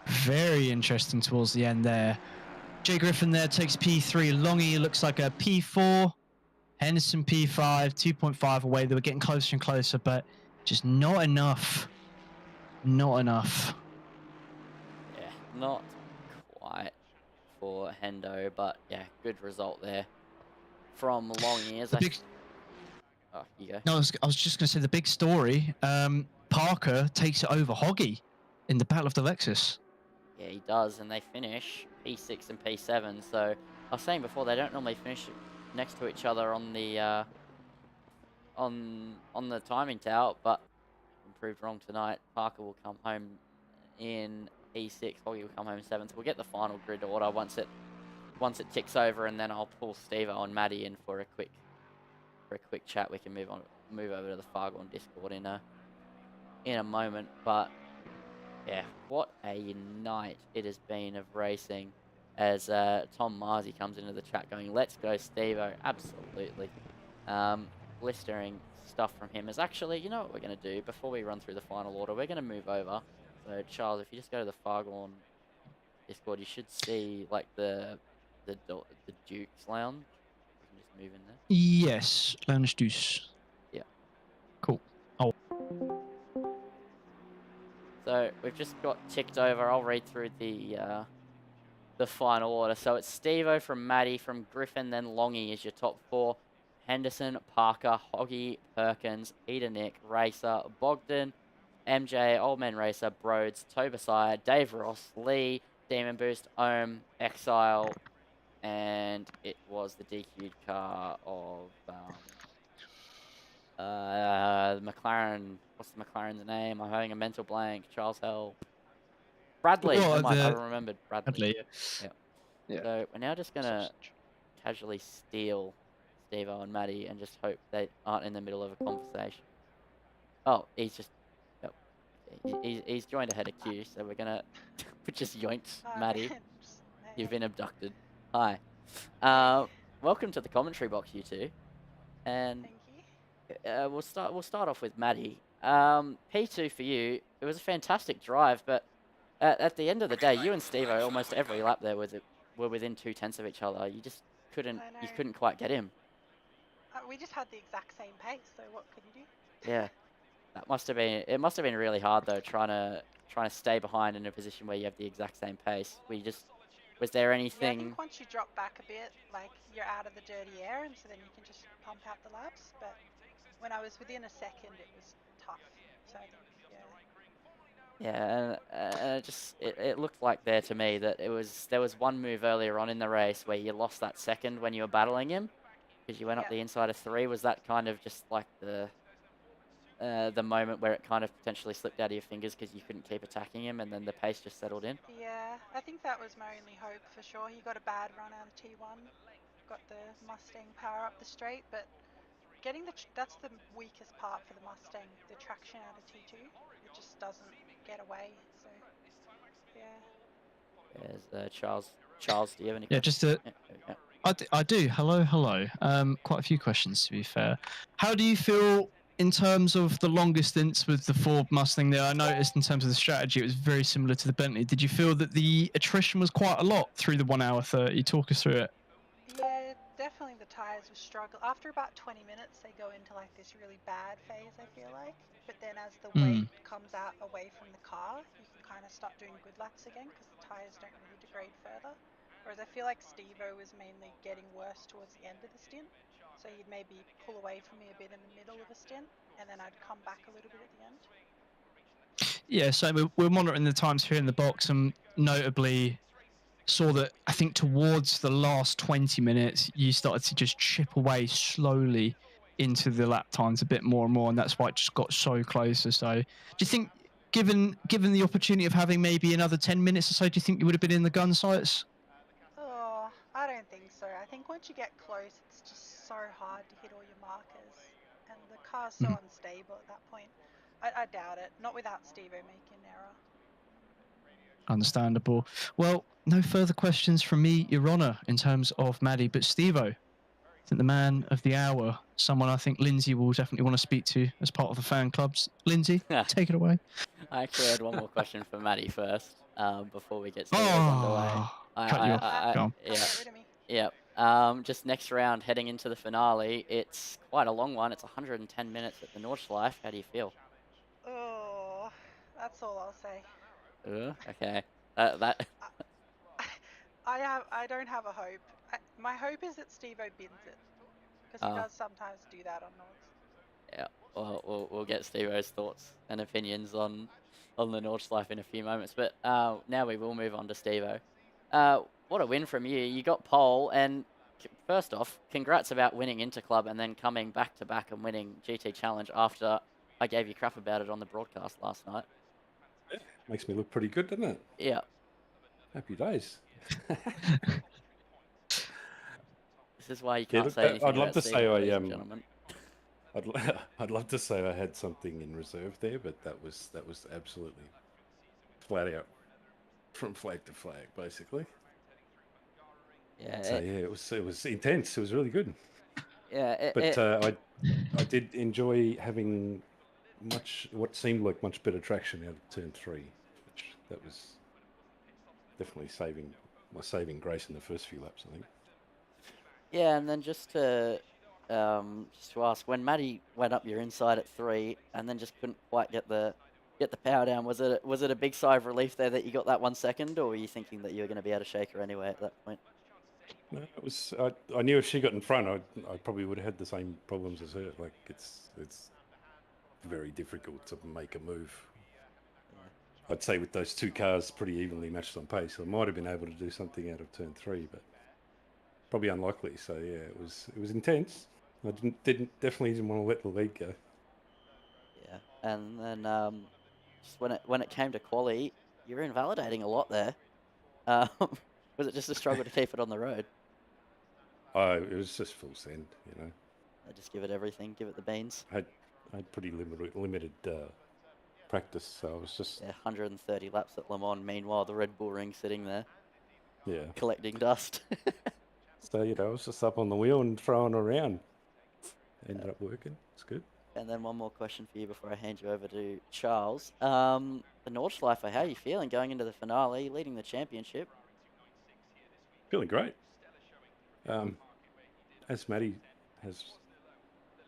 Very interesting towards the end there. Jay Griffin there takes P3. Longy looks like a P4. Henderson P5, 2.5 away. They were getting closer and closer, but just not enough. Not enough. Yeah, not quite for Hendo, but yeah, good result there from long ears. Oh, you go. No, I was just going to say the big story. Parker takes it over Hoggy in the Battle of the Lexus. Yeah, he does, and they finish P6 and P7. So I was saying before, they don't normally finish next to each other on the on the timing tower, but I'm proved wrong tonight. Parker will come home in P6. Hoggy will come home in 7th. We'll get the final grid order once it ticks over, and then I'll pull Steve-O and Maddie in for a quick chat. We can move over to the Fargone Discord in a moment, but yeah, what a night it has been of racing. As Tom Marzi comes into the chat going, let's go Steve-O, absolutely. Blistering stuff from him is actually, you know what we're going to do before we run through the final order, we're going to move over. So Charles, if you just go to the Fargone Discord, you should see like the Duke's Lounge. You can just move in there. Yes, Lounge Deuce. Yeah. Cool. Oh. So we've just got ticked over. I'll read through the final order. So it's Steve-O from Maddie, from Griffin, then Longy is your top 4. Henderson, Parker, Hoggy, Perkins, Peter Nick, Racer, Bogdan, MJ, Old Man Racer, Broads, Tobasai, Dave Ross, Lee, Demon Boost, Ohm, Exile, and it was the DQ'd car of the McLaren. What's the McLaren's name? I'm having a mental blank. Charles Hell. Bradley. Oh, I remembered Bradley. Yeah. So we're now just gonna casually steal Steve-O and Maddie and just hope they aren't in the middle of a conversation. Oh, he's just. Yep. He's joined ahead of Q, so we're gonna. We just yoinked Maddie. You've been abducted. Hi. Welcome to the commentary box, you two. And we'll start off with Maddie. P2 for you. It was a fantastic drive, but at the end of the day, you and Steve-O almost every lap there were within 2/10 of each other. You just couldn't quite get him. We just had the exact same pace, so what could you do? Yeah, it must have been really hard though, trying to stay behind in a position where you have the exact same pace. Was there anything? Yeah, I think once you drop back a bit, like you're out of the dirty air, and so then you can just pump out the laps. But when I was within a second, it was tough. So I think, yeah, and it looked like there to me that there was one move earlier on in the race where you lost that second when you were battling him because you went up the inside of 3. Was that kind of just like the moment where it kind of potentially slipped out of your fingers because you couldn't keep attacking him and then the pace just settled in? Yeah, I think that was my only hope for sure. He got a bad run out of T1, got the Mustang power up the straight, but getting that's the weakest part for the Mustang, the traction out of T2. It just doesn't get away, so yeah. There's Charles. Charles, do you have any questions? Yeah, just I do. Hello. Quite a few questions, to be fair. How do you feel in terms of the longest stints with the Ford Mustang there? I noticed in terms of the strategy, it was very similar to the Bentley. Did you feel that the attrition was quite a lot through the 1 hour 30? Talk us through it. Yeah, definitely the tyres will struggle. After about 20 minutes, they go into like this really bad phase, I feel like. But then as the weight comes out away from the car, you can kind of start doing good laps again because the tyres don't really degrade further. Whereas I feel like Steve-O was mainly getting worse towards the end of the stint. So he'd maybe pull away from me a bit in the middle of a stint, and then I'd come back a little bit at the end. Yeah, so we're monitoring the times here in the box, and notably saw that I think towards the last 20 minutes, you started to just chip away slowly into the lap times a bit more and more, and that's why it just got so closer. So do you think, given the opportunity of having maybe another 10 minutes or so, do you think you would have been in the gun sights? Oh, I don't think so. I think once you get close, it's just so hard to hit all your markers, and the car's so unstable at that point. I doubt it. Not without Steve-O making an error. Understandable. Well, no further questions from me, Your Honour, in terms of Maddie, but Steve-O, I think the man of the hour, someone I think Lindsay will definitely want to speak to as part of the fan clubs. Lindsay, take it away. I actually had one more question for Maddie first, before we get Steve underway. Cut you off. Yeah. Just next round, heading into the finale. It's quite a long one. It's 110 minutes at the Nordschleife. How do you feel? Oh, that's all I'll say. Okay. That I don't have a hope. My hope is that Steve-O bins it, because he does sometimes do that on Nords. Yeah. Well, we'll get Steve-O's thoughts and opinions on the Nordschleife in a few moments. But now we will move on to Steve-O. What a win from you. You got pole, and first off, congrats about winning Interclub and then coming back to back and winning GT Challenge after I gave you crap about it on the broadcast last night. Makes me look pretty good, doesn't it? Yeah. Happy days. This is why you Yeah, can't look, say anything I'd love about to Steve-O, say ladies and gentlemen. I'd love to say I had something in reserve there, but that was absolutely flat out from flag to flag, basically. Yeah. So yeah, it was intense. It was really good. Yeah. But I did enjoy having what seemed like much better traction out of turn 3, which that was definitely my saving grace in the first few laps, I think. Yeah, and then just to ask, when Matty went up your inside at 3 and then just couldn't quite get the power down, was it a big sigh of relief there that you got that 1 second, or were you thinking that you were going to be able to shake her anyway at that point? No, it was. I knew if she got in front, I probably would have had the same problems as her. Like it's very difficult to make a move. Yeah. I'd say with those two cars pretty evenly matched on pace, I might have been able to do something out of turn 3, but probably unlikely. So yeah, it was intense. I definitely didn't want to let the lead go. Yeah, and then just when it came to quali, you were invalidating a lot there. Was it just a struggle to keep it on the road? It was just full send, you know. I just give it everything, give it the beans. I had pretty limited practice, so I was just 130 laps at Le Mans. Meanwhile, the Red Bull ring sitting there, collecting dust. So I was just up on the wheel and throwing around. Ended up working. It's good. And then one more question for you before I hand you over to Charles. The Nordschleife, how are you feeling going into the finale, leading the championship? Feeling great. As Matty has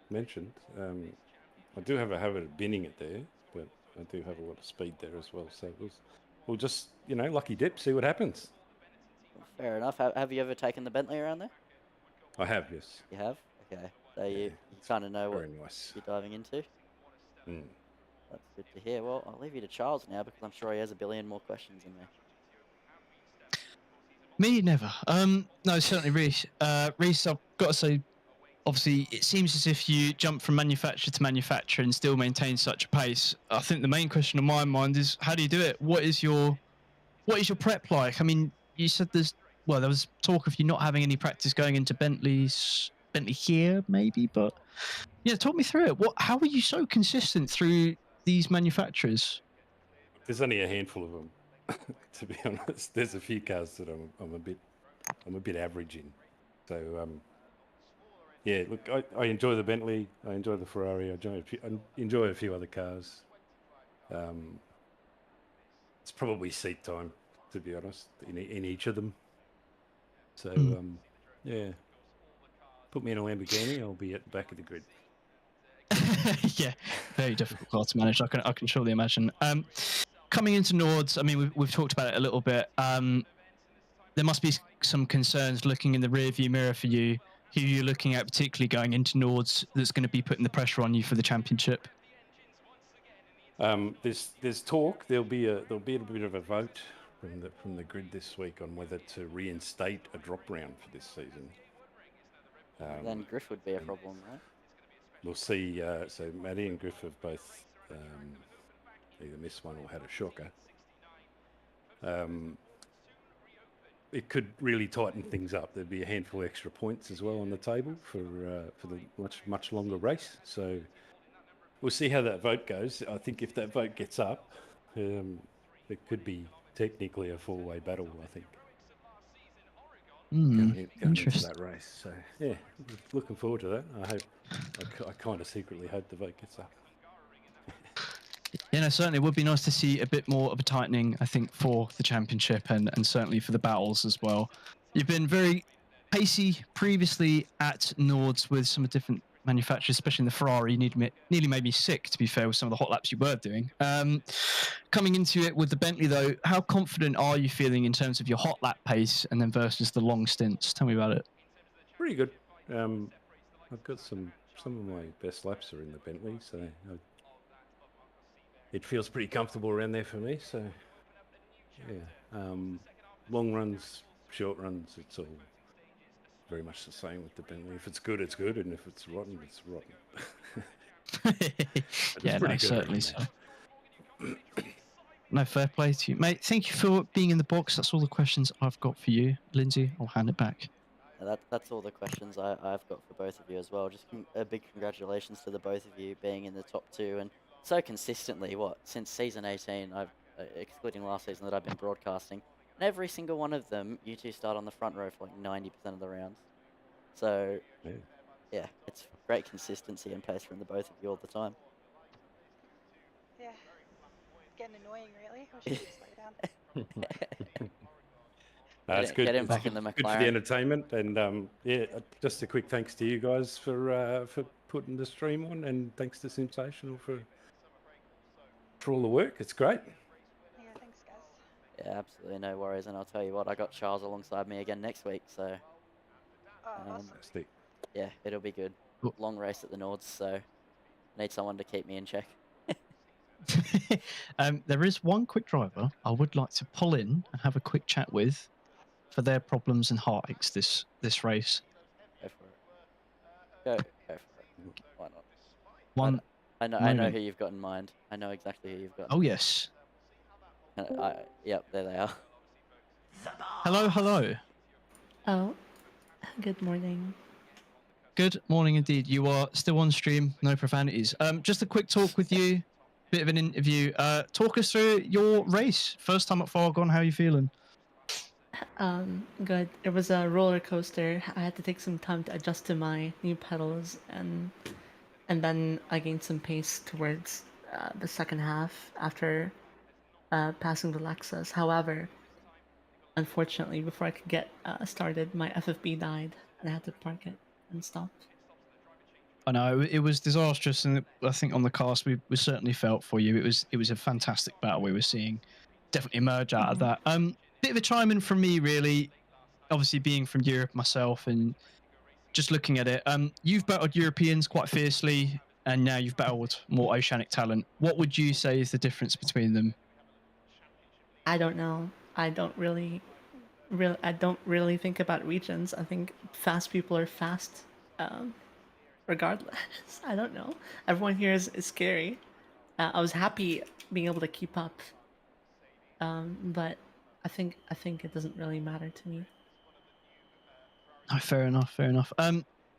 mentioned, I do have a habit of binning it there, but I do have a lot of speed there as well. So we'll just, lucky dip, see what happens. Well, fair enough. Have you ever taken the Bentley around there? I have, yes. You have? Okay. So you kind of know what you're diving into? Mm. That's good to hear. Well, I'll leave you to Charles now because I'm sure he has a billion more questions in there. Me, never. No, certainly Reese. Reese, I've got to say, obviously, it seems as if you jump from manufacturer to manufacturer and still maintain such a pace. I think the main question on my mind is, how do you do it? What is your prep like? I mean, you said there was talk of you not having any practice going into Bentley here, maybe, but yeah, talk me through it. How are you so consistent through these manufacturers? There's only a handful of them, to be honest. There's a few cars that I'm a bit average in. So yeah, look, I enjoy the Bentley, I enjoy the Ferrari, I enjoy a few other cars. It's probably seat time, to be honest, in each of them. So yeah, put me in a Lamborghini, I'll be at the back of the grid. Yeah, very difficult car to manage. I can surely imagine. Coming into Nords, I mean, we've talked about it a little bit. There must be some concerns looking in the rearview mirror for you. Who you're looking at, particularly going into Nords, that's going to be putting the pressure on you for the championship? There's talk. There'll be a bit of a vote from the grid this week on whether to reinstate a drop round for this season. Then Griff would be a problem, right? We'll see. So Matty and Griff have both either missed one or had a shocker. It could really tighten things up. There'd be a handful of extra points as well on the table for the much longer race. So we'll see how that vote goes. I think if that vote gets up, it could be technically a four-way battle, I think. Going into that race. So yeah, looking forward to that. I kind of secretly hope the vote gets up. Yeah, no, certainly it would be nice to see a bit more of a tightening, I think, for the championship and certainly for the battles as well. You've been very pacey previously at Nords with some different manufacturers, especially in the Ferrari. Nearly made me sick, to be fair, with some of the hot laps you were doing. Coming into it with the Bentley, though, how confident are you feeling in terms of your hot lap pace and then versus the long stints? Tell me about it. Pretty good. I've got some of my best laps are in the Bentley, so it feels pretty comfortable around there for me. So yeah, long runs, short runs, it's all very much the same with the Bentley. If it's good, it's good, and if it's rotten, it's rotten. Yeah, no, good certainly around so. there. No, fair play to you, mate. Thank you for being in the box. That's all the questions I've got for you, Lindsay. I'll hand it back. That's all the questions I've got for both of you as well. Just a big congratulations to the both of you being in the top 2 and so consistently. Since season 18, I've excluding last season that I've been broadcasting, and every single one of them, you two start on the front row for like 90% of the rounds. So yeah, it's great consistency and pace from the both of you all the time. Yeah. Getting annoying, really. I wish you could slow down. It's good. Get him It's back in the good for the McLaren. entertainment, and just a quick thanks to you guys for putting the stream on, and thanks to Sensational for all the work. It's great. Yeah, thanks, guys. Yeah, absolutely no worries. And I'll tell you what, I got Charles alongside me again next week, so Awesome. Fantastic. yeah, it'll be good. Cool. Long race at the Nords, so need someone to keep me in check. There is one quick driver I would like to pull in and have a quick chat with for their problems and heartaches this race. Go for it. Go for it. Why not? One. I know moment. who you've got in mind. I know exactly who you've got. Oh yes. Yep, there they are. Hello. Oh, good morning. Good morning indeed. You are still on stream, no profanities. Just a quick talk with you, bit of an interview. Talk us through your race. First time at Fargone, how are you feeling? Good. It was a roller coaster. I had to take some time to adjust to my new pedals, and then I gained some pace towards the second half after passing the Lexus. However, unfortunately, before I could get started, my FFB died, and I had to park it and stop. I know it was disastrous, and I think on the cast we certainly felt for you. It was a fantastic battle we were seeing, definitely emerge out of that. Bit of a chime in from me, really. Obviously, being from Europe myself, and just looking at it, you've battled Europeans quite fiercely, and now you've battled more oceanic talent. What would you say is the difference between them? I don't know. I don't really think about regions. I think fast people are fast, regardless. I don't know. Everyone here is scary. I was happy being able to keep up, but I think it doesn't really matter to me. Oh, fair enough.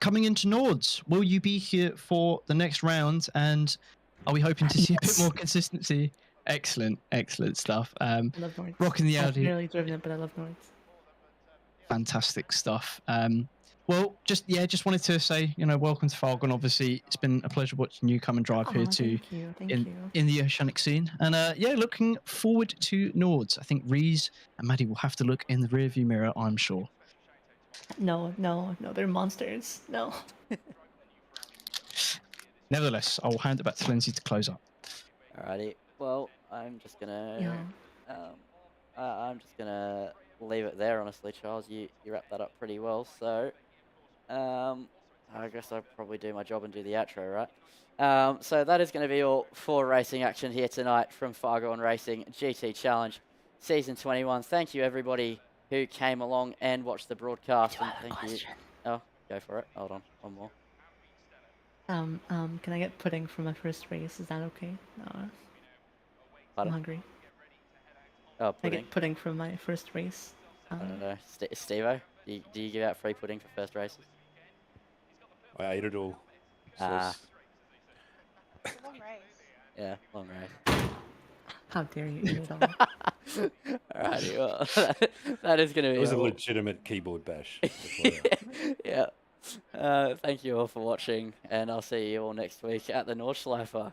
Coming into Nords, will you be here for the next round? And are we hoping to see a bit more consistency? Excellent stuff. I love Nords. Rocking the I've Audi. barely driven it, but I love Nords. Fantastic stuff. Well, just wanted to say, welcome to Fargone. Obviously, it's been a pleasure watching you come and drive here too Thank you. in the oceanic scene. And looking forward to Nords. I think Reese and Maddie will have to look in the rearview mirror, I'm sure. No, they're monsters. No. Nevertheless, I'll hand it back to Lindsay to close up. Alrighty. Well, I'm just gonna leave it there. Honestly, Charles, you wrapped that up pretty well. So, I guess I'll probably do my job and do the outro, right? So that is going to be all for racing action here tonight from Fargone Racing GT Challenge Season 21. Thank you everybody who came along and watched the broadcast. And thank you. Oh, go for it. Hold on, one more. Can I get pudding for my first race? Is that okay? No. I'm hungry. Oh, I pudding. get pudding for my first race. I don't know. Steve-O, do you give out free pudding for first races? I ate it all. Ah. It's a long race. Yeah, long race. How dare you eat it all? Alrighty, well, that is going to be It was a legitimate keyboard bash. yeah. Thank you all for watching, and I'll see you all next week at the Nordschleifer.